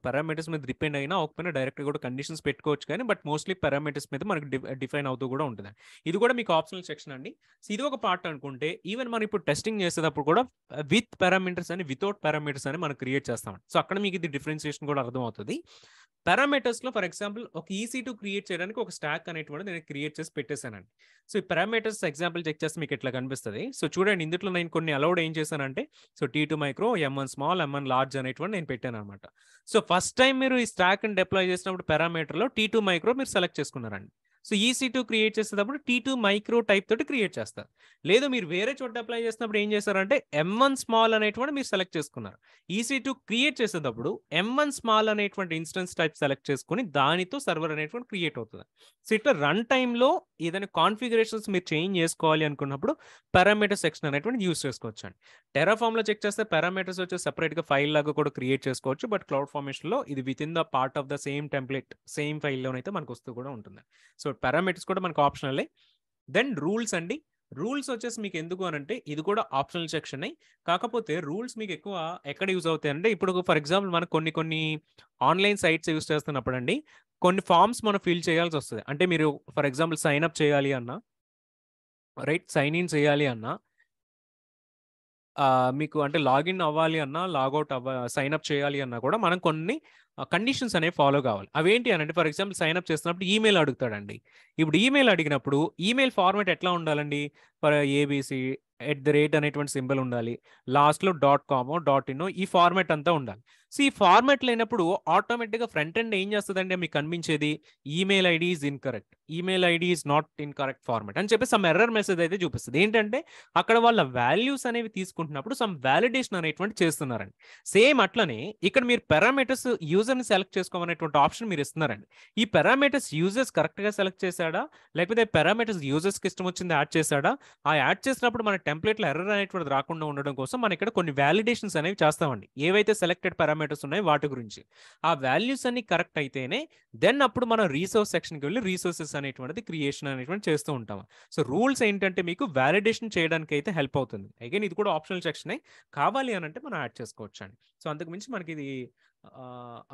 పారామీటర్స్ మీద డిపెండ్ అయినా అవ్వకపోయినా డైరెక్ట్గా కూడా కండిషన్స్ పెట్టుకోవచ్చు, కానీ బట్ మోస్ట్లీ పారామీటర్స్ మీద మనకి డిఫైన్ అవుతూ కూడా ఉంటుంది. ఇది కూడా మీకు ఆప్షనల్ సెక్షన్ అండి. సో ఇది ఒక పార్ట్ అనుకుంటే, ఈవెన్ మనం ఇప్పుడు టెస్టింగ్ చేసేటప్పుడు కూడా విత్ పారామీటర్స్ అని, వితౌట్ పారామీటర్స్ అని మనం క్రియేట్ చేస్తాం. సో అక్కడ మీకు ఇది డిఫరెన్సియేషన్ కూడా అర్థం అవుతుంది. పారామీటర్స్లో ఫర్ ఎగ్జాంపుల్ ఒక EC2 క్రియేట్ చేయడానికి ఒక స్టాక్ అనేటువంటి నేను క్రియేట్ చేసి పెట్టేశానండి. సో ఈ పారామీటర్స్ ఎగ్జాంపుల్ చెక్ చేస్తే మీకు ఎట్లా కనిపిస్తుంది. సో చూడండి, ఇందులో నేను కొన్ని అలౌడ్ ఏం చేశానంటే, so T2 micro, M1 small, M1 large అనేటువంటి నేను పెట్టాను అనమాట. సో ఫస్ట్ టైం మీరు ఈ స్టాక్ని డిప్లాయ్ చేసినప్పుడు పారామీటర్లో T2 మైక్రో మీరు సెలెక్ట్ చేసుకున్నారండి. సో EC2 క్రియేట్ చేసేటప్పుడు T2 మైక్రో టైప్ తోటి క్రియేట్ చేస్తారు. లేదు మీరు వేరే చోట అప్లై చేసినప్పుడు ఏం చేస్తారంటే M1 స్మాల్ అనేటువంటి మీరు సెలెక్ట్ చేసుకున్నారు. EC2 క్రియేట్ చేసేటప్పుడు M1 స్మాల్ అనేటువంటి ఇన్స్టెన్స్ టైప్ సెలెక్ట్ చేసుకుని దానితో సర్వర్ అనేటువంటి క్రియేట్ అవుతుంది. సో ఇట్లా రన్ టైంలో ఏదైనా కాన్ఫిగరేషన్స్ మీరు చేంజ్ చేసుకోవాలి అనుకున్నప్పుడు పారామీటర్ సెక్షన్ అనేటువంటి యూస్ చేసుకోవచ్చు అండి. టెరాఫామ్లో చెక్ చేస్తే పారామీటర్స్ వచ్చి సెపరేట్గా ఫైల్ లాగా కూడా క్రియేట్ చేసుకోవచ్చు. బట్ క్లౌడ్ ఫార్మేషన్లో ఇది within the part of the same template same ఫైల్లోనైతే మనకు వస్తూ కూడా ఉంటుంది. సో పారామీటర్స్ కూడా మనకు ఆప్షనలే. దెన్ రూల్స్ అండి. రూల్స్ వచ్చేసి మీకు ఎందుకు అనంటే ఇది కూడా ఆప్షనల్ సెక్షన్. కాకపోతే రూల్స్ మీకు ఎక్కువ ఎక్కడ యూజ్ అవుతాయి అంటే ఇప్పుడు ఫర్ ఎగ్జాంపుల్ మనకు కొన్ని ఆన్లైన్ సైట్స్ యూజ్ చేస్తున్నప్పుడు అండి కొన్ని ఫామ్స్ మనం ఫిల్ చేయాల్సి వస్తుంది. అంటే మీరు ఫర్ ఎగ్జాంపుల్ సైన్ అప్ చేయాలి అన్నా, రైట్, సైన్ ఇన్ చేయాలి అన్నా, మీకు అంటే లాగిన్ అవ్వాలి అన్నా, లాగౌట్ సైన్ అప్ చేయాలి అన్నా కూడా మనం కొన్ని కండిషన్స్ అనేవి ఫాలో కావాలి. అవేంటి అనంటే ఫర్ ఎగ్జాంపుల్ సైన్ అప్ చేస్తున్నప్పుడు ఈమెయిల్ అడుగుతాడండి. ఇప్పుడు ఈమెయిల్ అడిగినప్పుడు ఈమెయిల్ ఫార్మాట్ ఎట్లా ఉండాలండి? ఫర్ ABC అనేటువంటి సింబల్ ఉండాలి. లాస్ట్లో .com .in ఈ ఫార్మాట్ అంతా ఉండాలి. సో ఈ ఫార్మాట్ లేనప్పుడు ఆటోమేటిక్గా ఫ్రంట్ ఎండ్ ఏం చేస్తుందంటే మీకు కనిపించేది email ID is incorrect, email ID is not in correct format అని చెప్పి సమ్ ఎర్రర్ మెసేజ్ అయితే చూపిస్తుంది. ఏంటంటే అక్కడ వాళ్ళ వాల్యూస్ అనేవి తీసుకుంటున్నప్పుడు సమ్ వ్యాలిడేషన్ అనేటువంటి చేస్తున్నారండి. సేమ్ అట్లనే ఇక్కడ మీరు పారామీటర్స్ యూజర్ని సెలెక్ట్ చేసుకోమనేటువంటి ఆప్షన్ మీరు ఇస్తున్నారండి. ఈ పారామీటర్స్ యూజర్స్ కరెక్ట్గా సెలెక్ట్ చేశాడా, లేకపోతే పారామీటర్స్ యూజర్స్కి ఇష్టం వచ్చింది యాడ్ చేశాడా? ఆ యాడ్ చేసినప్పుడు మన టెంప్లెట్లో ఎర్రర్ అనేటువంటిది రాకుండా ఉండడం కోసం మనం ఇక్కడ కొన్ని వ్యాలిడేషన్స్ అనేవి చేస్తామండి. ఏవైతే సెలెక్టెడ్ పారామీటర్స్ ఉన్నాయో వాటి గురించి ఆ వాల్యూస్ అన్ని కరెక్ట్ అయితేనే దెన్ అప్పుడు మనం రీసోర్స్ సెక్షన్కి వెళ్ళి రీసోర్సెస్ అనేటువంటిది క్రియేషన్ అనేటువంటి చేస్తూ ఉంటాం. సో రూల్స్ ఏంటంటే మీకు వ్యాలిడేషన్ చేయడానికి అయితే హెల్ప్ అవుతుంది. అగైన్ ఇది కూడా ఆప్షనల్ సెక్షనే, కావాలి అని అంటే మనం యాడ్ చేసుకోవచ్చు అండి. సో అంతకు మించి మనకి ఇది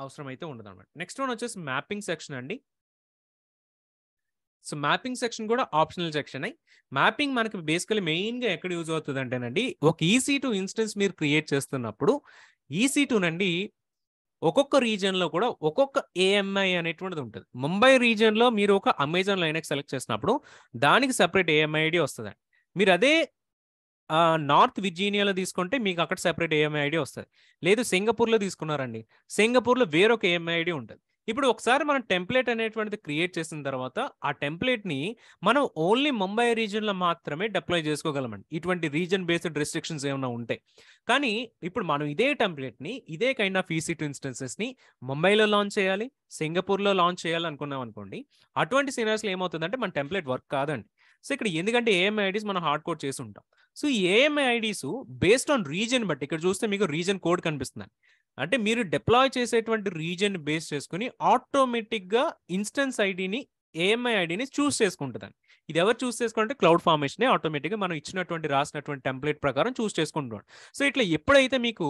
అవసరం అయితే ఉండదు అనమాట. నెక్స్ట్ వన్ వచ్చేసి మ్యాపింగ్ సెక్షన్ అండి. సో మ్యాపింగ్ సెక్షన్ కూడా ఆప్షనల్ సెక్షన్. మ్యాపింగ్ మనకి బేసికలీ మెయిన్గా ఎక్కడ యూజ్ అవుతుంది అంటేనండి ఒక EC2 ఇన్స్టెన్స్ మీరు క్రియేట్ చేస్తున్నప్పుడు EC2 నండి ఒక్కొక్క రీజియన్లో కూడా ఒక్కొక్క AMI అనేటువంటిది ఉంటుంది. ముంబై రీజియన్లో మీరు ఒక అమెజాన్ లైనక్స్ సెలెక్ట్ చేసినప్పుడు దానికి సెపరేట్ AMI ఐడి వస్తుందండి. మీరు అదే నార్త్ విర్జీనియాలో తీసుకుంటే మీకు అక్కడ సెపరేట్ AMI ఐడి వస్తుంది. లేదు సింగపూర్లో తీసుకున్నారండి, సింగపూర్లో వేరొక AMI ఐడి ఉంటుంది. ఇప్పుడు ఒకసారి మనం టెంప్లెట్ అనేటువంటిది క్రియేట్ చేసిన తర్వాత ఆ టెంప్లెట్ని మనం ఓన్లీ ముంబై రీజియన్లో మాత్రమే డిప్లాయ్ చేసుకోగలమండి. ఇటువంటి రీజియన్ బేస్డ్ రెస్ట్రిక్షన్స్ ఏమైనా ఉంటాయి. కానీ ఇప్పుడు మనం ఇదే టెంప్లెట్ని ఇదే కైండ్ ఆఫ్ EC2 ఇన్స్టెన్సెస్ని ముంబైలో లాంచ్ చేయాలి, సింగపూర్లో లాంచ్ చేయాలి అనుకున్నాం అనుకోండి, అటువంటి సినారియోస్లో ఏమవుతుందంటే మన టెంప్లెట్ వర్క్ కాదండి. సో ఇక్కడ ఎందుకంటే AMI ఐడీస్ మనం హార్డ్ కోడ్ చేసి ఉంటాం. సో ఈ AMI IDs based on region బట్టి ఇక్కడ చూస్తే మీకు రీజియన్ కోడ్ కనిపిస్తుంది. అంటే మీరు డిప్లాయ్ చేసేటువంటి రీజియన్ బేస్ చేసుకుని ఆటోమేటిక్గా ఇన్స్టెన్స్ ఐడిని AMI ఐడిని చూస్ చేసుకుంటుందండి. ఇది ఎవరు చూస్ చేసుకుంటే క్లౌడ్ ఫార్మేషనే ఆటోమేటిక్గా మనం ఇచ్చినటువంటి రాసినటువంటి టెంప్లెట్ ప్రకారం చూస్ చేసుకుంటాం. సో ఇట్లా ఎప్పుడైతే మీకు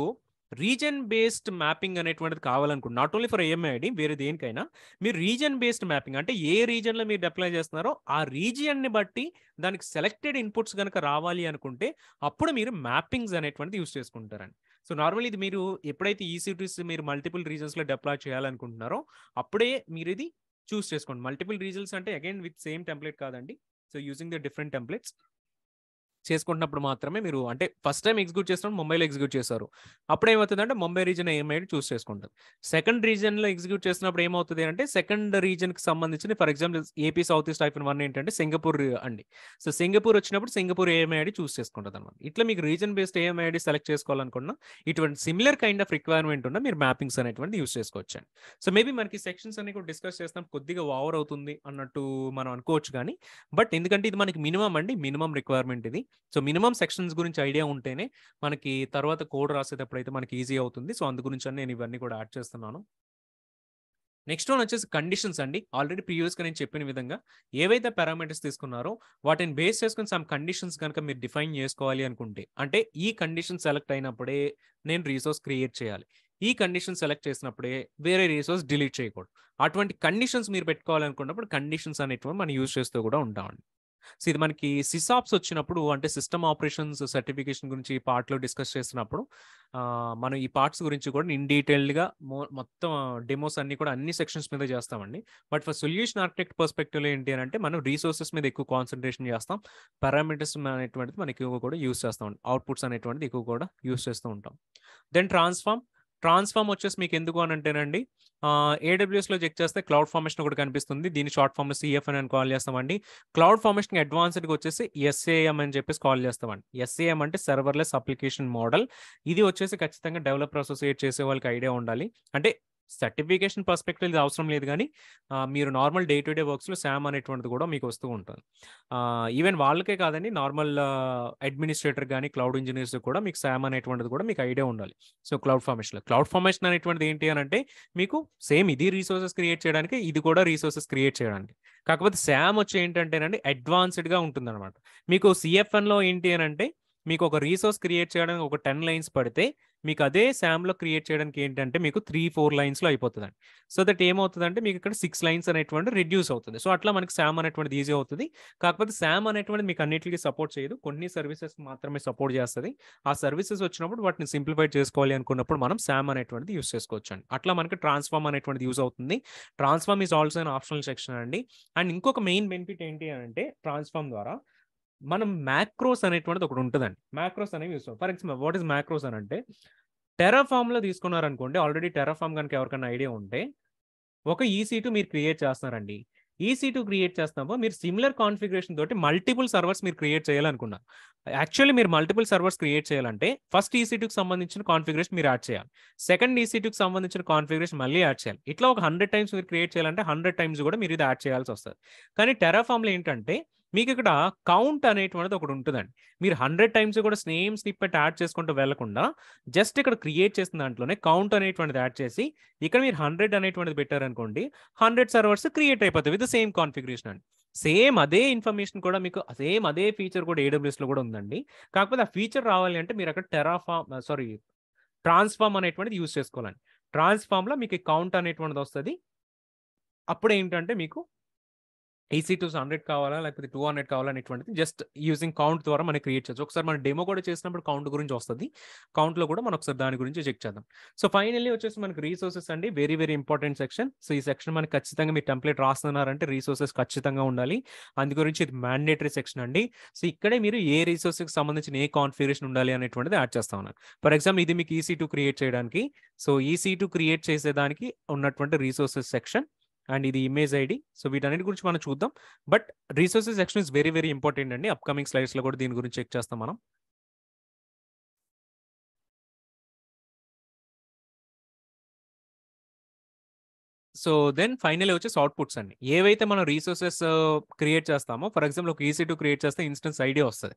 రీజియన్ బేస్డ్ మ్యాపింగ్ అనేటువంటిది కావాలనుకుంటే not only for AMI ID, వేరే దేనికైనా మీరు రీజియన్ బేస్డ్ మ్యాపింగ్ అంటే ఏ రీజియన్లో మీరు డిప్లాయ్ చేస్తున్నారో ఆ రీజియన్ని బట్టి దానికి సెలెక్టెడ్ ఇన్పుట్స్ కనుక రావాలి అనుకుంటే అప్పుడు మీరు మ్యాపింగ్స్ అనేటువంటిది యూస్ చేసుకుంటారండి. సో నార్మల్ ఇది మీరు ఎప్పుడైతే EC2s మీరు మల్టిపుల్ రీజన్స్లో డిప్లాయ్ చేయాలనుకుంటున్నారో అప్పుడే మీరు ఇది చూస్ చేసుకోండి. మల్టిపుల్ రీజన్స్ అంటే అగైన్ విత్ సేమ్ టెంప్లెట్ కాదండి. So using the different templates చేసుకుంటున్నప్పుడు మాత్రమే మీరు అంటే ఫస్ట్ టైం ఎగ్జిక్యూట్ చేసినప్పుడు ముంబైలో ఎగ్జిక్యూట్ చేశారు, అప్పుడు ఏమవుతుందంటే ముంబై రీజన్ AMI చూస్ చేసుకుంటారు. సెకండ్ రీజన్లో ఎగ్జిక్యూట్ చేసినప్పుడు ఏమవుతుంది అంటే సెకండ్ రీజన్కి సంబంధించిన for example AP south east -1 ఏంటంటే సింగపూర్ అండి. సో సింగపూర్ వచ్చినప్పుడు సింగపూర్ AMI చూస్ చేసుకుంటుంది అనమాట. ఇట్లా మీకు రీజన్ బేస్డ్ AMI సెలెక్ట్ చేసుకోవాలనుకున్నా ఇటువంటి సిమిలర్ కైండ్ ఆఫ్ రిక్వైర్మెంట్ ఉన్న మీరు మ్యాపింగ్స్ అనేటువంటి యూస్ చేసుకోవచ్చు. సో మేబీ మనకి సెక్షన్స్ అన్ని కూడా డిస్కస్ చేస్తాం కొద్దిగా ఓవర్ అవుతుంది అన్నట్టు మనం అనుకోవచ్చు, కానీ బట్ ఎందుకంటే ఇది మనకి మినిమం అండి, మినిమం రిక్వైర్మెంట్ ఇది. సో మినిమం సెక్షన్స్ గురించి ఐడియా ఉంటేనే మనకి తర్వాత కోడ్ రాసేటప్పుడు అయితే మనకి ఈజీ అవుతుంది. సో అందు గురించి నేను ఇవన్నీ కూడా యాడ్ చేస్తున్నాను. నెక్స్ట్ వన్ వచ్చేసి కండిషన్స్ అండి. ఆల్రెడీ ప్రీవియస్గా నేను చెప్పిన విధంగా ఏవైతే పారామీటర్స్ తీసుకున్నారో వాటిని బేస్ చేసుకుని సమ్ కండిషన్స్ కనుక మీరు డిఫైన్ చేసుకోవాలి అనుకుంటే, అంటే ఈ కండిషన్ సెలెక్ట్ అయినప్పుడే నేను రీసోర్స్ క్రియేట్ చేయాలి, ఈ కండిషన్ సెలెక్ట్ చేసినప్పుడే వేరే రీసోర్స్ డిలీట్ చేయకూడదు, అటువంటి కండిషన్స్ మీరు పెట్టుకోవాలనుకున్నప్పుడు కండిషన్స్ అనేటువంటి మనం యూజ్ చేస్తూ కూడా ఉంటామండి. సో ఇది మనకి సిసాప్స్ వచ్చినప్పుడు అంటే సిస్టమ్ ఆపరేషన్స్ సర్టిఫికేషన్ గురించి ఈ పార్ట్లో డిస్కస్ చేస్తున్నప్పుడు మనం ఈ పార్ట్స్ గురించి కూడా ఇన్ డీటెయిల్డ్గా మొత్తం డెమోస్ అన్ని కూడా అన్ని సెక్షన్స్ మీద చేస్తామండి. బట్ ఫర్ సొల్యూషన్ ఆర్కిటెక్ట్ పర్స్పెక్టివ్లో ఏంటి అని అంటే మనం రీసోర్సెస్ మీద ఎక్కువ కాన్సన్ట్రేషన్ చేస్తాం, పారామీటర్స్ అనేటువంటిది మనం ఎక్కువగా కూడా యూస్ చేస్తాం, అవుట్పుట్స్ అనేటువంటిది ఎక్కువ కూడా యూస్ చేస్తూ ఉంటాం. దెన్ ట్రాన్స్ఫార్మ్ ట్రాన్స్ఫార్మ్ వచ్చేసి మీకు ఎందుకు అని అంటేనండి, ఏడబ్ల్యూఎస్లో చెక్ చేస్తే క్లౌడ్ ఫార్మేషన్ ఒకటి కనిపిస్తుంది. దీని షార్ట్ ఫామ్ సిఎఫ్ అని కాల్ చేస్తామండి. క్లౌడ్ ఫార్మేషన్ అడ్వాన్స్డ్గా వచ్చేసి ఎస్ఏఎం అని చెప్పేసి కాల్ చేస్తామండి. ఎస్ఏఎం అంటే సర్వర్లెస్ అప్లికేషన్ మోడల్. ఇది వచ్చేసి ఖచ్చితంగా డెవలపర్ అసోసియేట్ చేసే వాళ్ళకి ఐడియా ఉండాలి. అంటే సర్టిఫికేషన్ పర్స్పెక్టివ్ ఇది అవసరం లేదు, కానీ మీరు నార్మల్ డే టు డే వర్క్స్లో శామ్ అనేటువంటిది కూడా మీకు వస్తూ ఉంటుంది. ఈవెన్ వాళ్ళకే కాదండి, నార్మల్ అడ్మినిస్ట్రేటర్ కానీ క్లౌడ్ ఇంజనీర్స్ కూడా మీకు శామ్ అనేటువంటిది కూడా మీకు ఐడియా ఉండాలి. సో క్లౌడ్ ఫార్మేషన్ అనేటువంటిది ఏంటి అని అంటే, మీకు సేమ్ ఇది రీసోర్సెస్ క్రియేట్ చేయడానికి, ఇది కూడా రీసోర్సెస్ క్రియేట్ చేయడానికి. కాకపోతే శామ్ వచ్చి ఏంటంటేనండి అడ్వాన్స్డ్గా ఉంటుంది అనమాట. మీకు సిఎఫ్ఎన్లో ఏంటి అని అంటే, మీకు ఒక రీసోర్స్ క్రియేట్ చేయడానికి ఒక 10 లైన్స్ పడితే, మీకు అదే శామ్లో క్రియేట్ చేయడానికి ఏంటంటే మీకు 3-4 లైన్స్లో అయిపోతుందండి. సో దట్ ఏమవుతుందంటే మీకు ఇక్కడ 6 లైన్స్ అనేటువంటి రిడ్యూస్ అవుతుంది. సో అట్లా మనకి శామ్ అనేటువంటిది ఈజీ అవుతుంది. కాకపోతే శామ్ అనేటువంటిది మీకు అన్నిటికీ సపోర్ట్ చేయదు, కొన్ని సర్వీసెస్ మాత్రమే సపోర్ట్ చేస్తుంది. ఆ సర్వీసెస్ వచ్చినప్పుడు వాటిని సింప్లిఫై చేసుకోవాలి అనుకున్నప్పుడు మనం శామ్ అనేటువంటిది యూస్ చేసుకోవచ్చు అండి. అట్లా మనకి ట్రాన్స్ఫార్మ్ అనేటువంటిది యూస్ అవుతుంది. Transform is also an optional section అండి. అండ్ ఇంకొక మెయిన్ బెనిఫిట్ ఏంటి అంటే, ట్రాన్స్ఫార్మ్ ద్వారా మనం మ్యాక్రోస్ అనేటువంటిది ఒకటి ఉంటుందండి. మ్యాక్రోస్ అనేవి use for example what is macros అని అంటే, టెరాఫామ్లో తీసుకున్నారనుకోండి, ఆల్రెడీ టెరాఫామ్ కనుక ఎవరికైనా ఐడియా ఉంటే, ఒక EC2 మీరు క్రియేట్ చేస్తున్నారండి. EC2 క్రియేట్ చేస్తున్నప్పుడు మీరు సిమిలర్ కాన్ఫిగరేషన్ తోటి మల్టిపుల్ సర్వర్స్ మీరు క్రియేట్ చేయాలనుకున్నారు. యాక్చువల్లీ మీరు మల్టిపుల్ సర్వర్స్ క్రియేట్ చేయాలంటే ఫస్ట్ EC2కి సంబంధించిన కాన్ఫిగరేషన్ మీరు యాడ్ చేయాలి. సెకండ్ EC2కి సంబంధించిన కాన్ఫిగరేషన్ మళ్ళీ యాడ్ చేయాలి. ఇట్లా ఒక 100 టైమ్స్ మీరు క్రియేట్ చేయాలంటే 100 టైమ్స్ కూడా మీరు ఇది యాడ్ చేయాల్సి వస్తుంది. కానీ టెరాఫామ్లో ఏంటంటే, మీకు ఇక్కడ కౌంట్ అనేటువంటిది ఒకటి ఉంటుందండి. మీరు 100 టైమ్స్ కూడా సేమ్ స్నిప్పెట్ యాడ్ చేసుకుంటూ వెళ్లకుండా, జస్ట్ ఇక్కడ క్రియేట్ చేసిన దాంట్లోనే కౌంట్ అనేటువంటిది యాడ్ చేసి, ఇక్కడ మీరు 100 అనేటువంటిది పెట్టారనుకోండి, 100 సర్వర్స్ క్రియేట్ అయిపోతాయి విత్ సేమ్ కాన్ఫిగరేషన్ అండి. సేమ్ అదే ఇన్ఫర్మేషన్ కూడా మీకు సేమ్ అదే ఫీచర్ కూడా AWS లో కూడా ఉందండి. కాకపోతే ఆ ఫీచర్ రావాలి అంటే మీరు అక్కడ ట్రాన్స్ఫార్మ్ అనేటువంటిది యూజ్ చేసుకోవాలండి. ట్రాన్స్ఫార్మ్లో మీకు కౌంట్ అనేటువంటిది వస్తుంది. అప్పుడు ఏంటంటే మీకు EC2 100 కావాలా లేకపోతే 200 కావాలా అనేటువంటిది జస్ట్ యూజింగ్ కౌంట్ ద్వారా మనం క్రియేట్ చేయొచ్చు. ఒకసారి మనం డెమో కూడా చేసినప్పుడు కౌంట్ గురించి వస్తుంది. కౌంట్లో కూడా మనం ఒకసారి దాని గురించి చెక్ చేద్దాం. సో ఫైనల్లీ వచ్చేసి మనకి రీసోర్సెస్ అండి, very very important section. So ఈ సెక్షన్ మనకి ఖచ్చితంగా మీరు టెంప్లెట్ రాస్తున్నారంటే రీసోర్సెస్ ఖచ్చితంగా ఉండాలి. అందు గురించి ఇది మ్యాండేటరీ సెక్షన్ అండి. సో ఇక్కడే మీరు ఏ రీసోర్సెస్కి సంబంధించిన ఏ కాన్ఫిగరేషన్ ఉండాలి అనేటువంటిది యాడ్ చేస్తా ఉన్నాను. ఫర్ ఎగ్జాంపుల్ ఇది మీకు EC2 క్రియేట్ చేయడానికి, సో EC2 క్రియేట్ చేసేదానికి ఉన్నటువంటి రీసోర్సెస్ సెక్షన్ అండ్ ఇది ఇమేజ్ ఐడి. సో వీటన్నిటి గురించి మనం చూద్దాం. But resources section is very very important అండి. అప్కమింగ్ స్లైడ్స్లో కూడా దీని గురించి చెక్ చేస్తాం మనం. సో దెన్ ఫైనల్ వచ్చేసి అవుట్పుట్స్ అండి. ఏవైతే మనం రీసోర్సెస్ క్రియేట్ చేస్తామో, ఫర్ ఎగ్జాంపుల్ ఒక EC2 క్రియేట్ చేస్తే ఇన్స్టెన్స్ ఐడి వస్తుంది.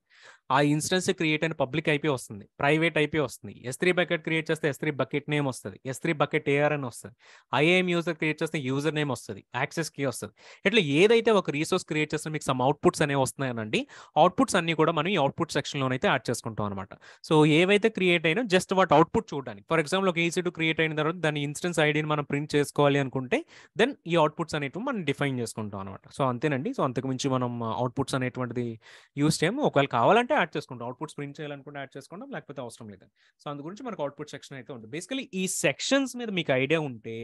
ఆ ఇన్స్టెన్స్ క్రియేట్ అయిన పబ్లిక్ IP వస్తుంది, ప్రైవేట్ IP వస్తుంది. S3 బకెట్ క్రియేట్ చేస్తే S3 బకెట్ నేమ్ వస్తుంది, S3 బకెట్ ARN వస్తుంది. IAM యూజర్ క్రియేట్ చేస్తే యూజర్ నేమ్ వస్తుంది, యాక్సెస్ కీ వస్తుంది. ఇట్లా ఏదైతే ఒక రీసోర్స్ క్రియేట్ చేస్తే మీకు సమ్ అవుట్పుట్స్ అనేవి వస్తున్నాయనండి. అవుట్పుట్స్ అన్ని కూడా మనం ఈ అవుట్పుట్ సెక్షన్లోనైతే యాడ్ చేసుకుంటాం అనమాట. సో ఏవైతే క్రియేట్ అయినా జస్ట్ వాటి అవుట్పుట్ చూడడానికి, ఫర్ ఎగ్జాంపుల్ ఒక EC2 క్రియేట్ అయిన తర్వాత దాని ఇన్స్టెన్స్ ఐడిని మనం ప్రింట్ చేసుకోవాలి అనుకుంటే, దెన్ ఈ అవుట్పుట్స్ అనేటివి మనం డిఫైన్ చేసుకుంటాం అనమాట. సో అంతేనండి. సో అంతకు మించి మనం అవుట్పుట్స్ అనేటువంటిది యూస్ చేయము. ఒకవేళ కావాలంటే యాడ్ చేసుకుంటాం, అవుట్పుట్స్ ప్రింట్ చేయాలనుకుంటే యాడ్ చేసుకుంటాం, లేకపోతే అవసరం లేదు. సో అందు గురించి మనకు అవుట్పుట్ సెక్షన్ అయితే ఉంటుంది. బేసికలీ ఈ సెక్షన్స్ మీద మీకు ఐడియా ఉంటే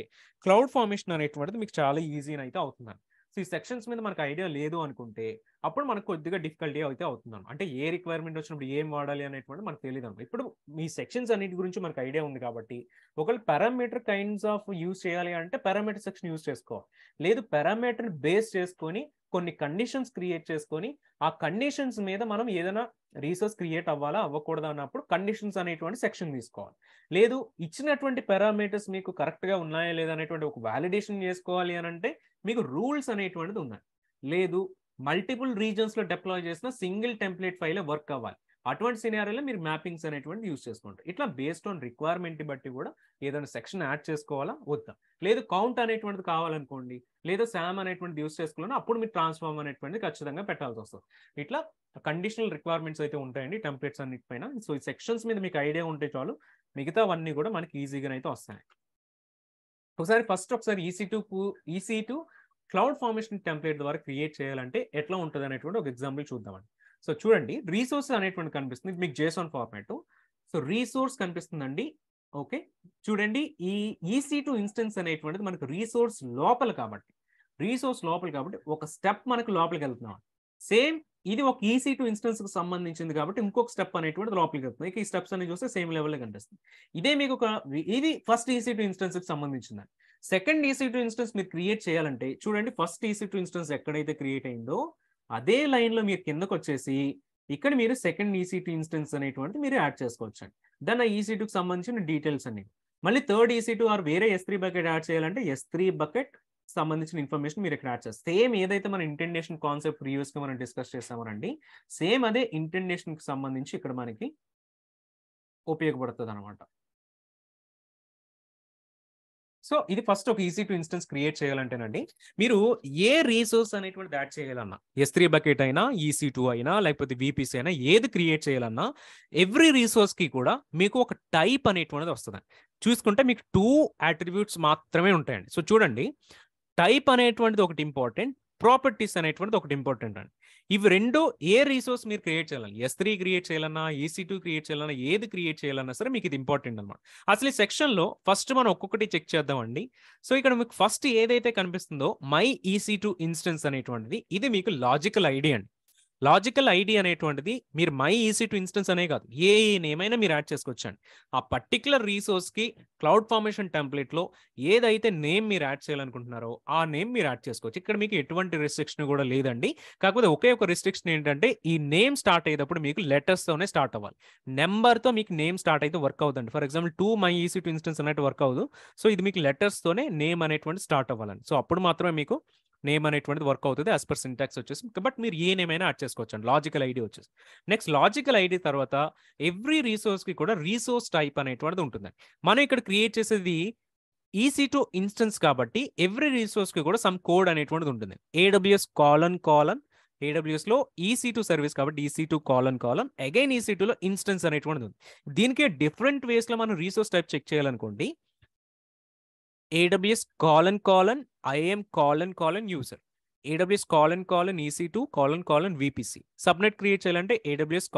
క్లౌడ్ ఫార్మేషన్ అనేటువంటిది మీకు చాలా ఈజీ అయితే అవుతుంది. సో ఈ సెక్షన్స్ మీద మనకు ఐడియా లేదు అనుకుంటే అప్పుడు మనకు కొద్దిగా డిఫికల్టీ అయితే అవుతుంది. అంటే ఏ రిక్వైర్మెంట్ వచ్చినప్పుడు ఏం వాడాలి అనేటువంటి మనకు తెలియదు. ఇప్పుడు మీ సెక్షన్స్ అన్నిటి గురించి మనకు ఐడియా ఉంది కాబట్టి, ఒకవేళ పారామీటర్ కైండ్స్ ఆఫ్ యూజ్ చేయాలి అంటే పారామీటర్ సెక్షన్ యూజ్ చేసుకోవాలి. లేదు పారామీటర్ బేస్ చేసుకొని కొన్ని కండిషన్స్ క్రియేట్ చేసుకొని ఆ కండిషన్స్ మీద మనం ఏదైనా రీసోర్స్ క్రియేట్ అవ్వాలా అవ్వకూడదా అన్నప్పుడు కండిషన్స్ అనేటువంటి సెక్షన్ తీసుకోవాలి. లేదు ఇచ్చినటువంటి పారామీటర్స్ మీకు కరెక్ట్గా ఉన్నాయా లేదా అనేటువంటి ఒక వ్యాలిడేషన్ చేసుకోవాలి అని అంటే మీకు రూల్స్ అనేటువంటిది ఉన్నాయి. లేదు మల్టిపుల్ రీజన్స్లో డిప్లాయ్ చేసిన సింగిల్ టెంప్లెట్ ఫైల్ వర్క్ అవ్వాలి. అటువంటి సినారియోలో మీరు మ్యాపింగ్స్ అనేటువంటి యూస్ చేసుకుంటారు. ఇట్లా బేస్డ్ ఆన్ రిక్వైర్మెంట్ బట్టి కూడా ఏదైనా సెక్షన్ యాడ్ చేసుకోవాలా వద్దా, లేదు కౌంట్ అనేటువంటిది కావాలనుకోండి, లేదా శామ్ అనేటువంటిది యూస్ చేసుకోవాలని అప్పుడు మీరు ట్రాన్స్ఫార్మ్ అనేటువంటిది ఖచ్చితంగా పెట్టాల్సి వస్తుంది. ఇట్లా కండిషనల్ రిక్వైర్మెంట్స్ అయితే ఉంటాయండి టెంప్లెట్స్ అన్నిటిపైన. సో ఈ సెక్షన్స్ మీద మీకు ఐడియా ఉంటే చాలు, మిగతావన్నీ కూడా మనకి ఈజీగా అయితే వస్తాయి. ఒకసారి EC2 క్లౌడ్ ఫార్మేషన్ టెంప్లెట్ ద్వారా క్రియేట్ చేయాలంటే ఎట్లా ఉంటుంది అనేటువంటి ఒక ఎగ్జాంపుల్ చూద్దామండి. సో చూడండి, రీసోర్స్ అనేటువంటి కనిపిస్తుంది మీకు JSON ఫార్మాట్. సో రీసోర్స్ కనిపిస్తుందండి. ఓకే చూడండి, ఈ EC2 ఇన్స్టెన్స్ అనేటువంటిది మనకు రీసోర్స్ లోపల కాబట్టి ఒక స్టెప్ మనకు లోపలికి వెళ్తున్నాం. సేమ్ ఇది ఒక EC2 ఇన్స్టెన్స్కి సంబంధించింది కాబట్టి ఇంకొక స్టెప్ అనేటువంటిది లోపలికి వెళ్తుంది. ఈ స్టెప్స్ అన్ని చూస్తే సేమ్ లెవెల్లో కనిపిస్తుంది. ఇదే మీకు ఇది ఫస్ట్ EC2 ఇన్స్టెన్స్కి సంబంధించింది. సెకండ్ EC2 ఇన్స్టెన్స్ మీరు క్రియేట్ చేయాలంటే చూడండి, ఫస్ట్ EC2 ఇన్స్టెన్స్ ఎక్కడైతే క్రియేట్ అయిందో అదే లైన్లో మీరు కిందకు వచ్చేసి ఇక్కడ మీరు సెకండ్ EC2 ఇన్స్టెన్స్ అనేటువంటి మీరు యాడ్ చేసుకోవచ్చు అండి. దాని ఆ EC2కి సంబంధించిన డీటెయిల్స్ అన్ని. మళ్ళీ థర్డ్ EC2 ఆర్ వేరే S3 బకెట్ యాడ్ చేయాలంటే S3 బకెట్ సంబంధించిన ఇన్ఫర్మేషన్ మీరు ఇక్కడ యాడ్ చేస్తారు. సేమ్ ఏదైతే మన ఇంటెండేషన్ కాన్సెప్ట్ ప్రీవియస్గా మనం డిస్కస్ చేసామోనండి, సేమ్ అదే ఇంటెండేషన్కి సంబంధించి ఇక్కడ మనకి ఉపయోగపడుతుంది అనమాట. సో ఇది ఫస్ట్ ఒక EC2 ఇన్స్టెన్స్ క్రియేట్ చేయాలంటేనండి, మీరు ఏ రీసోర్స్ అనేటువంటిది యాడ్ చేయాలన్నా, S3 బకెట్ అయినా, EC2 అయినా, లేకపోతే VPC అయినా, ఏది క్రియేట్ చేయాలన్నా ఎవ్రీ రీసోర్స్కి కూడా మీకు ఒక టైప్ అనేటువంటిది వస్తుంది. చూసుకుంటే మీకు 2 అట్రిబ్యూట్స్ మాత్రమే ఉంటాయండి. సో చూడండి, టైప్ అనేటువంటిది ఒకటి ఇంపార్టెంట్, ప్రాపర్టీస్ అనేటువంటిది ఒకటి ఇంపార్టెంట్ అండి. ఇవి రెండు ఏ రీసోర్స్ మీరు క్రియేట్ చేయాలన్నా, S3 క్రియేట్ చేయాలన్నా, EC2 క్రియేట్ చేయాలన్నా, ఏది క్రియేట్ చేయాలన్నా సరే మీకు ఇది ఇంపార్టెంట్ అనమాట. అసలు ఈ సెక్షన్లో ఫస్ట్ మనం ఒక్కొక్కటి చెక్ చేద్దామండి. సో ఇక్కడ మీకు ఫస్ట్ ఏదైతే కనిపిస్తుందో మై EC2 ఇన్స్టెన్స్ అనేటువంటిది, ఇది మీకు లాజికల్ ఐడి అండి. లాజికల్ ఐడి అనేటువంటిది మీరు మై EC2 ఇన్స్టెన్స్ అనే కాదు, ఏ నేమైనా మీరు యాడ్ చేసుకోవచ్చండి. ఆ పర్టికులర్ రీసోర్స్కి క్లౌడ్ ఫార్మేషన్ టెంప్లెట్లో ఏదైతే నేమ్ మీరు యాడ్ చేయాలనుకుంటున్నారో ఆ నేమ్ మీరు యాడ్ చేసుకోవచ్చు. ఇక్కడ మీకు ఎటువంటి రెస్ట్రిక్షన్ కూడా లేదండి. కాకపోతే ఒకే ఒక రెస్ట్రిక్షన్ ఏంటంటే, ఈ నేమ్ స్టార్ట్ అయ్యేటప్పుడు మీకు లెటర్స్తోనే స్టార్ట్ అవ్వాలి. నెంబర్తో మీకు నేమ్ స్టార్ట్ అయితే వర్క్ అవుతుంది. For example 2 my EC2 instance అన్నట్టు వర్క్ అవ్వదు. సో ఇది మీకు లెటర్స్తోనే నేమ్ అనేటువంటి స్టార్ట్ అవ్వాలండి. సో అప్పుడు మాత్రమే మీకు నేమ్ అనేటువంటిది వర్క్ అవుతుంది యాజ్ పర్ సింటాక్స్ వచ్చేసి. బట్ మీరు ఏ నేమ్ అయినా యాడ్ చేసుకోవచ్చు అండి. లాజికల్ ఐడి వచ్చేసి నెక్స్ట్, లాజికల్ ఐడి తర్వాత ఎవ్రీ రీసోర్స్కి కూడా రీసోర్స్ టైప్ అనేటువంటిది ఉంటుందండి. మనం ఇక్కడ క్రియేట్ చేసేది EC2 ఇన్స్టెన్స్ కాబట్టి ఎవ్రీ రీసోర్స్కి కూడా సమ్ కోడ్ అనేటువంటిది ఉంటుంది. AWS AWSలో EC2 సర్వీస్ కాబట్టి EC2 అగైన్ EC2లో ఇన్స్టెన్స్ అనేటువంటిది ఉంది. దీనికి డిఫరెంట్ వేస్లో మనం రీసోర్స్ టైప్ చెక్ చేయాలనుకోండి, AWS IAM user, AWS EC2 VPC, subnet create చేయాలంటే AWS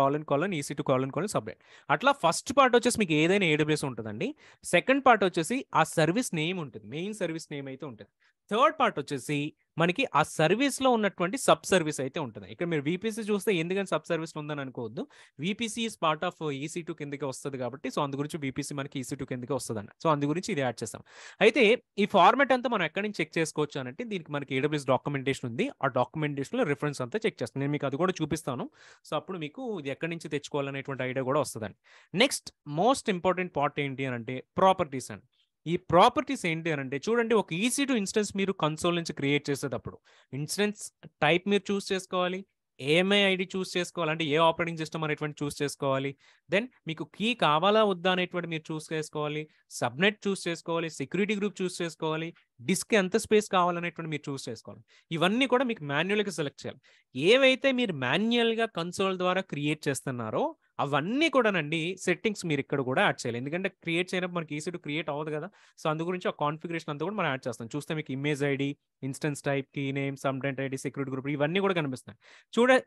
EC2 సబ్నెట్. అట్లా ఫస్ట్ పార్ట్ వచ్చేసి మీకు ఏదైనా AWS ఉంటుందండి. సెకండ్ పార్ట్ వచ్చేసి ఆ సర్వీస్ నేమ్ ఉంటుంది, మెయిన్ సర్వీస్ నేమ్ అయితే ఉంటుంది. థర్డ్ పార్ట్ వచ్చేసి మనకి ఆ సర్వీస్లో ఉన్నటువంటి సబ్ సర్వీస్ అయితే ఉంటుంది. ఇక్కడ మీరు VPC చూస్తే ఎందుకని సబ్ సర్వీస్ ఉందని అనుకోవద్దు, VPC is part of EC2 కిందకి వస్తుంది కాబట్టి, సో అందు గురించి VPC మనకి EC2 కిందకి వస్తుందండి. సో అందు గురించి ఇది యాడ్ చేస్తాం. అయితే ఈ ఫార్మాట్ అంతా మనం ఎక్కడి నుంచి చెక్ చేసుకోవచ్చు అంటే, దీనికి మనకి AWS డాక్యుమెంటేషన్ ఉంది. ఆ డాక్యుమెంటేషన్లో రిఫరెన్స్ అంతా చెక్ చేస్తాను. నేను మీకు అది కూడా చూపిస్తాను. సో అప్పుడు మీకు ఇది ఎక్కడి నుంచి తెచ్చుకోవాలనేటువంటి ఐడియా కూడా వస్తుందండి. నెక్స్ట్ మోస్ట్ ఇంపార్టెంట్ పార్ట్ ఏంటి అని అంటే ప్రాపర్టీస్ అండి. ఈ ప్రాపర్టీస్ ఏంటి అని అంటే చూడండి, ఒక EC2 ఇన్స్టెన్స్ మీరు కన్సోల్ నుంచి క్రియేట్ చేసేటప్పుడు ఇన్స్టెన్స్ టైప్ మీరు చూస్ చేసుకోవాలి, AMI ఐడి చూస్ చేసుకోవాలి, అంటే ఏ ఆపరేటింగ్ సిస్టమ్ అనేటువంటి చూస్ చేసుకోవాలి. దెన్ మీకు కీ కావాలా వద్దా అనేటువంటి మీరు చూస్ చేసుకోవాలి, సబ్నెట్ చూస్ చేసుకోవాలి, సెక్యూరిటీ గ్రూప్ చూస్ చేసుకోవాలి, డిస్క్ ఎంత స్పేస్ కావాలనేటువంటి మీరు చూస్ చేసుకోవాలి. ఇవన్నీ కూడా మీకు మాన్యువల్గా సెలెక్ట్ చేయాలి. ఏవైతే మీరు మాన్యువల్గా కన్సోల్ ద్వారా క్రియేట్ చేస్తున్నారో అవన్నీ కూడానండి సెట్టింగ్స్ మీరు ఇక్కడ కూడా యాడ్ చేయాలి. ఎందుకంటే క్రియేట్ చేయనప్పుడు మనకి EC2 క్రియేట్ అవ్వదు కదా. సో అందు గురించి ఆ కాన్ఫిగరేషన్ అంతా కూడా మనం యాడ్ చేస్తాం. చూస్తే మీకు image ID, instance type, key name, subnet ID, security group ఇవన్నీ కూడా కనిపిస్తాయి.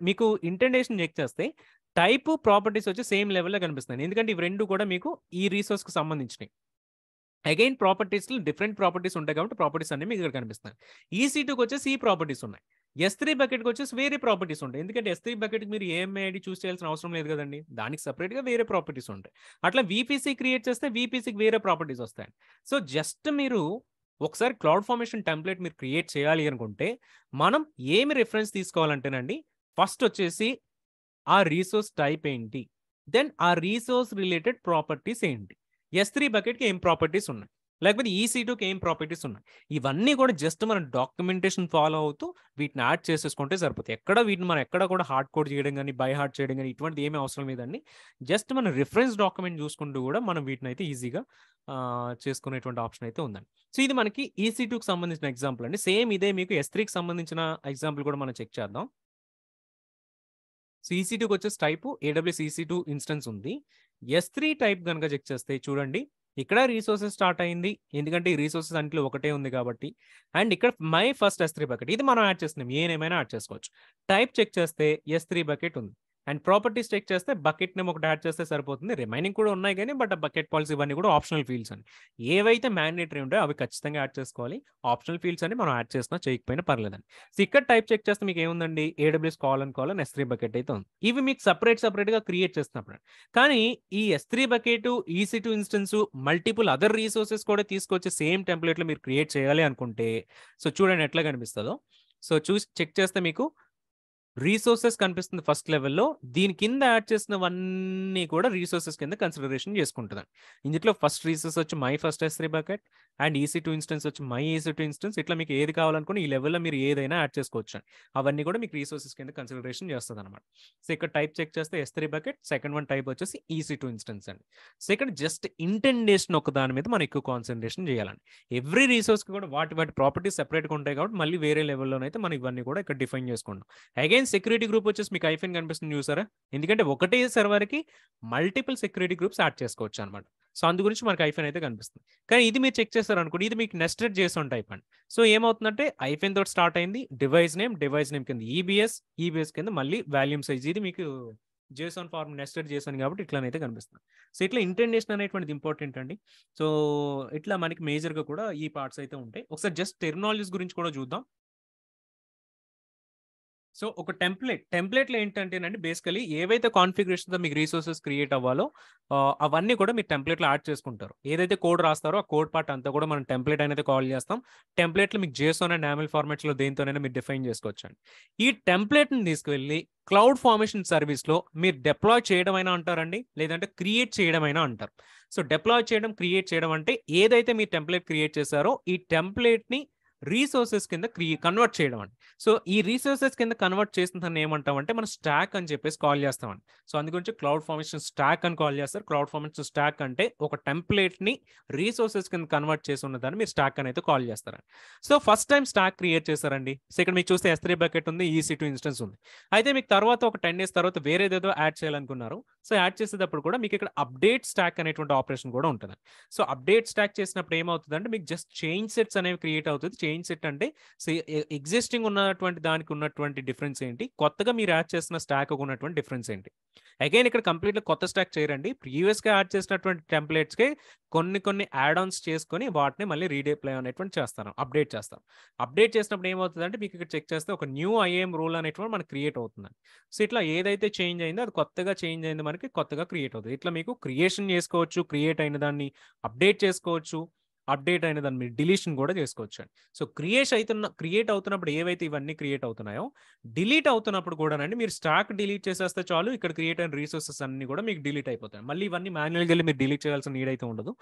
మీకు ఇంటెండేషన్ చెక్ చేస్తే టైప్, ప్రాపర్టీస్ వచ్చి సేమ్ లెవెల్లో కనిపిస్తాయి. ఎందుకంటే ఇవి రెండు కూడా మీకు ఈ రీసోర్స్కి సంబంధించినవి. అగైన్ ప్రాపర్టీస్లో డిఫరెంట్ ప్రాపర్టీస్ ఉంటాయి కాబట్టి ప్రాపర్టీస్ అన్ని మీకు ఇక్కడ కనిపిస్తాయి. EC2కి వచ్చేసి ఈ ప్రాపర్టీస్ ఉన్నాయి. S3 బకెట్కి వచ్చేసి వేరే ప్రాపర్టీస్ ఉంటాయి. ఎందుకంటే S3 బకెట్కి మీరు AMI ఐడి చూస్ చేయాల్సిన అవసరం లేదు కదండి, దానికి సపరేట్గా వేరే ప్రాపర్టీస్ ఉంటాయి. అట్లా VPC క్రియేట్ చేస్తే VPCకి వేరే ప్రాపర్టీస్ వస్తాయి. సో జస్ట్ మీరు ఒకసారి క్లౌడ్ ఫార్మేషన్ టెంప్లెట్ మీరు క్రియేట్ చేయాలి అనుకుంటే మనం ఏమి రిఫరెన్స్ తీసుకోవాలంటేనండి, ఫస్ట్ వచ్చేసి ఆ రీసోర్స్ టైప్ ఏంటి, దెన్ ఆ రీసోర్స్ రిలేటెడ్ ప్రాపర్టీస్ ఏంటి, S3 బకెట్కి ఏం ప్రాపర్టీస్ ఉన్నాయి, లేకపోతే EC2కి ఏం ప్రాపర్టీస్ ఉన్నాయి, ఇవన్నీ కూడా జస్ట్ మనం డాక్యుమెంటేషన్ ఫాలో అవుతూ వీటిని యాడ్ చేసేసుకుంటే సరిపోతుంది. వీటిని మనం ఎక్కడ కూడా హార్డ్ కోడ్ చేయడం కానీ, బై హార్డ్ చేయడం కానీ ఇటువంటిది ఏమీ అవసరం లేదండి. జస్ట్ మన రిఫరెన్స్ డాక్యుమెంట్ చూసుకుంటూ కూడా మనం వీటిని అయితే ఈజీగా చేసుకునేటువంటి ఆప్షన్ అయితే ఉందండి. సో ఇది మనకి EC2కి సంబంధించిన ఎగ్జాంపుల్ అండి. సేమ్ ఇదే మీకు S3కి సంబంధించిన ఎగ్జాంపుల్ కూడా మనం చెక్ చేద్దాం. సో EC2కి వచ్చేసి టైపు AWS EC2 ఇన్స్టెన్స్ ఉంది. S3 టైప్ కనుక చెక్ చేస్తే చూడండి, ఇక్కడ రీసోర్సెస్ స్టార్ట్ అయింది, ఎందుకంటే ఈ రీసోర్సెస్ అంట్లో ఒకటే ఉంది కాబట్టి. అండ్ ఇక్కడ మై ఫస్ట్ S3 బకెట్, ఇది మనం యాడ్ చేస్తున్నాం, ఏమైనా యాడ్ చేసుకోవచ్చు. టైప్ చెక్ చేస్తే S3 బకెట్ ఉంది. అండ్ ప్రాపర్టీస్ చెక్ చేస్తే బకెట్ నేమ్ ఒకటి యాడ్ చేస్తే సరిపోతుంది. రిమైనింగ్ కూడా ఉన్నాయి కానీ బట్ ఆ బకెట్ పాలసీ ఇవన్నీ కూడా ఆప్షనల్ ఫీల్డ్స్ అండి. ఏవైతే మ్యాండేటరీ ఉంటాయో అవి ఖచ్చితంగా యాడ్ చేసుకోవాలి. ఆప్షనల్ ఫీల్డ్స్ అని మనం యాడ్ చేసినా చేయకపోయినా పర్లేదండి. సో ఇక్కడ టైప్ చెక్ చేస్తే మీకు ఏముందండి, AWS కాలన్ S3 బకెట్ అయితే ఉంది. ఇవి మీకు సపరేట్గా క్రియేట్ చేస్తున్నప్పుడు. కానీ ఈ S3 bucket, EC2 instance, multiple other resources కూడా తీసుకొచ్చి సేమ్ టెంప్లెట్లో మీరు క్రియేట్ చేయాలి అనుకుంటే సో చూడండి ఎట్లా కనిపిస్తుందో. సో చూసి చెక్ చేస్తే మీకు రీసోర్సెస్ కనిపిస్తుంది ఫస్ట్ లెవెల్లో. దీని కింద యాడ్ చేసినవన్నీ కూడా రీసోర్సెస్ కింద కన్సిడరేషన్ చేసుకుంటుందండి. ఇందులో ఫస్ట్ రీసోర్స్ వచ్చి my first S3 bucket and EC2 instance వచ్చి మై EC2 ఇన్స్టెన్స్. ఇట్లా మీకు ఏది కావాలనుకుని ఈ లెవెల్లో మీరు ఏదైనా యాడ్ చేసుకోవచ్చు. అవన్నీ కూడా మీకు రీసోర్సెస్ కింద కన్సిడరేషన్ చేస్తుంది అనమాట. సో ఇక్కడ టైప్ చెక్ చేస్తే S3 bucket, second one type వచ్చేసి EC2 ఇన్స్టెన్స్ అండి. సో ఇక్కడ జస్ట్ ఇంటెండేషన్ ఒక దాని మీద మనం ఎక్కువ కాన్సన్ట్రేషన్ చేయాలండి. ఎవ్రీ రీసోర్స్కి కూడా వాటి ప్రాపర్టీస్ సెపరేట్గా ఉంటాయి కాబట్టి మళ్ళీ వేరే లెవెల్లోనైతే మనం ఇవన్నీ కూడా ఇక్కడ డిఫైన్ చేసుకుంటాం. అగైన్ సెక్యూరిటీ గ్రూప్ వచ్చేసి మీకు ఐఫైన్ కనిపిస్తుంది చూసారా, ఎందుకంటే ఒకటే సర్వర్కి మల్టిపుల్ సెక్యూరిటీ గ్రూప్స్ యాడ్ చేసుకోవచ్చు అనమాట. సో అందు గురించి మనకి ఐఫైన్ అయితే కనిపిస్తుంది. కానీ ఇది మీరు చెక్ చేస్తారు అనుకోండి, ఇది మీకు నెస్టెడ్ JSON టైప్ అండి. సో ఏమవుతుందంటే ఐఫైన్ తోటి స్టార్ట్ అయింది, డివైస్ నేమ్ కింద EBS కింద మళ్ళీ వాల్యూమ్ సైజ్. ఇది మీకు JSON ఫార్మ్ నెస్టెడ్ JSON కాబట్టి ఇట్లానైతే కనిపిస్తుంది. సో ఇట్లా ఇంటెండేషన్ అనేటువంటిది ఇంపార్టెంట్ అండి. సో ఇట్లా మనకి మేజర్గా కూడా ఈ పార్ట్స్ అయితే ఉంటాయి. ఒకసారి జస్ట్ టెర్మినాలజీస్ గురించి కూడా చూద్దాం. సో ఒక టెంప్లెట్లో ఏంటంటేనండి బేసికలీ ఏవైతే కాన్ఫిగరేషన్తో మీకు రీసోర్సెస్ క్రియేట్ అవ్వాలో అవన్నీ కూడా మీరు టెంప్లెట్లో యాడ్ చేసుకుంటారు. ఏదైతే కోడ్ రాస్తారో ఆ కోడ్ పార్ట్ అంతా కూడా మనం టెంప్లెట్ అనేది కాల్ చేస్తాం. టెంప్లెట్లో మీకు JSON అండ్ YAML ఫార్మాట్స్లో దేనితోనైనా మీరు డిఫైన్ చేసుకోవచ్చండి. ఈ టెంప్లెట్ని తీసుకువెళ్ళి క్లౌడ్ ఫార్మేషన్ సర్వీస్లో మీరు డిప్లాయ్ చేయడం అయినా అంటారండి, లేదంటే క్రియేట్ చేయడం అయినా అంటారు. సో డిప్లాయ్ చేయడం, క్రియేట్ చేయడం అంటే ఏదైతే మీరు టెంప్లెట్ క్రియేట్ చేశారో ఈ టెంప్లెట్ని రీసోర్సెస్ కింద కన్వర్ట్ చేయడం అండి. సో ఈ రీసోర్సెస్ కింద కన్వర్ట్ చేసిన దాన్ని ఏమంటామంటే మనం స్టాక్ అని చెప్పేసి కాల్ చేస్తామండి. సో అందుగురించి క్లౌడ్ ఫార్మేషన్ స్టాక్ అని కాల్ చేస్తారు. క్లౌడ్ ఫార్మేషన్ స్టాక్ అంటే ఒక టెంప్లెట్ని రీసోర్సెస్ కింద కన్వర్ట్ చేసి ఉన్న దాన్ని మీరు స్టాక్ అని అయితే కాల్ చేస్తారండి. So first time stock create చేస్తారండి. సో ఇక్కడ మీకు చూస్తే S3 బకెట్ ఉంది, EC2 ఇన్స్టెన్స్ ఉంది. అయితే మీకు తర్వాత ఒక 10 days తర్వాత వేరేదేదో యాడ్ చేయాలనుకున్నారు. సో యాడ్ చేసేటప్పుడు కూడా మీకు ఇక్కడ అప్డేట్ స్టాక్ అనేటువంటి ఆపరేషన్ కూడా ఉంటుంది. సో అప్డేట్ స్టాక్ చేసినప్పుడు ఏమవుతుందంటే మీకు జస్ట్ చేంజ్ సెట్స్ అనేవి క్రియేట్ అవుతుంది. చేంజ్ సెట్ అంటే ఎగ్జిస్టింగ్ ఉన్నటువంటి దానికి ఉన్నటువంటి డిఫరెన్స్ ఏంటి, కొత్తగా మీరు యాడ్ చేసిన స్టాక్ ఉన్నటువంటి డిఫరెన్స్ ఏంటి. అగైన్ ఇక్కడ కంప్లీట్గా కొత్త స్టాక్ చేయరండి. ప్రీవియస్గా యాడ్ చేసినటువంటి టెంప్లెట్స్కి కొన్ని యాడ్ ఆన్స్ చేసుకొని వాటిని మళ్ళీ రీడిప్లై అనేటువంటి చేస్తాను, అప్డేట్ చేస్తాను. అప్డేట్ చేసినప్పుడు ఏమవుతుందంటే మీకు ఇక్కడ చెక్ చేస్తే ఒక న్యూ IAM రూల్ అనేటువంటి మనకు క్రియేట్ అవుతుంది. సో ఇట్లా ఏదైతే చేంజ్ అయిందో అది కొత్తగా చేంజ్ అయింది మనకి కొత్తగా క్రియేట్ అవుతుంది. ఇట్లా మీకు క్రియేషన్ చేసుకోవచ్చు, క్రియేట్ అయిన దాన్ని అప్డేట్ చేసుకోవచ్చు, అప్డేట్ అయిన దాన్ని మీరు డిలీషన్ కూడా చేసుకోవచ్చు అండి. సో క్రియేట్ అవుతున్నప్పుడు ఏవైతే ఇవన్నీ క్రియేట్ అవుతున్నాయో డిలీట్ అవుతున్నప్పుడు కూడానండి మీరు స్టాక్ డిలీట్ చేసేస్తే చాలు, ఇక్కడ క్రియేట్ అయిన రీసోర్సెస్ అన్ని కూడా మీకు డిలీట్ అయిపోతాయి. మళ్ళీ ఇవన్నీ మాన్యువల్గా వెళ్ళి మీరు డిలీట్ చేయాల్సిన నీడ్ అయితే ఉండదు.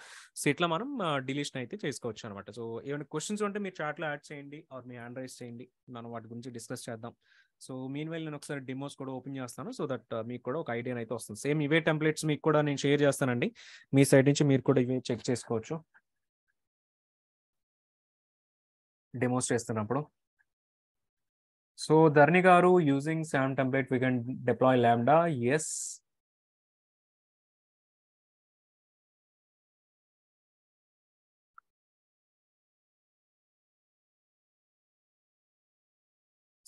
సో ఇట్లా మనం డిలీషన్ అయితే చేసుకోవచ్చు అనమాట. సో ఏమైనా క్వశ్చన్స్ ఉంటే మీరు చాట్లో యాడ్ చేయండి ఆర్ మీ హ్యాండ్ రైజ్ చేయండి, మనం వాటి గురించి డిస్కస్ చేద్దాం. సో మీన్ వైల్ నేను ఒకసారి డెమోస్ కూడా ఓపెన్ చేస్తాను, సో దట్ మీకు కూడా ఒక ఐడియా అయితే వస్తుంది. సేమ్ ఇవే టెంప్లెట్స్ మీకు కూడా నేను షేర్ చేస్తానండి, మీ సైడ్ నుంచి మీరు కూడా ఇవే చెక్ చేసుకోవచ్చు డెమోస్ చేస్తున్నప్పుడు. సో ధర్ని గారు, using SAM template we can deploy Lambda. Yes.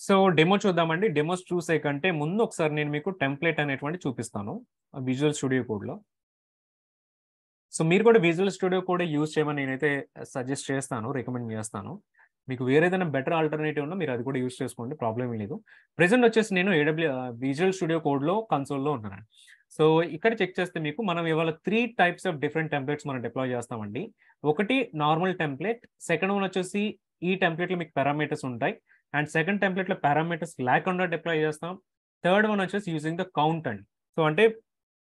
So demo చూద్దామండి. డెమోస్ చూసే కంటే ముందు ఒకసారి నేను మీకు టెంప్లెట్ అనేటువంటి చూపిస్తాను విజువల్ స్టూడియో కోడ్లో. సో మీరు కూడా విజువల్ స్టూడియో కోడ్ యూజ్ చేయమని నేనైతే సజెస్ట్ చేస్తాను, రికమెండ్ చేస్తాను. మీకు వేరే ఏదైనా బెటర్ ఆల్టర్నేటివ్ ఉన్నా మీరు అది కూడా యూజ్ చేసుకోండి, ప్రాబ్లం ఏం లేదు. ప్రెసెంట్ వచ్చేసి నేను విజువల్ స్టూడియో కోడ్లో కన్సోల్లో ఉన్నాను. సో ఇక్కడ చెక్ చేస్తే మీకు మనం ఇవాళ 3 types ఆఫ్ డిఫరెంట్ టెంప్లెట్స్ మనం డిప్లాయ్ చేస్తామండి. ఒకటి నార్మల్ టెంప్లెట్, సెకండ్ వన్ వచ్చేసి ఈ టెంప్లెట్లో మీకు పారామీటర్స్ ఉంటాయి, అండ్ సెకండ్ టెంప్లెట్లో పారామీటర్స్ లేకుండా డిప్లాయ్ చేస్తాం. థర్డ్ వన్ వచ్చేసి యూజింగ్ ద కౌంట్ అండి. సో అంటే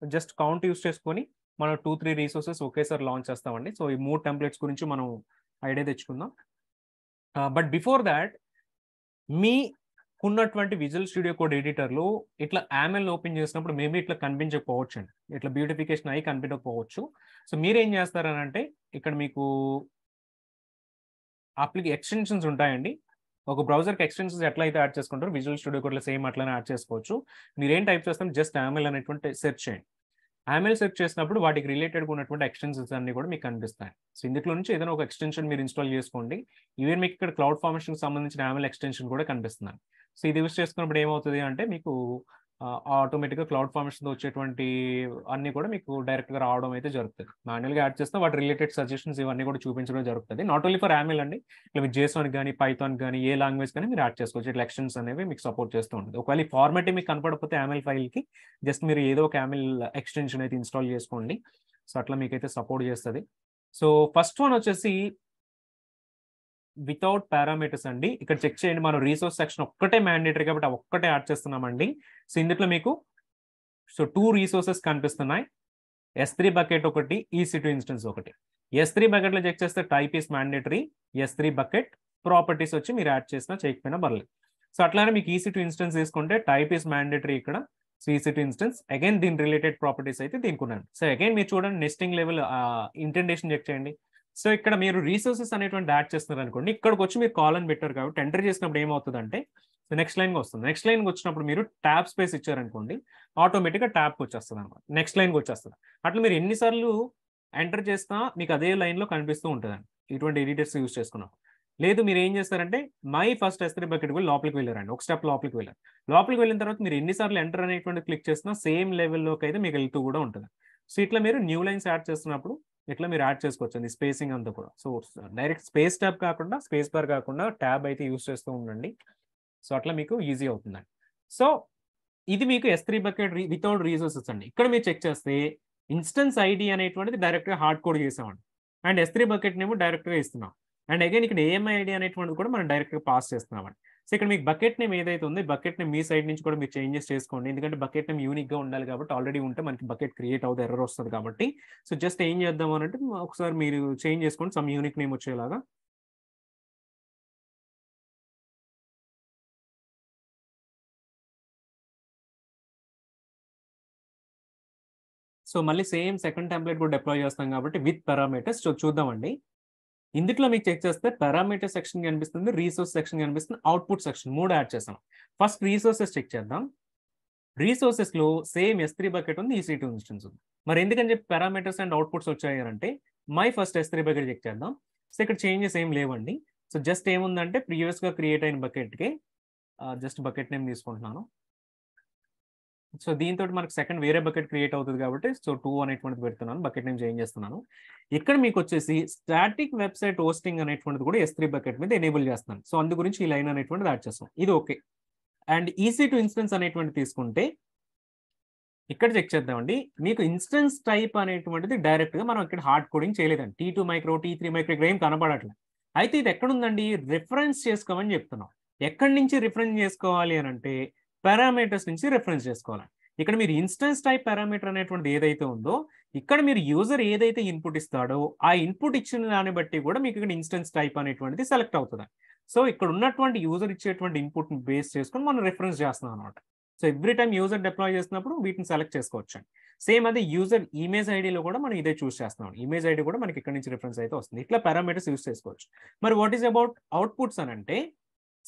జస్ట్ కౌంట్ యూజ్ చేసుకొని మనం 2-3 రీసోర్సెస్ ఒకేసారి లాంచ్ చేస్తామండి. సో ఈ 3 టెంప్లెట్స్ గురించి మనం ఐడియా తెచ్చుకుందాం. బట్ బిఫోర్ దాట్ మీకున్నటువంటి విజువల్ స్టూడియో కోడ్ ఎడిటర్లో ఇట్లా యామెల్ ఓపెన్ చేసినప్పుడు మేబీ ఇట్లా కనిపించకపోవచ్చు అండి, ఇట్లా బ్యూటిఫికేషన్ అయ్యి కనిపించకపోవచ్చు. సో మీరేం చేస్తారనంటే ఇక్కడ మీకు ఎక్స్టెన్షన్స్ ఉంటాయండి. ఒక బ్రౌజర్కి ఎక్స్టెన్షన్స్ ఎట్లా అయితే యాడ్ చేసుకుంటారో విజువల్ స్టూడియో కోడ్లో సేమ్ అట్లానే యాడ్ చేసుకోవచ్చు. మీరేం టైప్ చేస్తాం, జస్ట్ యామెల్ అనేటువంటి సెర్చ్ చేయండి. యామెల్ సెర్చ్ చేసినప్పుడు వాటికి రిలేటెడ్గా ఉన్నటువంటి ఎక్స్టెన్షన్స్ అన్ని కూడా మీకు కనిపిస్తాయి. సో ఇందులో నుంచి ఏదైనా ఒక ఎక్స్టెన్షన్ మీరు ఇన్స్టాల్ చేసుకోండి. ఈవెన్ మీకు ఇక్కడ క్లౌడ్ ఫార్మేషన్కి సంబంధించిన యామెల్ ఎక్స్టెన్షన్ కూడా కనిపిస్తున్నాయి. సో ఇది యూస్ చేసుకున్నప్పుడు ఏమవుతుంది అంటే మీకు ఆటోమేటిక్గా క్లౌడ్ ఫార్మేషన్తో వచ్చేటువంటి అన్ని కూడా మీకు డైరెక్ట్గా రావడం అయితే జరుగుతుంది. మాన్యువల్గా యాడ్ చేస్తే వాటి రిలేటెడ్ సజెషన్స్ ఇవన్నీ కూడా చూపించడం జరుగుతుంది. నాట్ ఓన్లీ ఫర్ యామిల్ అండి, ఇట్లా మీరు జేసోన్ కానీ పైథాన్ కానీ ఏ లాంగ్వేజ్ కానీ మీరు యాడ్ చేసుకోవచ్చు. ఇట్లా ఎక్స్టెన్స్ అనేవి మీకు సపోర్ట్ చేస్తూ ఉంటుంది. ఒకవేళ ఈ ఫార్మాట్ మీకు కనపడకపోతే యామిల్ ఫైల్కి జస్ట్ మీరు ఏదో ఒక యామిల్ ఎక్స్టెన్షన్ అయితే ఇన్స్టాల్ చేసుకోండి. సో అట్లా మీకైతే సపోర్ట్ చేస్తుంది. సో ఫస్ట్ వన్ వచ్చేసి వితౌట్ పారామీటర్స్ అండి. ఇక్కడ చెక్ చేయండి, మనం రీసోర్స్ సెక్షన్ ఒక్కటే మ్యాండేటరీ కాబట్టి ఒక్కటే యాడ్ చేస్తున్నామండి. సో ఇందులో మీకు 2 రీసోర్సెస్ కనిపిస్తున్నాయి. S3 బకెట్ ఒకటి, EC2 ఇన్స్టెన్స్ ఒకటి. S3 బకెట్లో చెక్ చేస్తే type is mandatory, S3 bucket properties వచ్చి మీరు యాడ్ చేసినా చేయకపోయినా పర్లేదు. సో అట్లానే మీకు EC2 ఇన్స్టెన్స్ తీసుకుంటే టైప్ ఈస్ మ్యాండేటరీ ఇక్కడ, సో EC2 ఇన్స్టెన్స్ అగైన్ దీని రిలేటెడ్ ప్రాపర్టీస్ అయితే దీనికి ఉన్నాయి. సో అగైన్ మీరు చూడండి నెస్టింగ్ లెవెల్ ఇంటెండేషన్ చెక్ చేయండి. సో ఇక్కడ మీరు రీసోర్సెస్ అనేటువంటి యాడ్ చేస్తున్నారు అనుకోండి, ఇక్కడికి వచ్చి మీరు కాలన్ పెట్టారు కాబట్టి ఎంటర్ చేసినప్పుడు ఏమవుతుందంటే సో నెక్స్ట్ లైన్కి వస్తుంది. నెక్స్ట్ లైన్కి వచ్చినప్పుడు మీరు ట్యాబ్ స్పేస్ ఇచ్చారనుకోండి, ఆటోమేటిక్గా ట్యాబ్కి వచ్చేస్తుంది అనమాట, నెక్స్ట్ లైన్కి వచ్చేస్తుంది. అట్లా మీరు ఎన్నిసార్లు ఎంటర్ చేసినా మీకు అదే లైన్లో కనిపిస్తూ ఉంటుందండి ఇటువంటి ఎడిటర్స్ యూస్ చేసుకున్నాం. లేదు మీరు ఏం చేస్తారంటే మై ఫస్ట్ S3 బకెట్ కూడా లోపలికి వెళ్ళారండి, ఒక స్టెప్ లోపలికి వెళ్ళారు. లోపలికి వెళ్ళిన తర్వాత మీరు ఎన్నిసార్లు ఎంటర్ అనేటువంటి క్లిక్ చేసినా సేమ్ లెవెల్లోకి అయితే మీకు వెళ్తూ కూడా ఉంటుంది. సో ఇట్లా మీరు న్యూ లైన్స్ యాడ్ చేస్తున్నప్పుడు ఇట్లా మీరు యాడ్ చేసుకోవచ్చు అండి స్పేసింగ్ అంతా కూడా. సో డైరెక్ట్ స్పేస్ ట్యాబ్ కాకుండా స్పేస్ బార్ కాకుండా ట్యాబ్ అయితే యూస్ చేస్తూ ఉండండి. సో అట్లా మీకు ఈజీ అవుతుందండి. సో ఇది మీకు S3 బకెట్ వితౌట్ రీసోర్సెస్ అండి. ఇక్కడ మీరు చెక్ చేస్తే ఇన్స్టెన్స్ ఐడి అనేటువంటిది డైరెక్ట్గా హార్డ్ కోడ్ చేసామండి, అండ్ S3 బకెట్ నేమో డైరెక్ట్గా ఇస్తున్నాం. అండ్ అగైన్ ఇక్కడ AMI ఐడి అనేటువంటిది కూడా మనం డైరెక్ట్గా పాస్ చేస్తున్నామండి. సో ఇక్కడ మీకు బకెట్ నేమ్ ఏదైతే ఉందో బకెట్ నేమ్ మీ సైడ్ నుంచి కూడా మీరు చేంజెస్ చేసుకోండి, ఎందుకంటే బకెట్ నేమ్ యూనిక్గా ఉండాలి కాబట్టి. ఆల్రెడీ ఉంటే మనకి బకెట్ క్రియేట్ అవుతుంది, ఎర్రర్ వస్తుంది కాబట్టి. సో జస్ట్ ఏం చేద్దాం అనంటే ఒకసారి మీరు చేంజ్ చేసుకోండి సమ్ యూనిక్ నేమ్ వచ్చేలాగా. సో మళ్ళీ సేమ్ సెకండ్ టెంప్లెట్ కూడా డిప్లాయ్ చేస్తాం కాబట్టి విత్ పారామీటర్స్. సో చూద్దామండి, ఇందులో మీకు చెక్ చేస్తే పారామీటర్ సెక్షన్ కనిపిస్తుంది, రీసోర్స్ సెక్షన్ కనిపిస్తుంది, అవుట్పుట్ సెక్షన్ 3 యాడ్ చేస్తాం. ఫస్ట్ రీసోర్సెస్ చెక్ చేద్దాం. రీసోర్సెస్ లో సేమ్ S3 బకెట్ ఉంది, EC2 ఇన్స్టెన్స్ ఉంది. మరి ఎందుకని చెప్పి పారామీటర్స్ అండ్ అవుట్పుట్స్ వచ్చాయి అంటే my first S3 bucket check చేద్దాం. సో ఇక్కడ చేంజెస్ ఏం లేవండి. సో జస్ట్ ఏముందంటే ప్రీవియస్ గా క్రియేట్ అయిన బకెట్కి జస్ట్ బకెట్ నేమ్ తీసుకుంటున్నాను. సో దీంతో మనకు సెకండ్ వేరే బకెట్ క్రియేట్ అవుతుంది కాబట్టి సో 2 అనేటువంటిది పెడుతున్నాను, బకెట్ నేమ్ చేంజ్ చేస్తున్నాను. ఇక్కడ మీకు వచ్చేసి స్టాటిక్ వెబ్సైట్ హోస్టింగ్ అనేటువంటిది కూడా S3 బకెట్ మీద ఎనేబుల్ చేస్తున్నాను. సో అందు గురించి ఈ లైన్ అనేటువంటిది యాడ్ చేస్తాం, ఇది ఓకే. అండ్ EC2 ఇన్స్టెన్స్ అనేటువంటి తీసుకుంటే ఇక్కడ చెక్ చేద్దామండి, మీకు ఇన్స్టెన్స్ టైప్ అనేటువంటిది డైరెక్ట్గా మనం ఇక్కడ హార్డ్ కోడింగ్ చేయలేదండి. T2 మైక్రో T3 మైక్రో ఇక్కడ ఏం కనపడట్లేదు. అయితే ఇది ఎక్కడుందండి, రిఫరెన్స్ చేసుకోమని చెప్తున్నాం. ఎక్కడి నుంచి రిఫరెన్స్ చేసుకోవాలి అని అంటే పారామీటర్స్ నుంచి రిఫరెన్స్ చేసుకోవాలి. ఇక్కడ మీరు ఇన్స్టెన్స్ టైప్ పారామీటర్ అనేటువంటిది ఏదైతే ఉందో ఇక్కడ మీరు యూజర్ ఏదైతే ఇన్పుట్ ఇస్తాడో ఆ ఇన్పుట్ ఇచ్చిన దాన్ని బట్టి కూడా మీకు ఇక్కడ ఇన్స్టెన్స్ టైప్ అనేటువంటిది సెలెక్ట్ అవుతుంది. సో ఇక్కడ ఉన్నటువంటి యూజర్ ఇచ్చేటువంటి ఇన్పుట్ బేస్ చేసుకొని మనం రిఫరెన్స్ చేస్తున్నాం అనమాట. So every time user deploy చేసినప్పుడు వీటిని సెలెక్ట్ చేసుకోవచ్చు. సేమ్ అదే యూజర్ ఇమేజ్ ఐడిలో కూడా మనం ఇదే చూస్ చేస్తున్నాం. ఇమేజ్ ఐడి కూడా మనకి ఇక్కడ నుంచి రిఫరెన్స్ అయితే వస్తుంది. ఇట్లా పారామీటర్స్ యూస్ చేసుకోవచ్చు. మరి వాట్ ఈస్ అబౌట్ అవుట్పుట్స్ అని అంటే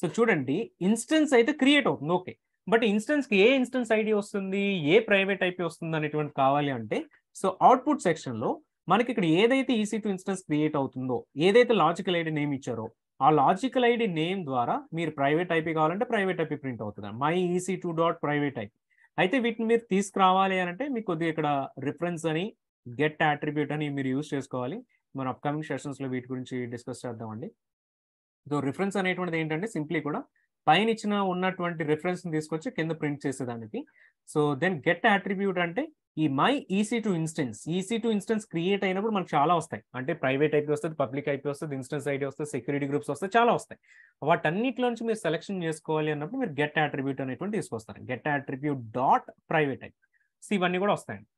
సో చూడండి, ఇన్స్టెన్స్ అయితే క్రియేట్ అవుతుంది ఓకే, బట్ ఇన్స్టెన్స్కి ఏ ఇన్స్టెన్స్ ఐడి వస్తుంది, ఏ ప్రైవేట్ ఐపీ వస్తుంది అనేటువంటి కావాలి అంటే సో అవుట్పుట్ సెక్షన్లో మనకి ఇక్కడ ఏదైతే EC2 ఇన్స్టెన్స్ క్రియేట్ అవుతుందో, ఏదైతే లాజికల్ ఐడి నేమ్ ఇచ్చారో ఆ లాజికల్ ఐడి నేమ్ ద్వారా మీరు ప్రైవేట్ ఐపీ కావాలంటే ప్రైవేట్ ఐపీ ప్రింట్ అవుతుంది, my EC2 dot private IP. అయితే వీటిని మీరు తీసుకురావాలి అని అంటే మీకు కొద్దిగా ఇక్కడ రిఫరెన్స్ అని గెట్ అట్రిబ్యూట్ అని మీరు యూజ్ చేసుకోవాలి. మన అప్కమింగ్ సెషన్స్లో వీటి గురించి డిస్కస్ చేద్దామండి. సో రిఫరెన్స్ అనేటువంటిది ఏంటంటే సింప్లీ కూడా పైన ఇచ్చిన ఉన్నటువంటి రిఫరెన్స్ని తీసుకొచ్చి కింద ప్రింట్ చేసేదానికి. సో దెన్ గెట్ అట్రిబ్యూట్ అంటే ఈ మై EC2 ఇన్స్టెన్స్ క్రియేట్ అయినప్పుడు మనకు చాలా వస్తాయి, అంటే ప్రైవేట్ ఐపీ వస్తుంది, పబ్లిక్ ఐపీ వస్తుంది, ఇన్స్టెన్స్ ఐడి వస్తుంది, సెక్యూరిటీ గ్రూప్స్ వస్తాయి, చాలా వస్తాయి. వాటన్నిటిలో నుంచి మీరు సెలెక్షన్ చేసుకోవాలి అన్నప్పుడు మీరు గెట్ అట్రిబ్యూట్ అనేటువంటి తీసుకొస్తారు, get attribute dot private IP. So ఇవన్నీ కూడా వస్తాయండి.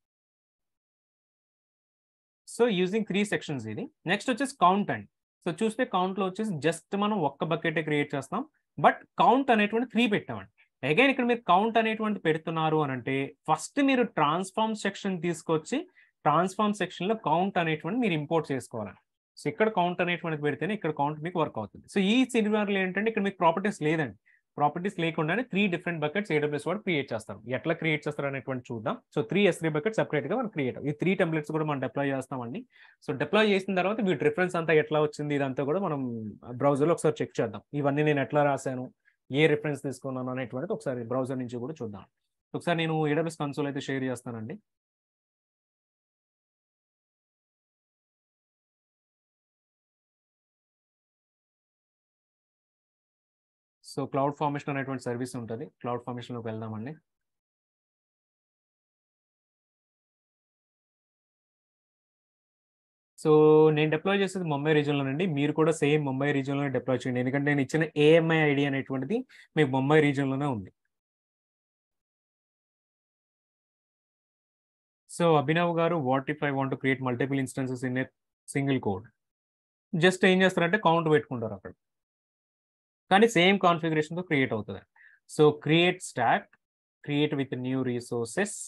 సో యూజింగ్ 3 సెక్షన్స్ ఇది. నెక్స్ట్ వచ్చేసి కౌంట్ అండి. సో చూస్తే కౌంట్లో వచ్చేసి జస్ట్ మనం ఒక్క బకెటే క్రియేట్ చేస్తాం, బట్ కౌంట్ అనేటువంటి 3 పెట్టామండి. అగైన్ ఇక్కడ మీరు కౌంట్ అనేటువంటి పెడుతున్నారు అని అంటే ఫస్ట్ మీరు ట్రాన్స్ఫార్మ్ సెక్షన్ తీసుకొచ్చి ట్రాన్స్ఫార్మ్ సెక్షన్లో కౌంట్ అనేటువంటి మీరు ఇంపోర్ట్ చేసుకోవాలండి. సో ఇక్కడ కౌంట్ అనేటువంటిది పెడితేనే ఇక్కడ కౌంట్ మీకు వర్క్ అవుతుంది. సో ఈ సినిమాలో ఏంటంటే ఇక్కడ మీకు ప్రాపర్టీస్ లేదండి, ప్రాపర్టీస్ లేకుండానే 3 డిఫరెంట్ బకెట్స్ AWS వాడు క్రియేట్ చేస్తారు. ఎట్లా క్రియేట్ చేస్తారు అనేటువంటి చూద్దాం. సో 3 S3 బకెట్స్ సెపరేట్గా మనం క్రియేట్, ఈ 3 టెంప్లెట్స్ కూడా మనం డిప్లాయ్ చేస్తామండి. సో డిప్లాయ్ చేసిన తర్వాత వీటి రిఫరెన్స్ అంతా ఎట్లా వచ్చింది ఇదంతా కూడా మనం బ్రౌజర్లో ఒకసారి చెక్ చేద్దాం. ఇవన్నీ నేను ఎట్లా రాశాను, ఏ రిఫరెన్స్ తీసుకున్నాను అనేటువంటిది ఒకసారి బ్రౌజర్ నుంచి కూడా చూద్దాం. ఒకసారి నేను AWS కన్సోల్ అయితే షేర్ చేస్తానండి. సో క్లౌడ్ ఫార్మేషన్ అనేటువంటి సర్వీస్ ఉంటుంది. క్లౌడ్ ఫార్మేషన్లోకి వెళ్దామండి. సో నేను డిప్లాయ్ చేసేది ముంబై రీజియన్లోనండి. మీరు కూడా సేమ్ ముంబై రీజియన్లోనే డిప్లాయ్ చేయండి. ఎందుకంటే నేను ఇచ్చిన AMI ID అనేటువంటిది మీకు ముంబై రీజియన్లోనే ఉంది. సో అభినవ్ గారు, what if I want to create multiple instances in a single code? Just ఏం చేస్తారంటే కౌంట్ పెట్టుకుంటారు అక్కడ, కానీ సేమ్ కాన్ఫిగరేషన్తో క్రియేట్ అవుతుంది. So create stock, create with new resources.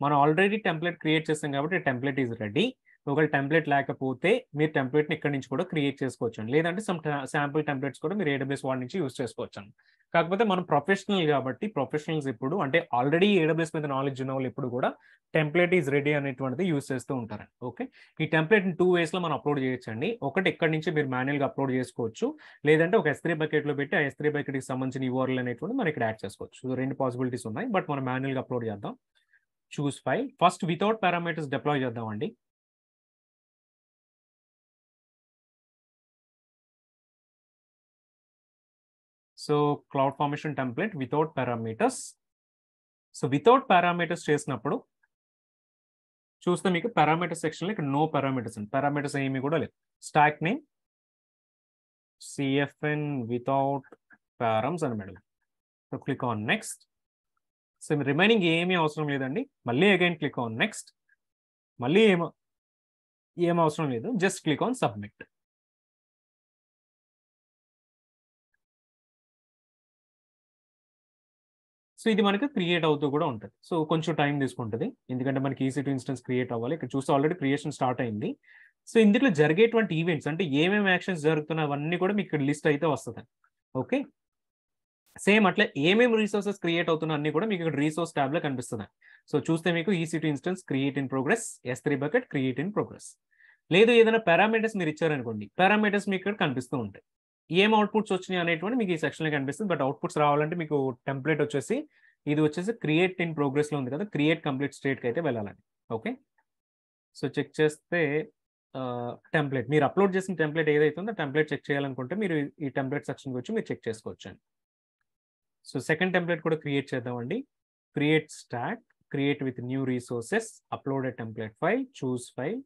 మనం ఆల్రెడీ టెంప్లెట్ క్రియేట్ చేస్తాం కాబట్టి టెంప్లెట్ ఈజ్ రెడీ. ఒకవేళ టెంప్లెట్ లేకపోతే మీరు టెంప్లెట్ని ఇక్కడ నుంచి కూడా క్రియేట్ చేసుకోవచ్చు, లేదంటే సమ్ శాంపుల్ టెంప్లెట్స్ కూడా మీరు AWS వాడి నుంచి యూస్ చేసుకోవచ్చు. కాకపోతే మనం ప్రొఫెషనల్ కాబట్టి ప్రొఫెషనల్స్ ఇప్పుడు అంటే ఆల్రెడీ AWS మీద నాలెడ్జ్ ఉన్న వాళ్ళు ఇప్పుడు కూడా టెంప్లెట్ ఈజ్ రెడీ అనేటువంటిది యూస్ చేస్తూ ఉంటారు. ఓకే, ఈ టెంప్లెట్ 2 waysలో మనం అప్లోడ్ చేయొచ్చండి. ఒకటి ఇక్కడ నుంచి మీరు మాన్యువల్గా అప్లోడ్ చేసుకోవచ్చు, లేదంటే ఒక S3 బకెట్లో పెట్టి ఆ S3 బకెట్కి సంబంధించిన URL అనేటువంటి మనం ఇక్కడ యాడ్ చేసుకోవచ్చు. సో 2 పాసిబిలిటీస్ ఉన్నాయి, బట్ మనం మాన్యువల్గా అప్లోడ్ చేద్దాం. Choose file, first without parameters deploy చేద్దామండి. So cloud formation template without parameters. So without parameters చేసినప్పుడు చూస్తే మీకు పారామీటర్స్ సెక్షన్లో ఇక్కడ నో పారామీటర్స్ అండి. పారామీటర్స్ ఏమీ కూడా లేదు. స్టాక్ నేమ్ CFN వితౌట్ పారమ్స్ అని madam. So click on next. So remaining ఏమీ అవసరం లేదండి. మళ్ళీ అగైన్ క్లిక్ ఆన్ నెక్స్ట్. మళ్ళీ ఏం అవసరం లేదు, just click on submit. So ఇది మనకి క్రియేట్ అవుతూ కూడా ఉంటుంది. సో కొంచెం టైం తీసుకుంటుంది, ఎందుకంటే మనకి EC2 ఇన్స్టెన్స్ క్రియేట్ అవ్వాలి. ఇక్కడ చూస్తే ఆల్రెడీ క్రియేషన్ స్టార్ట్ అయింది. సో ఇందులో జరిగేటువంటి ఈవెంట్స్ అంటే ఏమేమి యాక్షన్స్ జరుగుతున్నాయి అవన్నీ కూడా మీకు ఇక్కడ లిస్ట్ అయితే వస్తుంది. ఓకే, సేమ్ అట్లా ఏమేమి రీసోర్సెస్ క్రియేట్ అవుతున్నా అన్ని కూడా మీకు ఇక్కడ రీసోర్స్ ట్యాబ్లో కనిపిస్తుంది. సో చూస్తే మీకు EC2 instance create in progress, S3 bucket create in progress. లేదు ఏదైనా పారామీటర్స్ మీరు ఇచ్చారనుకోండి, పారామీటర్స్ మీకు ఇక్కడ కనిపిస్తూ ఉంటాయి. ఏం అవుట్పుట్స్ వచ్చినాయి అనేటువంటి మీకు ఈ సెక్షన్లో కనిపిస్తుంది. బట్ అవుట్పుట్స్ రావాలంటే మీకు టెంప్లెట్ వచ్చేసి ఇది వచ్చేసి క్రియేట్ ఇన్ ప్రోగ్రెస్లో ఉంది కదా, క్రియేట్ కంప్లీట్ స్టేట్కి అయితే వెళ్ళాలండి. ఓకే, సో చెక్ చేస్తే టెంప్లెట్ మీరు అప్లోడ్ చేసిన టెంప్లెట్ ఏదైతే ఉందో టెంప్లెట్ చెక్ చేయాలనుకుంటే మీరు ఈ టెంప్లెట్ సెక్షన్కి వచ్చి మీరు చెక్ చేసుకోవచ్చు అండి. సో సెకండ్ టెంప్లెట్ కూడా క్రియేట్ చేద్దామండి. Create stock, create with new resources, upload a template file, choose file,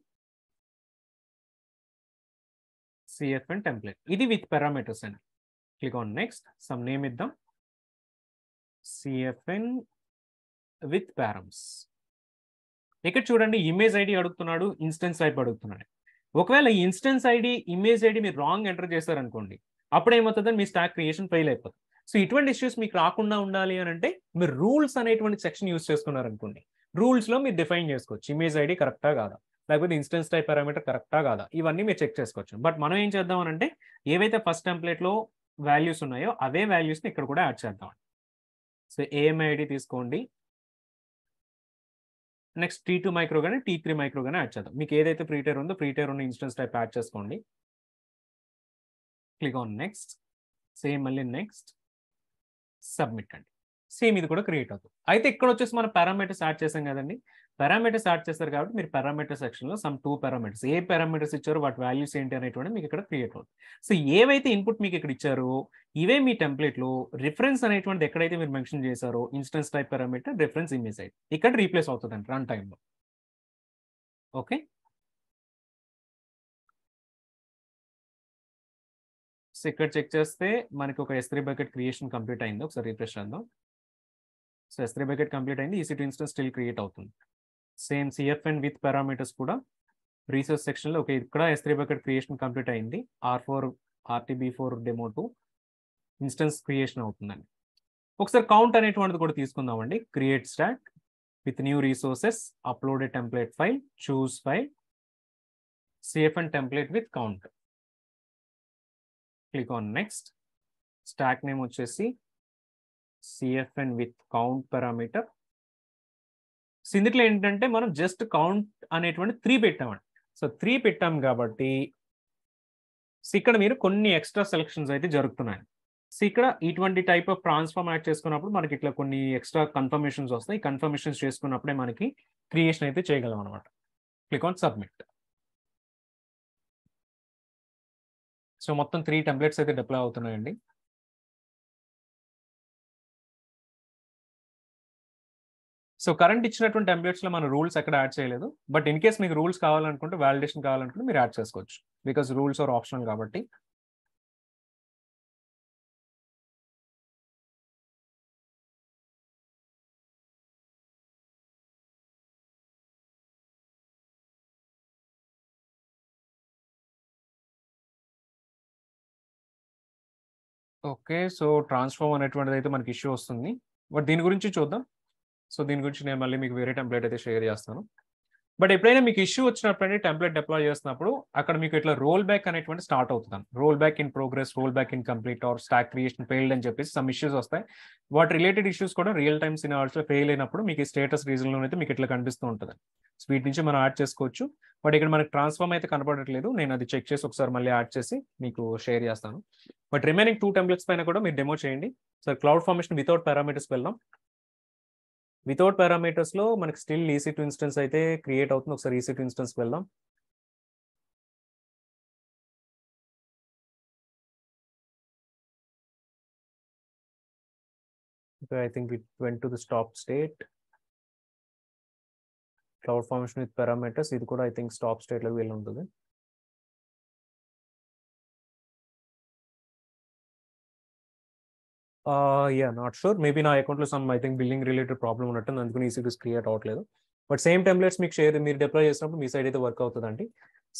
CFN template. ఇది విత్ పారామీటర్స్ అండి. Click on next. Some name ఇద్దాం, CFN విత్ పారమ్స్. ఇక్కడ చూడండి ఇమేజ్ ఐడి అడుగుతున్నాడు, ఇన్స్టెన్స్ టైప్ అడుగుతున్నాడు. ఒకవేళ ఇన్స్టెన్స్ ఐడి ఇమేజ్ ఐడి మీరు wrong enter చేశారనుకోండి, అప్పుడు ఏమవుతుందని మీ స్టాక్ క్రియేషన్ ఫెయిల్ అయిపోతుంది. సో ఇటువంటి ఇష్యూస్ మీకు రాకుండా ఉండాలి అని అంటే మీరు రూల్స్ అనేటువంటి సెక్షన్ యూస్ చేసుకున్నారనుకోండి, రూల్స్లో మీరు డిఫైన్ చేసుకోవచ్చు ఇమేజ్ ఐడి కరెక్టా కాదా, లేకపోతే ఇన్స్టెన్స్ టైప్ పారామీటర్ కరెక్టా కాదా, ఇవన్నీ మీరు చెక్ చేసుకోవచ్చు. బట్ మనం ఏం చేద్దాం అని అంటే ఏవైతే ఫస్ట్ టెంప్లెట్లో వాల్యూస్ ఉన్నాయో అవే వాల్యూస్ని ఇక్కడ కూడా యాడ్ చేద్దాం. సో AMI ID తీసుకోండి. నెక్స్ట్ T2 మైక్రో కానీ T3 మైక్రో కానీ యాడ్ చేద్దాం. మీకు ఏదైతే ప్రీటైర్ ఉందో ప్రీటైర్ ఉన్న ఇన్స్టెన్స్ టైప్ యాడ్ చేసుకోండి. Click on next. సేమ్ మళ్ళీ నెక్స్ట్, సబ్మిట్ అండి. సేమ్ ఇది కూడా క్రియేట్ అవుతుంది. అయితే ఇక్కడ వచ్చేసి మనం పారామీటర్స్ యాడ్ చేసాం కదండి. పారామీటర్స్ యాడ్ చేస్తారు కాబట్టి మీరు పారామీటర్ సెక్షన్లో సమ్ 2 పారామీటర్స్ ఏ పారామీటర్స్ ఇచ్చారో వాటి వాల్యూస్ ఏంటి అనేటువంటి మీకు ఇక్కడ క్రియేట్ అవుతుంది. సో ఏవైతే ఇన్పుట్ మీకు ఇక్కడ ఇచ్చారో ఇవే మీ టెంప్లెట్లో రిఫరెన్స్ అనేటువంటిది ఎక్కడైతే మీరు మెన్షన్ చేశారో instance type parameter, reference image ID ఇక్కడ రీప్లేస్ అవుతుందండి రన్ టైంలో. ఓకే, సో ఇక్కడ చెక్ చేస్తే మనకి ఒక S3 బకెట్ క్రియేషన్ కంప్లీట్ అయింది. ఒకసారి రిఫ్రెష్ చేద్దాం. సో S3 బకెట్ కంప్లీట్ అయింది, EC2 ఇన్స్టెన్స్ స్టిల్ క్రియేట్ అవుతుంది. సేమ్ CFN విత్ పారామీటర్స్ కూడా రీసోర్స్ సెక్షన్లో ఓకే ఇక్కడ S3 బకెట్ క్రియేషన్ కంప్లీట్ అయింది. R4 RTB4 డెమో2 ఇన్స్టెన్స్ క్రియేషన్ అవుతుందండి. ఒకసారి కౌంట్ అనేటువంటిది కూడా తీసుకుందామండి. Create stack with new resources, upload a template file, choose file, CFN template with count. Click on next. Stack name వచ్చేసి CFN with count parameter. ఇందులో ఏంటంటే మనం జస్ట్ కౌంట్ అనేటువంటి 3 పెట్టామండి. సో 3 పెట్టాం కాబట్టి ఇక్కడ మీరు కొన్ని ఎక్స్ట్రా సెలెక్షన్స్ అయితే జరుగుతున్నాయి. సో ఇక్కడ ఇటువంటి టైప్ ఆఫ్ ట్రాన్స్ఫార్మ్ యాడ్ చేసుకున్నప్పుడు మనకి ఇట్లా కొన్ని ఎక్స్ట్రా కన్ఫర్మేషన్స్ వస్తాయి. కన్ఫర్మేషన్స్ చేసుకున్నప్పుడే మనకి క్రియేషన్ అయితే చేయగలం అనమాట. Click on submit. సో మొత్తం 3 టెంప్లెట్స్ అయితే డిప్లాయ్ అవుతున్నాయండి. సో కరెంట్ ఇచ్చినటువంటి టెంప్లెట్స్లో మన రూల్స్ ఎక్కడ యాడ్ చేయలేదు. బట్ ఇన్ కేస్ మీకు రూల్స్ కావాలనుకుంటే, వాలిడేషన్ కావాలనుకుంటే మీరు యాడ్ చేసుకోవచ్చు. బికాస్ రూల్స్ ఆర్ ఆప్షనల్ కాబట్టి. ఓకే. సో ట్రాన్స్ఫార్మ్ అనేటువంటిది అయితే మనకి ఇష్యూ వస్తుంది. బట్ దీని గురించి చూద్దాం. సో దీని గురించి నేను మళ్ళీ మీకు వేరే టెంప్లెట్ అయితే షేర్ చేస్తాను. బట్ ఎప్పుడైనా మీకు ఇష్యూ వచ్చినప్పుడు టెంప్లెట్ డిప్లాయ్ చేస్తున్నప్పుడు అక్కడ మీకు ఇట్లా రోల్ బ్యాక్ అనేటువంటి స్టార్ట్ అవుతుంది. Roll back in progress, roll back in complete are stock creation failed అని చెప్పేసి సమ్ ఇష్యూస్ వస్తాయి. వాటి రిలేటెడ్ ఇష్యూస్ కూడా రియల్ టైమ్ సినారియోస్లో ఫెయిల్ అయినప్పుడు మీకు ఈ స్టేటస్ రీజన్లో అయితే మీకు ఇట్లా కనిపిస్తూ ఉంటుంది. సో వీటి నుంచి మనం యాడ్ చేసుకోవచ్చు. బట్ ఇక్కడ మనకి ట్రాన్స్ఫార్మ్ అయితే కనపడట్లేదు. నేను అది చెక్ చేసి ఒకసారి మళ్ళీ యాడ్ చేసి మీకు షేర్ చేస్తాను. బట్ రిమైనింగ్ 2 టెంప్లెట్స్ పైన కూడా మీరు డెమో చేయండి. So cloud formation without parameters వెళ్దాం. వితౌట్ పారామీటర్స్ లో మనకి స్టిల్ EC2 ఇన్స్టెన్స్ అయితే క్రియేట్ అవుతుంది. ఒకసారి EC2 ఇన్స్టెన్స్ వెళ్దాం. I think it went to the stop state. Cloud formation with parameters ఇది కూడా ఐ థింక్ స్టాప్ స్టేట్ లో వెళ్ళి ఉంటుంది. Not sure. మేబీ నా అకౌంట్ లో some I think billing related problem ఉన్నట్టుంది, అందుకని EC2 క్రియేట్ అవ్వట్లేదు. బట్ సేమ్ టెంప్లెట్స్ మీకు మీరు డిప్లాయ్ చేసినప్పుడు మీ సైడ్ అయితే వర్క్ అవుతుందండి.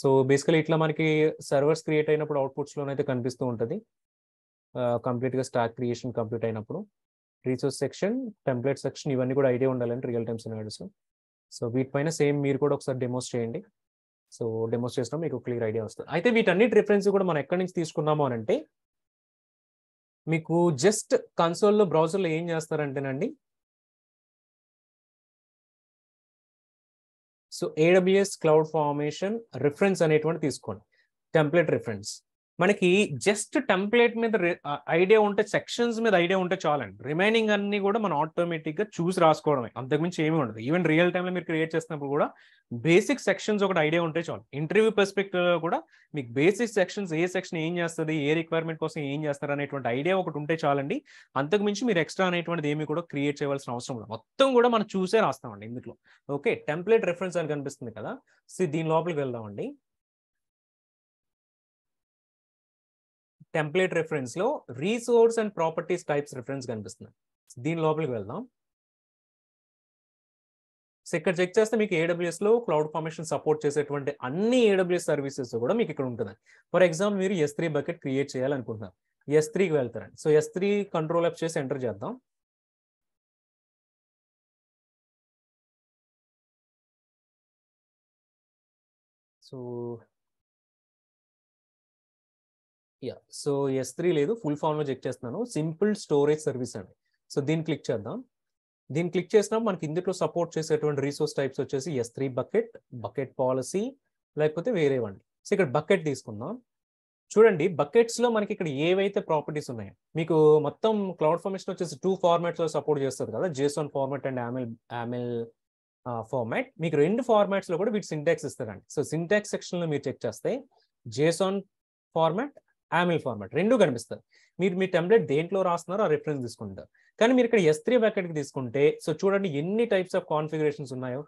సో బేసికలీ ఇట్లా మనకి సర్వర్స్ క్రియేట్ అయినప్పుడు అవుట్పుట్స్ లోనైతే కనిపిస్తూ ఉంటుంది. కంప్లీట్ గా స్టాక్ క్రియేషన్ కంప్లీట్ అయినప్పుడు రీసోర్స్ సెక్షన్, టెంప్లెట్ సెక్షన్ ఇవన్నీ కూడా ఐడియా ఉండాలంటే రియల్ టైమ్ సినారియోస్. సో వీటిపైన సేమ్ మీరు కూడా ఒకసారి డెమోస్ చేయండి. సో డెమోస్ చేసినా మీకు క్లియర్ ఐడియా వస్తుంది. అయితే వీటన్నిటి రిఫరెన్స్ కూడా మనం ఎక్కడి నుంచి తీసుకున్నాము అని అంటే, మీకు జస్ట్ కన్సోల్లో బ్రౌజర్లో ఏం చేస్తారంటేనండి, so AWS cloud formation reference అనేటువంటి తీసుకోండి. టెంప్లెట్ రిఫరెన్స్ మనకి జస్ట్ టెంప్లెట్ మీద ఐడియా ఉంటే, సెక్షన్స్ మీద ఐడియా ఉంటే చాలండి. రిమైనింగ్ అన్ని కూడా మనం ఆటోమేటిక్గా చూసి రాసుకోవడమే, అంతకుమించి ఏమీ ఉండదు. ఈవెన్ రియల్ టైంలో మీరు క్రియేట్ చేసినప్పుడు కూడా బేసిక్ సెక్షన్స్ ఒకటి ఐడియా ఉంటే చాలు. ఇంటర్వ్యూ పర్స్పెక్టివ్లో కూడా మీకు బేసిక్ సెక్షన్స్, ఏ సెక్షన్ ఏం చేస్తుంది, ఏ రిక్వైర్మెంట్ కోసం ఏం చేస్తారు అనేటువంటి ఐడియా ఒకటి ఉంటే చాలండి. అంతకుమించి మీరు ఎక్స్ట్రా అనేటువంటిది ఏమి కూడా క్రియేట్ చేయవలసిన అవసరం లేదు. మొత్తం కూడా మనం చూసే రాస్తామండి ఇందులో. ఓకే, టెంప్లెట్ రిఫరెన్స్ అని కనిపిస్తుంది కదా. సో దీని లోపలికి వెళ్దామండి. టెంప్లెట్ రిఫరెన్స్ లో resource and properties types reference కనిపిస్తుంది. దీని లోపలికి వెళ్దాం. సో ఇక్కడ చెక్ చేస్తే మీకు AWS లో క్లౌడ్ ఫార్మేషన్ సపోర్ట్ చేసేటువంటి అన్ని AWS సర్వీసెస్ కూడా మీకు ఇక్కడ ఉంటుంది. ఫర్ ఎగ్జాంపుల్ మీరు S3 బకెట్ క్రియేట్ చేయాలనుకుంటున్నారు, S3కి వెళ్తారండి. సో S3 కంట్రోల్ F చేసి ఎంటర్ చేద్దాం. సో సో S3 లేదు, ఫుల్ ఫామ్ లో చెక్ చేస్తున్నాను. సింపుల్ స్టోరేజ్ సర్వీస్ అండి. సో దీన్ని క్లిక్ చేద్దాం. దీన్ని క్లిక్ చేసినప్పుడు మనకి ఇందులో సపోర్ట్ చేసేటువంటి రిసోర్స్ టైప్స్ వచ్చేసి S3 బకెట్, బకెట్ పాలసీ, లేకపోతే వేరేవండి. సో ఇక్కడ బకెట్ తీసుకుందాం. చూడండి, బకెట్స్ లో మనకి ఇక్కడ ఏవైతే ప్రాపర్టీస్ ఉన్నాయో, మీకు మొత్తం క్లౌడ్ ఫార్మేషన్ వచ్చేసి 2 ఫార్మాట్స్ లో సపోర్ట్ చేస్తుంది కదా, JSON format and AML format. మీకు 2 ఫార్మాట్స్ లో కూడా వీటి సింటాక్స్ ఇస్తారండి. సో సింటాక్స్ సెక్షన్ లో మీరు చెక్ చేస్తే JSON ఫార్మాట్, AML ఫార్మాట్ రెండు కనిపిస్తారు. మీరు మీ టెంప్లెట్ దేంట్లో రాస్తున్నారో ఆ రిఫరెన్స్ తీసుకుంటారు. కానీ మీరు ఇక్కడ S3 బకెట్కి తీసుకుంటే, సో చూడండి ఎన్ని టైప్స్ ఆఫ్ కాన్ఫిగరేషన్స్ ఉన్నాయో.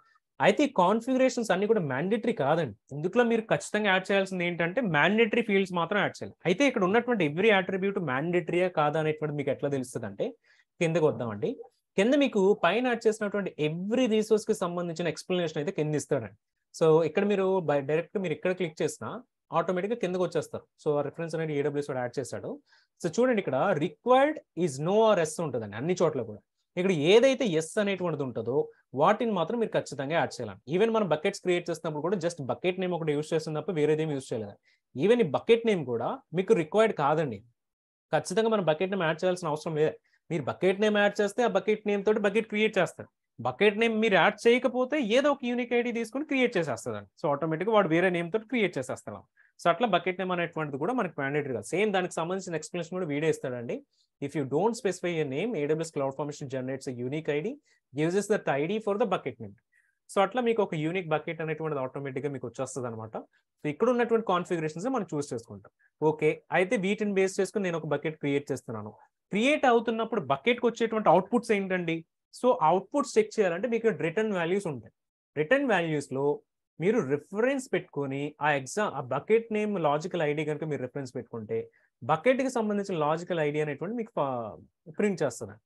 అయితే ఈ కాన్ఫిగరేషన్స్ అన్ని కూడా మ్యాండేటరీ కాదండి. ఇందులో మీరు ఖచ్చితంగా యాడ్ చేయాల్సింది ఏంటంటే మ్యాండేటరీ ఫీల్డ్స్ మాత్రం యాడ్ చేయాలి. అయితే ఇక్కడ ఉన్నటువంటి ఎవ్రీ అట్రిబ్యూట్ మ్యాండేటరీయా కాదా అనేటువంటి మీకు ఎట్లా తెలుస్తుంది అంటే, కిందకి వద్దామండి. కింద మీకు పైన యాడ్ చేసినటువంటి ఎవ్రీ రిసోర్స్ కి సంబంధించిన ఎక్స్ప్లెనేషన్ అయితే కింద ఇస్తాడండి. సో ఇక్కడ మీరు డైరెక్ట్ మీరు ఇక్కడ క్లిక్ చేసినా ఆటోమేటిక్గా కిందకు వచ్చేస్తారు. సో ఆ రిఫరెన్స్ అనేది AWS యాడ్ చేశాడు. సో చూడండి, ఇక్కడ required is no or yes ఉంటుందండి అన్ని చోట్ల కూడా. ఇక్కడ ఏదైతే ఎస్ అనేటువంటిది ఉంటుందో వాటిని మాత్రం మీరు ఖచ్చితంగా యాడ్ చేయాలి. ఈవెన్ మనం బకెట్స్ క్రియేట్ చేసినప్పుడు కూడా జస్ట్ బకెట్ నేమ్ ఒకటి యూస్ చేస్తున్నప్పుడు వేరేదేమి యూస్ చేయలేదు. ఈవెన్ ఈ బకెట్ నేమ్ కూడా మీకు రిక్వైర్డ్ కాదండి. ఖచ్చితంగా మనం బకెట్ నేమ్ యాడ్ చేయాల్సిన అవసరం లేదు. మీరు బకెట్ నేమ్ యాడ్ చేస్తే ఆ బకెట్ నేమ్ తోటి బకెట్ క్రియేట్ చేస్తారు. బకెట్ నేమ్ మీరు యాడ్ చేయకపోతే ఏదో ఒక యూనిక్ ఐడి తీసుకుని క్రియేట్ చేసేస్తుందండి. సో ఆటోమేటిక్గా వాడు వేరే నేమ్ తోటి క్రియేట్ చేసేస్తాం. సో అట్లా బకెట్ నేమ్ అనేటువంటిది కూడా మనకి మ్యాండేటరీ కాదు. సేమ్ దానికి సంబంధించిన ఎక్స్ప్లెనేషన్ కూడా వీడియో ఇస్తాడండి. If you don't specify a name, AWS cloud formation generates unique ID, gives us that ID for the bucket name. So అట్లా మీకు ఒక యూనిక్ బకెట్ అనేటువంటిది ఆటోమేటిక్గా మీకు వచ్చేస్తుంది అనమాట. సో ఇక్కడ ఉన్నటువంటి కాన్ఫిగరేషన్స్ మనం చూస్ చేసుకుంటాం. ఓకే, అయితే వీటిని బేస్ చేసుకుని నేను ఒక బకెట్ క్రియేట్ చేస్తున్నాను. క్రియేట్ అవుతున్నప్పుడు బకెట్కి వచ్చేటువంటి అవుట్పుట్స్ ఏంటండి? సో అవుట్పుట్స్ చెక్ చేయాలంటే మీకు రిటర్న్ వాల్యూస్ ఉంటాయి. రిటర్న్ వాల్యూస్లో మీరు రిఫరెన్స్ పెట్టుకొని ఆ బకెట్ నేమ్ లాజికల్ ఐడి కనుక మీరు రిఫరెన్స్ పెట్టుకుంటే బకెట్కి సంబంధించిన లాజికల్ ఐడి అనేటువంటి మీకు ప్రింట్ చేస్తుంది.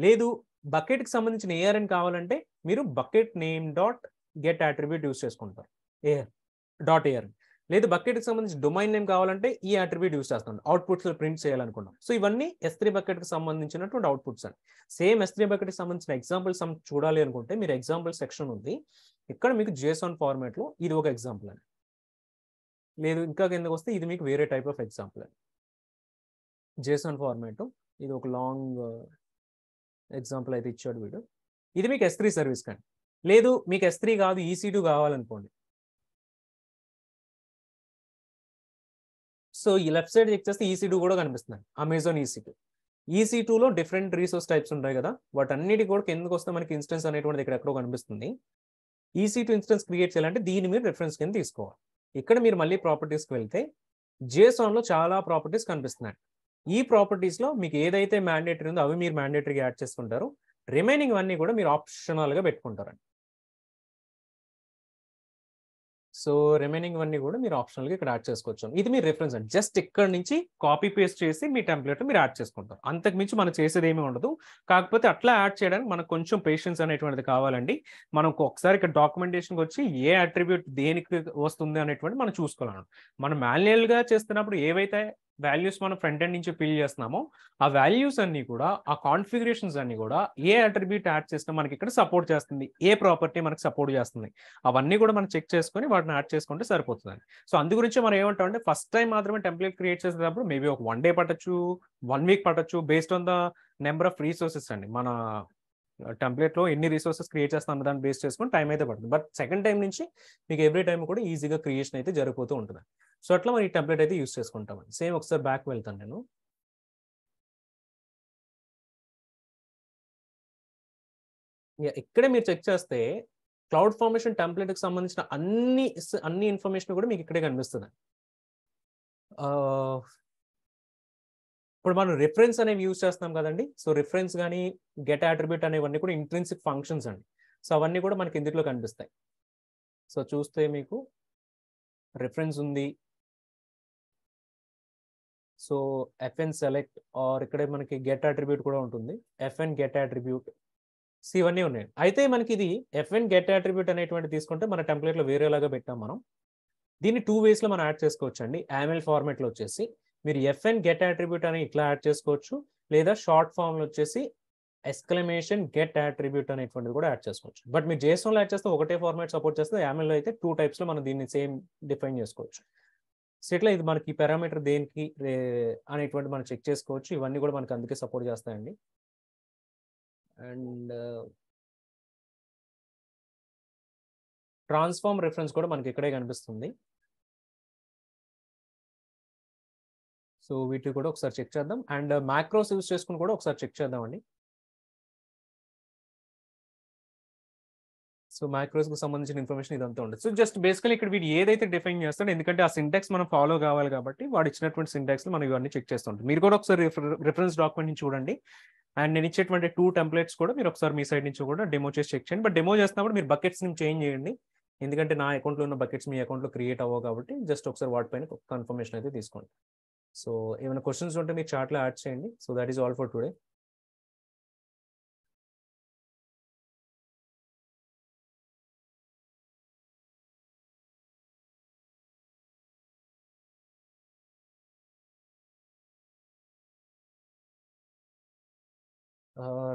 లేదు బకెట్కి సంబంధించిన ARN కావాలంటే మీరు bucket name dot get attribute use చేసుకుంటారు, ARN. లేదు బకెట్కి సంబంధించిన డొమైన్ నేమ్ కావాలంటే ఈ అట్రిబ్యూట్ యూస్ చేస్తాం, అవుట్పుట్స్ ప్రింట్ చేయాలనుకున్నాం. సో ఇవన్నీ S3 బకెట్కి సంబంధించినటువంటి అవుట్పుట్స్ అండి. సేమ్ S3 బకెట్కి సంబంధించిన ఎగ్జాంపుల్స్ చూడాలి అనుకుంటే మీరు ఎగ్జాంపుల్ సెక్షన్ ఉంది, ఇక్కడ మీకు JSON ఫార్మాట్లో ఇది ఒక ఎగ్జాంపుల్ అండి. లేదు ఇంకా కిందకు వస్తే ఇది మీకు వేరే టైప్ ఆఫ్ ఎగ్జాంపుల్ అండి. JSON ఫార్మాట్ ఇది ఒక లాంగ్ ఎగ్జాంపుల్ అయితే ఇచ్చాడు వీడు. ఇది మీకు S3 సర్వీస్ కండి. లేదు మీకు S3 కాదు EC2 కావాలనుకోండి. సో ఈ లెఫ్ట్ సైడ్ చెక్ చేస్తే EC2 కూడా కనిపిస్తుంది, అమెజాన్ EC2. EC2లో డిఫరెంట్ రీసోర్స్ టైప్స్ ఉంటాయి కదా, వాటన్నిటి కూడా కిందకు వస్తే మనకి ఇన్స్టెన్స్ అనేటువంటిది ఇక్కడ ఎక్కడో కనిపిస్తుంది. EC2 ఇన్స్టెన్స్ క్రియేట్ చేయాలంటే దీన్ని మీరు రిఫరెన్స్ కింద తీసుకోవాలి. ఇక్కడ మీరు మళ్ళీ ప్రాపర్టీస్కి వెళ్తే JSONలో చాలా ప్రాపర్టీస్ కనిపిస్తున్నాయి. ఈ ప్రాపర్టీస్లో మీకు ఏదైతే మ్యాండేటరీ ఉందో అవి మీరు మ్యాండేటరీగా యాడ్ చేసుకుంటారు, రిమైనింగ్ అన్నీ కూడా మీరు ఆప్షనల్గా పెట్టుకుంటారండి. సో రిమైనింగ్ అన్నీ కూడా మీరు ఆప్షనల్గా ఇక్కడ యాడ్ చేసుకోవచ్చు. ఇది మీ రిఫరెన్స్ అండి. జస్ట్ ఇక్కడ నుంచి కాపీ పేస్ట్ చేసి మీ టెంప్లెట్ మీరు యాడ్ చేసుకుంటారు. అంతకుమించి మనం చేసేది ఏమీ ఉండదు. కాకపోతే అట్లా యాడ్ చేయడానికి మనకు కొంచెం పేషెన్స్ అనేటువంటిది కావాలండి. మనం ఒకసారి ఇక్కడ డాక్యుమెంటేషన్కి వచ్చి ఏ అట్రిబ్యూట్ దేనికి వస్తుంది అనేటువంటి మనం చూసుకోవాలి. మనం మాన్యువల్గా చేస్తున్నప్పుడు ఏవైతే వాల్యూస్ మనం ఫ్రంట్ ఎండ్ నుంచి ఫిల్ చేస్తున్నామో ఆ వాల్యూస్ అన్ని కూడా, ఆ కాన్ఫిగరేషన్స్ అన్ని కూడా ఏ అట్రిబ్యూట్ యాడ్ చేసినా మనకి ఇక్కడ సపోర్ట్ చేస్తుంది, ఏ ప్రాపర్టీ మనకి సపోర్ట్ చేస్తుంది, అవన్నీ కూడా మనం చెక్ చేసుకొని వాటిని యాడ్ చేసుకుంటే సరిపోతుంది. సో అందు గురించి మనం ఏమంటాం అంటే ఫస్ట్ టైం మాత్రమే టెంప్లెట్ క్రియేట్ చేసేటప్పుడు మేబీ ఒక 1 డే పట్టచ్చు, 1 వీక్ పట్టచ్చు, based on the number of resources అండి. మన టెంప్లెట్లో ఎన్ని రీసోర్సెస్ క్రియేట్ చేస్తాం దాన్ని బేస్ చేసుకొని టైం అయితే పడుతుంది. బట్ సెకండ్ టైం నుంచి మీకు ఎవ్రీ టైం కూడా ఈజీగా క్రియేషన్ అయితే జరిగిపోతూ ఉంటుంది. సో అట్లా మనం ఈ టెంప్లెట్ అయితే యూస్ చేసుకుంటామండి. సేమ్ ఒకసారి బ్యాక్ వెళ్తాను నేను. ఇక్కడే మీరు చెక్ చేస్తే క్లౌడ్ ఫార్మేషన్ టెంప్లెట్కి సంబంధించిన అన్ని ఇన్ఫర్మేషన్ కూడా మీకు ఇక్కడే కనిపిస్తుంది. ఇప్పుడు మనం రిఫరెన్స్ అనేవి యూజ్ చేస్తున్నాం కదండి. సో రిఫరెన్స్ కానీ గెట్ అట్రిబ్యూట్ అనేవన్నీ కూడా ఇంట్రిన్సిక్ ఫంక్షన్స్ అండి. సో అవన్నీ కూడా మనకి ఇందులో కనిపిస్తాయి. సో చూస్తే మీకు రిఫరెన్స్ ఉంది, సో FN సెలెక్ట్ ఆర్ ఇక్కడే మనకి గెట్ అట్రిబ్యూట్ కూడా ఉంటుంది, FN గెట్ అట్రిబ్యూట్, సో ఇవన్నీ ఉన్నాయి. అయితే మనకి ఇది FN గెట్ అట్రిబ్యూట్ అనేటువంటి తీసుకుంటే మన టెంప్లెట్లో వేరేలాగా పెట్టాం మనం. దీన్ని 2 వేస్లో మనం యాడ్ చేసుకోవచ్చు అండి. YAML ఫార్మాట్లో వచ్చేసి మీరు FN గెట్ అట్రిబ్యూట్ అని ఇట్లా యాడ్ చేసుకోవచ్చు, లేదా షార్ట్ ఫామ్లో వచ్చేసి ఎక్స్క్లమేషన్ గెట్ అట్రిబ్యూట్ అనేటువంటిది కూడా యాడ్ చేసుకోవచ్చు. బట్ మీరు JSONలో యాడ్ చేస్తే ఒకటే ఫార్మాట్ సపోర్ట్ చేస్తే, YAMLలో అయితే 2 టైప్స్లో మనం దీన్ని సేమ్ డిఫైన్ చేసుకోవచ్చు. సో ఇట్లా ఇది మనకి పారామీటర్ దేనికి అనేటువంటి మనం చెక్ చేసుకోవచ్చు. ఇవన్నీ కూడా మనకి అందుకే సపోర్ట్ చేస్తాయండి. అండ్ ట్రాన్స్ఫార్మ్ రిఫరెన్స్ కూడా మనకి ఇక్కడే కనిపిస్తుంది. సో వీటిని కూడా ఒకసారి చెక్ చేద్దాం. అండ్ మ్యాక్రోస్ యూజ్ చేసుకుని కూడా ఒకసారి చెక్ చేద్దామండి. సో మ్యాక్రోస్కి సంబంధించిన ఇన్ఫర్మేషన్ ఇదంతా ఉంటుంది. సో జస్ట్ బేసికలీ ఇక్కడ వీడు ఏదైతే డిఫైన్ చేస్తాడో, ఎందుకంటే ఆ సింటాక్స్ మనం ఫాలో కావాలి కాబట్టి వాడు ఇచ్చినటువంటి సింటాక్స్ మనం ఇవన్నీ చెక్ చేస్తుంటాం. మీరు కూడా ఒకసారి రిఫరెన్స్ డాక్యుమెంట్ నుంచి చూడండి. అండ్ నేను ఇచ్చేటువంటి 2 టెంప్లెట్స్ కూడా మీరు ఒకసారి మీ సైడ్ నుంచి కూడా డెమో చేసి చెక్ చేయండి. బట్ డెమో చేస్తున్నప్పుడు మీరు బకెట్స్ని చేంజ్ చేయండి, ఎందుకంటే నా అకౌంట్లో ఉన్న బకెట్స్ మీ అకౌంట్లో క్రియేట్ అవ్వవు కాబట్టి జస్ట్ ఒకసారి వాటిపైన కన్ఫర్మేషన్ అయితే తీసుకోండి. సో ఏమైనా క్వశ్చన్స్ ఉంటే మీరు చాట్లో యాడ్ చేయండి. So that is all for today.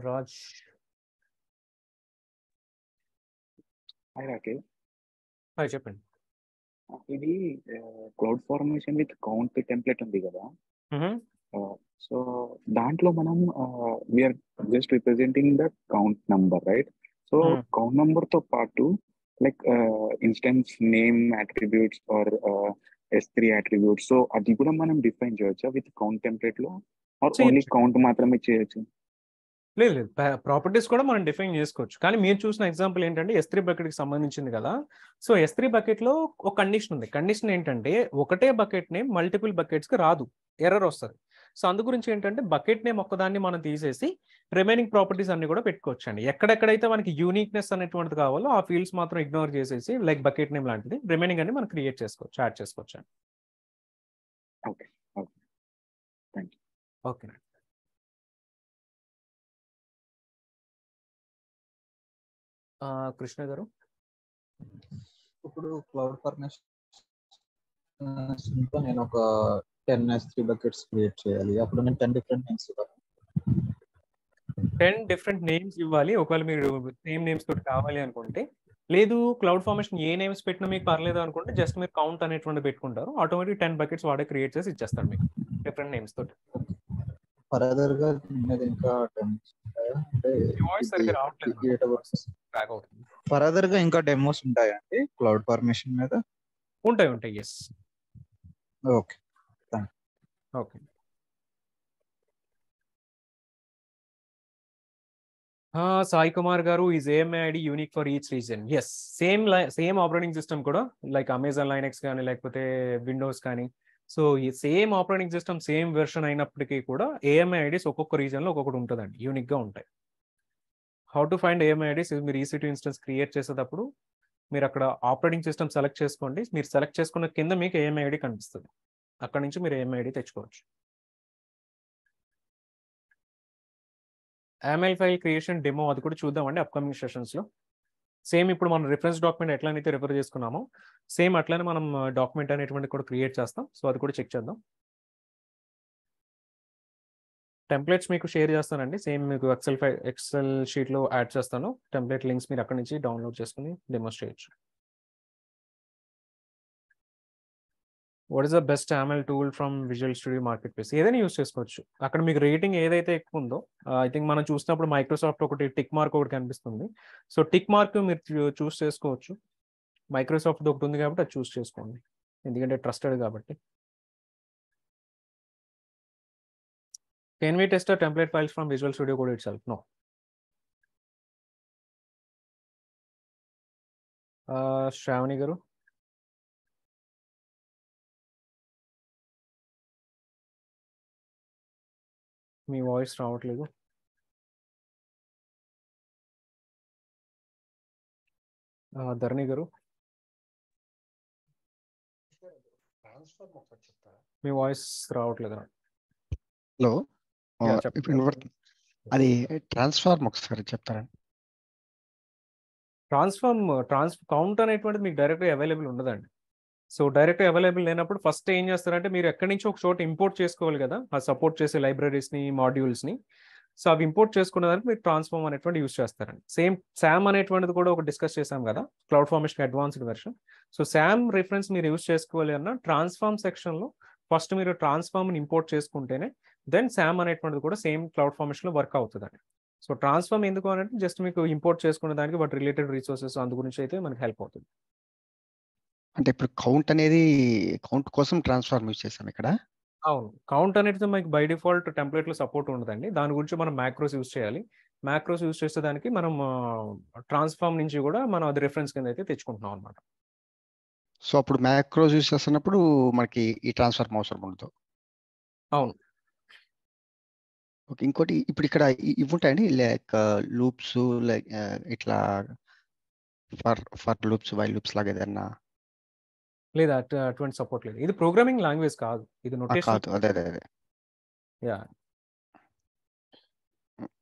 Raj. Hi Rakesh, hi చెప్పండి. ఇది CloudFormation with count template ఉంది కదా. సో దాంట్లో మనం we are just representing the count number, right? So count number తో పాటు like instance name attributes or S3 attributes. So అది కూడా మనం డిఫైన్ చేయొచ్చా విత్ కౌంట్ టెంప్లెట్ లో, ఆర్ ఓన్లీ చేయొచ్చు. కౌంట్ మాత్రమే చేయొచ్చు? లేదు లేదు, ప్రాపర్టీస్ కూడా మనం డిఫైన్ చేసుకోవచ్చు. కానీ మీరు చూసిన ఎగ్జాంపుల్ ఏంటంటే S3 బకెట్కి సంబంధించింది కదా. సో S3 బకెట్లో ఒక కండిషన్ ఉంది. కండిషన్ ఏంటంటే ఒకటే బకెట్ నేమ్ మల్టిపుల్ బకెట్స్కి రాదు, ఎర్రర్ వస్తుంది. సో అందు గురించి ఏంటంటే బకెట్ నేమ్ ఒక్కదాన్ని మనం తీసేసి రిమైనింగ్ ప్రాపర్టీస్ అన్ని కూడా పెట్టుకోవచ్చు అండి. ఎక్కడెక్కడైతే మనకి యూనిక్నెస్ అనేటువంటిది కావాలో ఆ ఫీల్డ్స్ మాత్రం ఇగ్నోర్ చేసేసి లైక్ బకెట్ నేమ్ లాంటిది రిమైనింగ్ అన్ని మనం క్రియేట్ చేసుకోవచ్చు, యాడ్ చేసుకోవచ్చు అండి. Okay okay, thank you. Okay. Krishna గారు, ఇప్పుడు క్లౌడ్ ఫార్మేషన్ నేను ఒక 10 S3 బకెట్స్ క్రియేట్ చేయాలి. అప్పుడు నేను 10 డిఫరెంట్ నేమ్స్ ఇవ్వాలి. 10 డిఫరెంట్ నేమ్స్ ఇవ్వాలి ఒకవేళ మీరు సేమ్ నేమ్స్ తోటి కావాలి అనుకుంటే. లేదు క్లౌడ్ ఫార్మేషన్ ఏ నేమ్స్ పెట్టినా మీకు పర్లేదు అనుకుంటే జస్ట్ మీరు కౌంట్ అనేటువంటి పెట్టుకుంటారు, ఆటోమేటిక్ 10 బకెట్స్ వాడే క్రియేట్ చేసి ఇచ్చేస్తారు మీకు డిఫరెంట్ నేమ్స్ తోటి. ఫర్దర్ గా మీద ఇంకా 10 ఉంటాయా? అంటే వాయిస్ సరిగ్గా రావట్లేదు, ట్రాక్ అవుతుంది. ఫర్దర్ గా ఇంకా డెమోస్ ఉంటాయండి క్లౌడ్ ఫార్మేషన్ మీద? ఉంటాయి yes. Okay okay. Sai Kumar గారు, is AMI ID unique for each region? Yes, same operating system కూడా లైక్ అమెజాన్ లైనెక్స్ కానీ లేకపోతే విండోస్ కానీ, సో ఈ same operating system same version అయినప్పటికీ కూడా AMI IDs ఒక్కొక్క రీజన్లో ఒక్కొక్కటి ఉంటుందండి, యూనిక్గా ఉంటాయి. How to find AMI IDs? మీరు EC2 ఇన్స్టెన్స్ క్రియేట్ చేసేటప్పుడు మీరు అక్కడ ఆపరేటింగ్ సిస్టమ్ సెలెక్ట్ చేసుకోండి. మీరు సెలెక్ట్ చేసుకున్న కింద మీకు AMI ID కనిపిస్తుంది, అక్కడ నుంచి మీరు AMI ID తెచ్చుకోవచ్చు. AML ఫైల్ క్రియేషన్ డెమో అది కూడా చూద్దామండి అప్కమింగ్ సెషన్స్లో. సేమ్ ఇప్పుడు మనం రిఫరెన్స్ డాక్యుమెంట్ ఎట్లయితే రిఫర్ చేసుకున్నామో సేమ్ అట్లనే మనం డాక్యుమెంట్ అనేటువంటి కూడా క్రియేట్ చేస్తాం. సో అది కూడా చెక్ చేద్దాం. టెంప్లెట్స్ మీకు షేర్ చేస్తానండి, సేమ్ మీకు ఎక్సెల్ షీట్లో యాడ్ చేస్తాను. టెంప్లెట్ లింక్స్ మీరు అక్కడ నుంచి డౌన్లోడ్ చేసుకుని డెమోస్ చేయొచ్చు. What is the best AML tool from Visual studio market place? ఏదైనా యూస్ చేసుకోవచ్చు. అక్కడ మీకు రేటింగ్ ఏదైతే ఎక్కువ ఉందో, ఐ థింక్ మనం చూసినప్పుడు మైక్రోసాఫ్ట్ ఒకటి టిక్ మార్క్ ఒకటి కనిపిస్తుంది. సో టిక్ మార్క్ మీరు చూస్ చేసుకోవచ్చు. మైక్రోసాఫ్ట్ ఒకటి ఉంది కాబట్టి అది చూస్ చేసుకోండి, ఎందుకంటే ట్రస్టెడ్ కాబట్టి. Can we test template files from Visual Studio Code itself? No. Shravani garu, మీ వాయిస్ రావట్లేదు. ధరణి గారు, మీ వాయిస్ రావట్లేదు. హలో, ఇప్పుడు అది ట్రాన్స్ఫార్మ్ ఒకసారి చెప్తారా? కౌంట్ అనేటువంటిది మీకు డైరెక్ట్గా అవైలబుల్ ఉండదండి. సో డైరెక్ట్ అవైలబుల్ లేనప్పుడు ఫస్ట్ ఏం చేస్తారంటే మీరు ఎక్కడి నుంచి ఒక చోట ఇంపోర్ట్ చేసుకోవాలి కదా, ఆ సపోర్ట్ చేసే లైబ్రరీస్ని మాడ్యూల్స్ని. సో అవి ఇంపోర్ట్ చేసుకునే దానికి మీరు ట్రాన్స్ఫార్మ్ అనేటువంటి యూస్ చేస్తారండి. సేమ్ SAM అనేటువంటిది కూడా ఒక డిస్కస్ చేసాం కదా, cloud formation advanced version. So SAM reference మీరు యూస్ చేసుకోవాలి అన్న ట్రాన్స్ఫార్మ్ సెక్షన్లో ఫస్ట్ మీరు ట్రాన్స్ఫార్మ్ని ఇంపోర్ట్ చేసుకుంటేనే దెన్ SAM అనేటువంటిది కూడా సేమ్ క్లౌడ్ ఫార్మేషన్లో వర్క్ అవుతుందండి. సో ట్రాన్స్ఫార్మ్ ఎందుకు అంటే జస్ట్ మీకు ఇంపోర్ట్ చేసుకునే దానికి వాటి రిలేటెడ్ రిసోర్సెస్ అందు గురించి అయితే మనకి హెల్ప్ అవుతుంది. అంటే ఇప్పుడు కౌంట్ అనేది కౌంట్ కోసం ట్రాన్స్ఫార్మ్ యూజ్ చేసాం ఇక్కడ. అవును, కౌంట్ అనేది మీకు బై డిఫాల్ట్ టెంప్లెట్లో సపోర్ట్ ఉండదండి. దాని గురించి మనం మ్యాక్రోస్ యూస్ చేయాలి. మ్యాక్రోస్ యూస్ చేసే దానికి మనం ట్రాన్స్ఫార్మ్ నుంచి కూడా మనం అది రిఫరెన్స్ కింద అయితే తెచ్చుకుంటున్నాం అనమాట. సో అప్పుడు మ్యాక్రోస్ యూజ్ చేస్తున్నప్పుడు మనకి ఈ ట్రాన్స్ఫార్మ్ అవసరం ఉండదు. అవును. ఓకే, ఇంకోటి ఇప్పుడు ఇక్కడ ఇవి ఉంటాయండి లైక్ లూప్స్, లైక్ ఇట్లా ఫర్ లూప్స్, వైల్ లూప్స్ లాగా ఏదన్నా? లేదా అటువంటి సపోర్ట్ లేదు. ఇది ప్రోగ్రామింగ్ లాంగ్వేజ్ కాదు, ఇది నోటేషన్. కాదు, అదే అదే అదే. యా,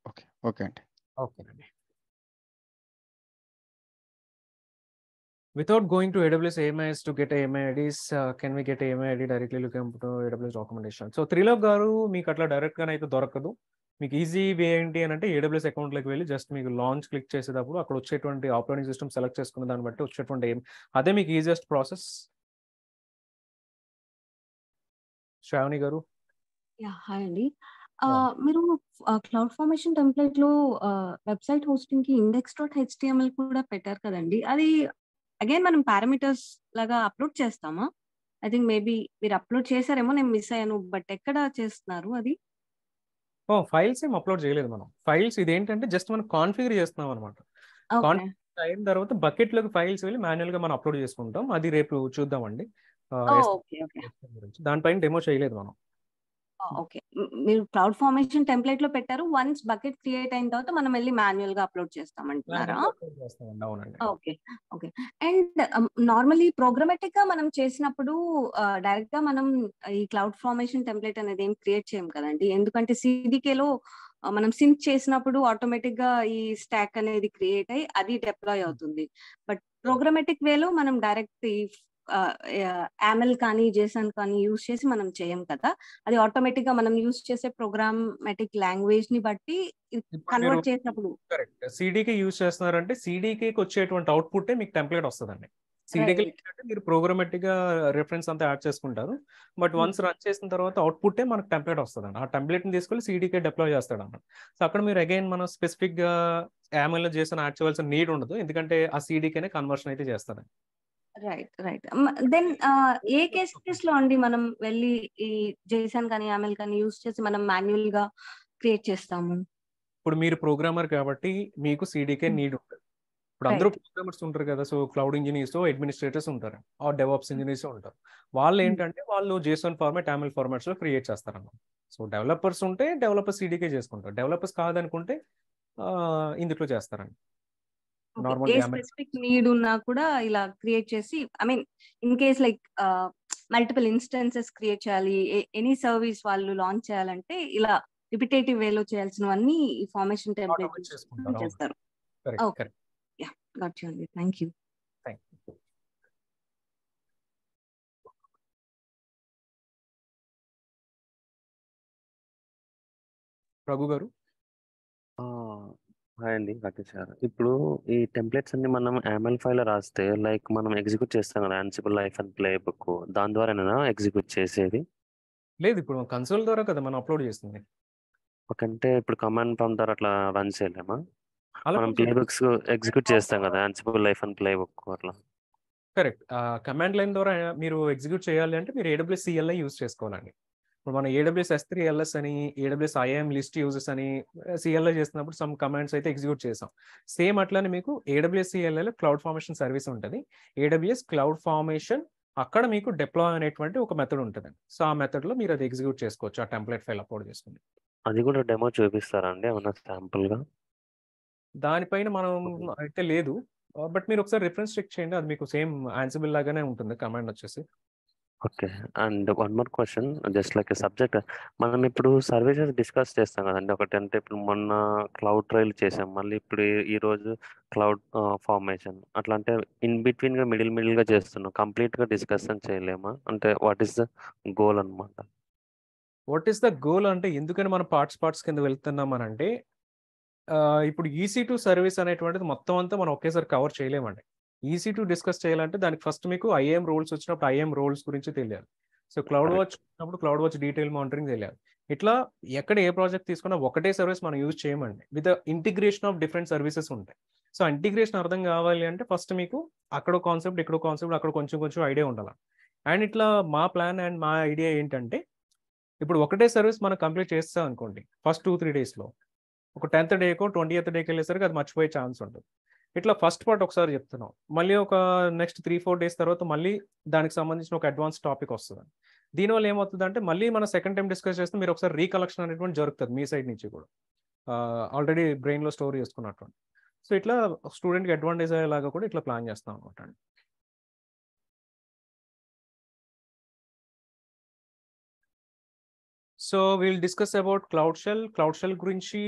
ఓకే ఓకే అండి. ఓకేనండి. Without going to AWS AMIs to get AMI IDs, can we get AMI ID directly looking to AWS documentation? So Trilok గారు మీకు అట్లా డైరెక్ట్గానే అయితే దొరకదు. మీకు ఈజీ వే ఏంటి అని అంటే AWS అకౌంట్లోకి వెళ్ళి జస్ట్ మీకు లాంచ్ క్లిక్ చేసేటప్పుడు అక్కడ వచ్చేటువంటి ఆపరేటింగ్ సిస్టమ్ సెలెక్ట్ చేసుకున్న దాన్ని బట్టి వచ్చేటువంటి అదే మీకు ఈజియెస్ట్ ప్రాసెస్. శ్రావణి గారు. హాయ్ అండి. మీరు క్లౌడ్ ఫార్మేషన్ టెంప్లెట్ లో వెబ్సైట్ హోస్టింగ్ కి index.html కూడా పెట్టారు కదండి, అది అగైన్ మనం పారామీటర్స్ లాగా అప్లోడ్ చేస్తామా? ఐ థింక్ మేబీ మీరు అప్లోడ్ చేశారేమో, నేను మిస్ అయ్యాను. బట్ ఎక్కడ చేస్తున్నారు అది? ఫైల్స్ ఏం అప్లోడ్ చేయలేదు మనం. ఫైల్స్ ఇదేంటంటే జస్ట్ మనం కాన్ఫిగర్ చేస్తున్నాం అనమాట. ఓకే. కాన్ఫిగర్ అయిన తర్వాత బకెట్లోకి ఫైల్స్ వెళ్ళి మాన్యువల్గా మనం అప్లోడ్ చేసుకుంటాం. అది రేపు చూద్దామండి. ఓకే. ఓకే. గురించి దానిపైన డెమో చేయలేదు మనం. ఓకే. మీరు క్లౌడ్ ఫార్మేషన్ టెంప్లేట్ లో పెట్టారు. వన్స్ బకెట్ క్రియేట్ అయిన తర్వాత మనం వెళ్ళి మాన్యువల్ గా అప్లోడ్ చేస్తామంటున్నారా? అప్లోడ్ చేస్తామండి. అవునండి. Okay. Okay. And normally programmatic గా మనం చేసినప్పుడు డైరెక్ట్ గా మనం ఈ క్లౌడ్ ఫార్మేషన్ టెంప్లేట్ అనేది ఏం క్రియేట్ చేయం కదండి. ఎందుకంటే సిడికేలో మనం సింక్ చేసినప్పుడు ఆటోమేటిక్ గా ఈ స్టాక్ అనేది క్రియేట్ అయ్యి అది డిప్లాయ్ అవుతుంది. బట్ ప్రోగ్రామాటిక్ వేలో మనం డైరెక్ట్ ఈ యామెల్ కానీ జేసన్ కానీ యూజ్ చేసి మనం చేయం కదా. అది ఆటోమేటిక్ గా మనం యూజ్ చేసే ప్రోగ్రామాటిక్ లాంగ్వేజ్ ని బట్టి ఇప్పుడు మీరు కన్వర్ట్ చేసినప్పుడు. కరెక్ట్ సిడికే యూజ్ చేస్తున్నారంటే సిడికేకి వచ్చేటువంటి అవుట్పుట్ మీకు టెంప్లెట్ వస్తుందండి. CDK right. ఏంటంటే మీరు ప్రోగ్రామాటిక్ గా రిఫరెన్స్ అంతా యాడ్ చేసుకుంటారు. బట్ వన్స్ రన్ చేసిన తర్వాత అవుట్పుట్టే మనకు టెంప్లెట్ వస్తుందండి. ఆ టెంప్లెట్ ని తీసుకొని సిడికే డిప్లాయ్ చేస్తాడు అన్నమాట. సో అక్కడ మీరు అగైన్ మనం స్పెసిఫిక్ గా యామెల్ లో చేసిన యాడ్ చేయాల్సిన నీడ్ ఉండదు. ఎందుకంటే ఆ సిడికేనే కన్వర్షన్ అయితే చేస్తారు. రైట్. దెన్ ఏ కేసెస్ లో అండి మనం వెళ్ళి ఈ జేసన్ కానీ యామెల్ కానీ యూజ్ చేసి మనం మాన్యువల్ గా క్రియేట్ చేస్తాము? ఇప్పుడు మీరు ప్రోగ్రామర్ కాబట్టి మీకు సిడికే నీడ్ ఉంటుంది. ఇప్పుడు అందరూ రైట్. ప్రోగ్రామర్స్ ఉంటారు కదా. సో క్లౌడ్ ఇంజనీర్స్ అడ్మినిస్ట్రేటర్స్ ఉంటారు, ఆ డెవాప్స్ ఇంజనీర్స్ ఉంటారు. వాళ్ళు ఏంటంటే వాళ్ళు జేసన్ ఫార్మాట్ యామెల్ ఫార్మాట్స్ లో క్రియేట్ చేస్తారన్నమాట. సో డెవలపర్స్ ఉంటే డెవలపర్స్ సిడికే చేసుకుంటారు. డెవలపర్స్ కాదనుకుంటే ఇందులో చేస్తారండి. ఓకే. నార్మల్ ఏ యామెల్ స్పెసిఫిక్ నీడ్ ఉన్నా కూడా ఇలా క్రియేట్ చేసి I mean in case like multiple instances create చేయాలి, ఎనీ సర్వీస్ వాళ్ళు లాంచ్ చేయాలంటే ఇలా రిపిటేటివ్ వేలో చేయాల్సినవన్నీ ఈ ఫార్మేషన్ టెంప్లేట్ ఆటోమేట్ యూజ్ చేసుకుంటారు. అవును, చేస్తారు. Correct okay. Correct. Yeah, got you అండి. Thank you. Thank you. Raghu గారు. హాయ్ అండి, రాకేష్ గారు. ఇప్పుడు ఈ టెంప్లెట్స్ అన్ని మనం యామెల్ ఫైల్ రాస్తే లైక్ మనం ఎగ్జిక్యూట్ చేస్తాం కదా, Ansible life and play book, దాని ద్వారానేనా ఎగ్జిక్యూట్ చేసేది? లేదు, ఇప్పుడు కన్సోల్ ద్వారా కదా మనం అప్లోడ్ చేస్తుంది. ఒకంటే ఇప్పుడు కమాండ్ ప్రాంప్ట్ అట్లా రన్ చేయలేమా? అలా మనం ప్లే బుక్స్ ఎగ్జిక్యూట్ చేస్తాం కదా, Ansible life and play book అట్లా. కరెక్ట్. కమాండ్ లైన్ ద్వారా మీరు ఎగ్జిక్యూట్ చేయాలి అంటే మీరు AWS CLI యూజ్ చేసుకోవాలండి. ఇప్పుడు మనం AWS S3 LS అని, AWS IAM లిస్ట్ యూజెస్ అని CLI చేస్తున్నప్పుడు సమ్ కమాండ్స్ అయితే ఎగ్జిక్యూట్ చేసాం. సేమ్ అట్లానే మీకు AWS CLIలో క్లౌడ్ ఫార్మేషన్ సర్వీస్ ఉంటుంది. AWS క్లౌడ్ ఫార్మేషన్ అక్కడ మీకు డిప్లాయ్ అనేటువంటి ఒక మెథడ్ ఉంటుందండి. సో ఆ మెథడ్లో మీరు అది ఎగ్జిక్యూట్ చేసుకోవచ్చు, ఆ టెంప్లెట్ ఫైల్ అప్లోడ్ చేసుకుని. అది కూడా డెమో చూపిస్తారా అండి ఏమన్నా శాంపుల్ గా? దానిపైన మనం అయితే లేదు, బట్ మీరు ఒకసారి రిఫరెన్స్ చెక్ చేయండి, అది మీకు సేమ్ ఆన్సిబుల్ లాగానే ఉంటుంది కమాండ్ వచ్చేసి. Okay. And one more question, just like subject, మనం ఇప్పుడు సర్వీసెస్ డిస్కస్ చేస్తాం కదండి. ఒకటి అంటే ఇప్పుడు మొన్న క్లౌడ్ ట్రైల్ చేసాం, మళ్ళీ ఇప్పుడు ఈ రోజు క్లౌడ్ ఫార్మేషన్, అట్లా అంటే ఇన్ బిట్వీన్ గా మిడిల్ గా చేస్తున్నాం, కంప్లీట్ గా డిస్కషన్ చేయలేమా? అంటే వాట్ ఈస్ ద గోల్ అనమాట? వాట్ ఈస్ ద గోల్ అంటే ఎందుకని మనం పార్ట్స్ కింద వెళ్తున్నాం అని అంటే, ఇప్పుడు EC2 సర్వీస్ అనేటువంటిది మొత్తం అంతా మనం ఒకేసారి కవర్ చేయలేమండి. EC2 డిస్కస్ చేయాలంటే దానికి ఫస్ట్ మీకు IAM రోల్స్ వచ్చినప్పుడు IAM రోల్స్ గురించి తెలియాలి. సో క్లౌడ్ వాచ్ వచ్చినప్పుడు క్లౌడ్ వాచ్ డీటెయిల్ మానిటరింగ్ తెలియాలి. ఇట్లా ఎక్కడ ఏ ప్రాజెక్ట్ తీసుకున్నా ఒకటే సర్వీస్ మనం యూజ్ చేయమండి, with integration of different services ఉంటాయి. సో ఇంటిగ్రేషన్ అర్థం కావాలి అంటే ఫస్ట్ మీకు అక్కడ కాన్సెప్ట్, ఇక్కడ కాన్సెప్ట్, అక్కడ కొంచెం ఐడియా ఉండాలి. అండ్ ఇట్లా మా ప్లాన్ అండ్ మా ఐడియా ఏంటంటే, ఇప్పుడు ఒకటే సర్వీస్ మనం కంప్లీట్ చేస్తాం అనుకోండి ఫస్ట్ 2-3 డేస్లో, ఒక 10th డేకో 20th డేకి వెళ్ళేసరికి అది మర్చిపోయే ఛాన్స్ ఉంటుంది. ఇట్లా ఫస్ట్ పార్ట్ ఒకసారి చెప్తున్నాం, మళ్ళీ ఒక నెక్స్ట్ 3-4 డేస్ తర్వాత మళ్ళీ దానికి సంబంధించిన ఒక అడ్వాన్స్ టాపిక్ వస్తుంది. దీనివల్ల ఏమవుతుంది అంటే మళ్ళీ మనం సెకండ్ టైం డిస్కస్ చేస్తే మీరు ఒకసారి రీకలెక్షన్ అనేటువంటి జరుగుతుంది మీ సైడ్ నుంచి కూడా, ఆల్రెడీ బ్రెయిన్లో స్టోర్ చేసుకున్నట్టు. సో ఇట్లా స్టూడెంట్కి అడ్వాంటేజ్ అయ్యేలాగా కూడా ఇట్లా ప్లాన్ చేస్తాం అనమాట. So we'll discuss about cloud shell గురించి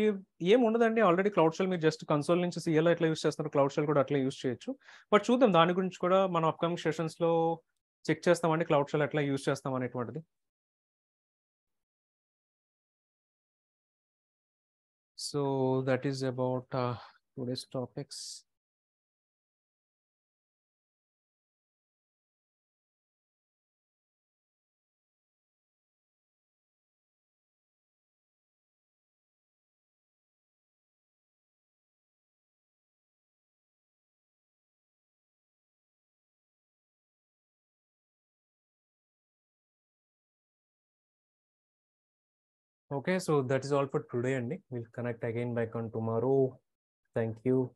ఏం ఉండదండి. ఆల్రెడీ క్లౌడ్ షెల్ మీరు జస్ట్ కన్సోల్ నుంచి CLI ఎట్లా యూస్ చేస్తున్నారు, క్లౌడ్ షెల్ కూడా అట్లా యూస్ చేయొచ్చు. బట్ చూద్దాం, దాని గురించి కూడా మనం అప్కమింగ్ సెషన్స్లో చెక్ చేస్తామండి, క్లౌడ్ షెల్ ఎట్లా యూస్ చేస్తాం అనేటువంటిది. So that is about today's topics. Okay, so that is all for today, Andy. We'll connect again back on tomorrow. Thank you.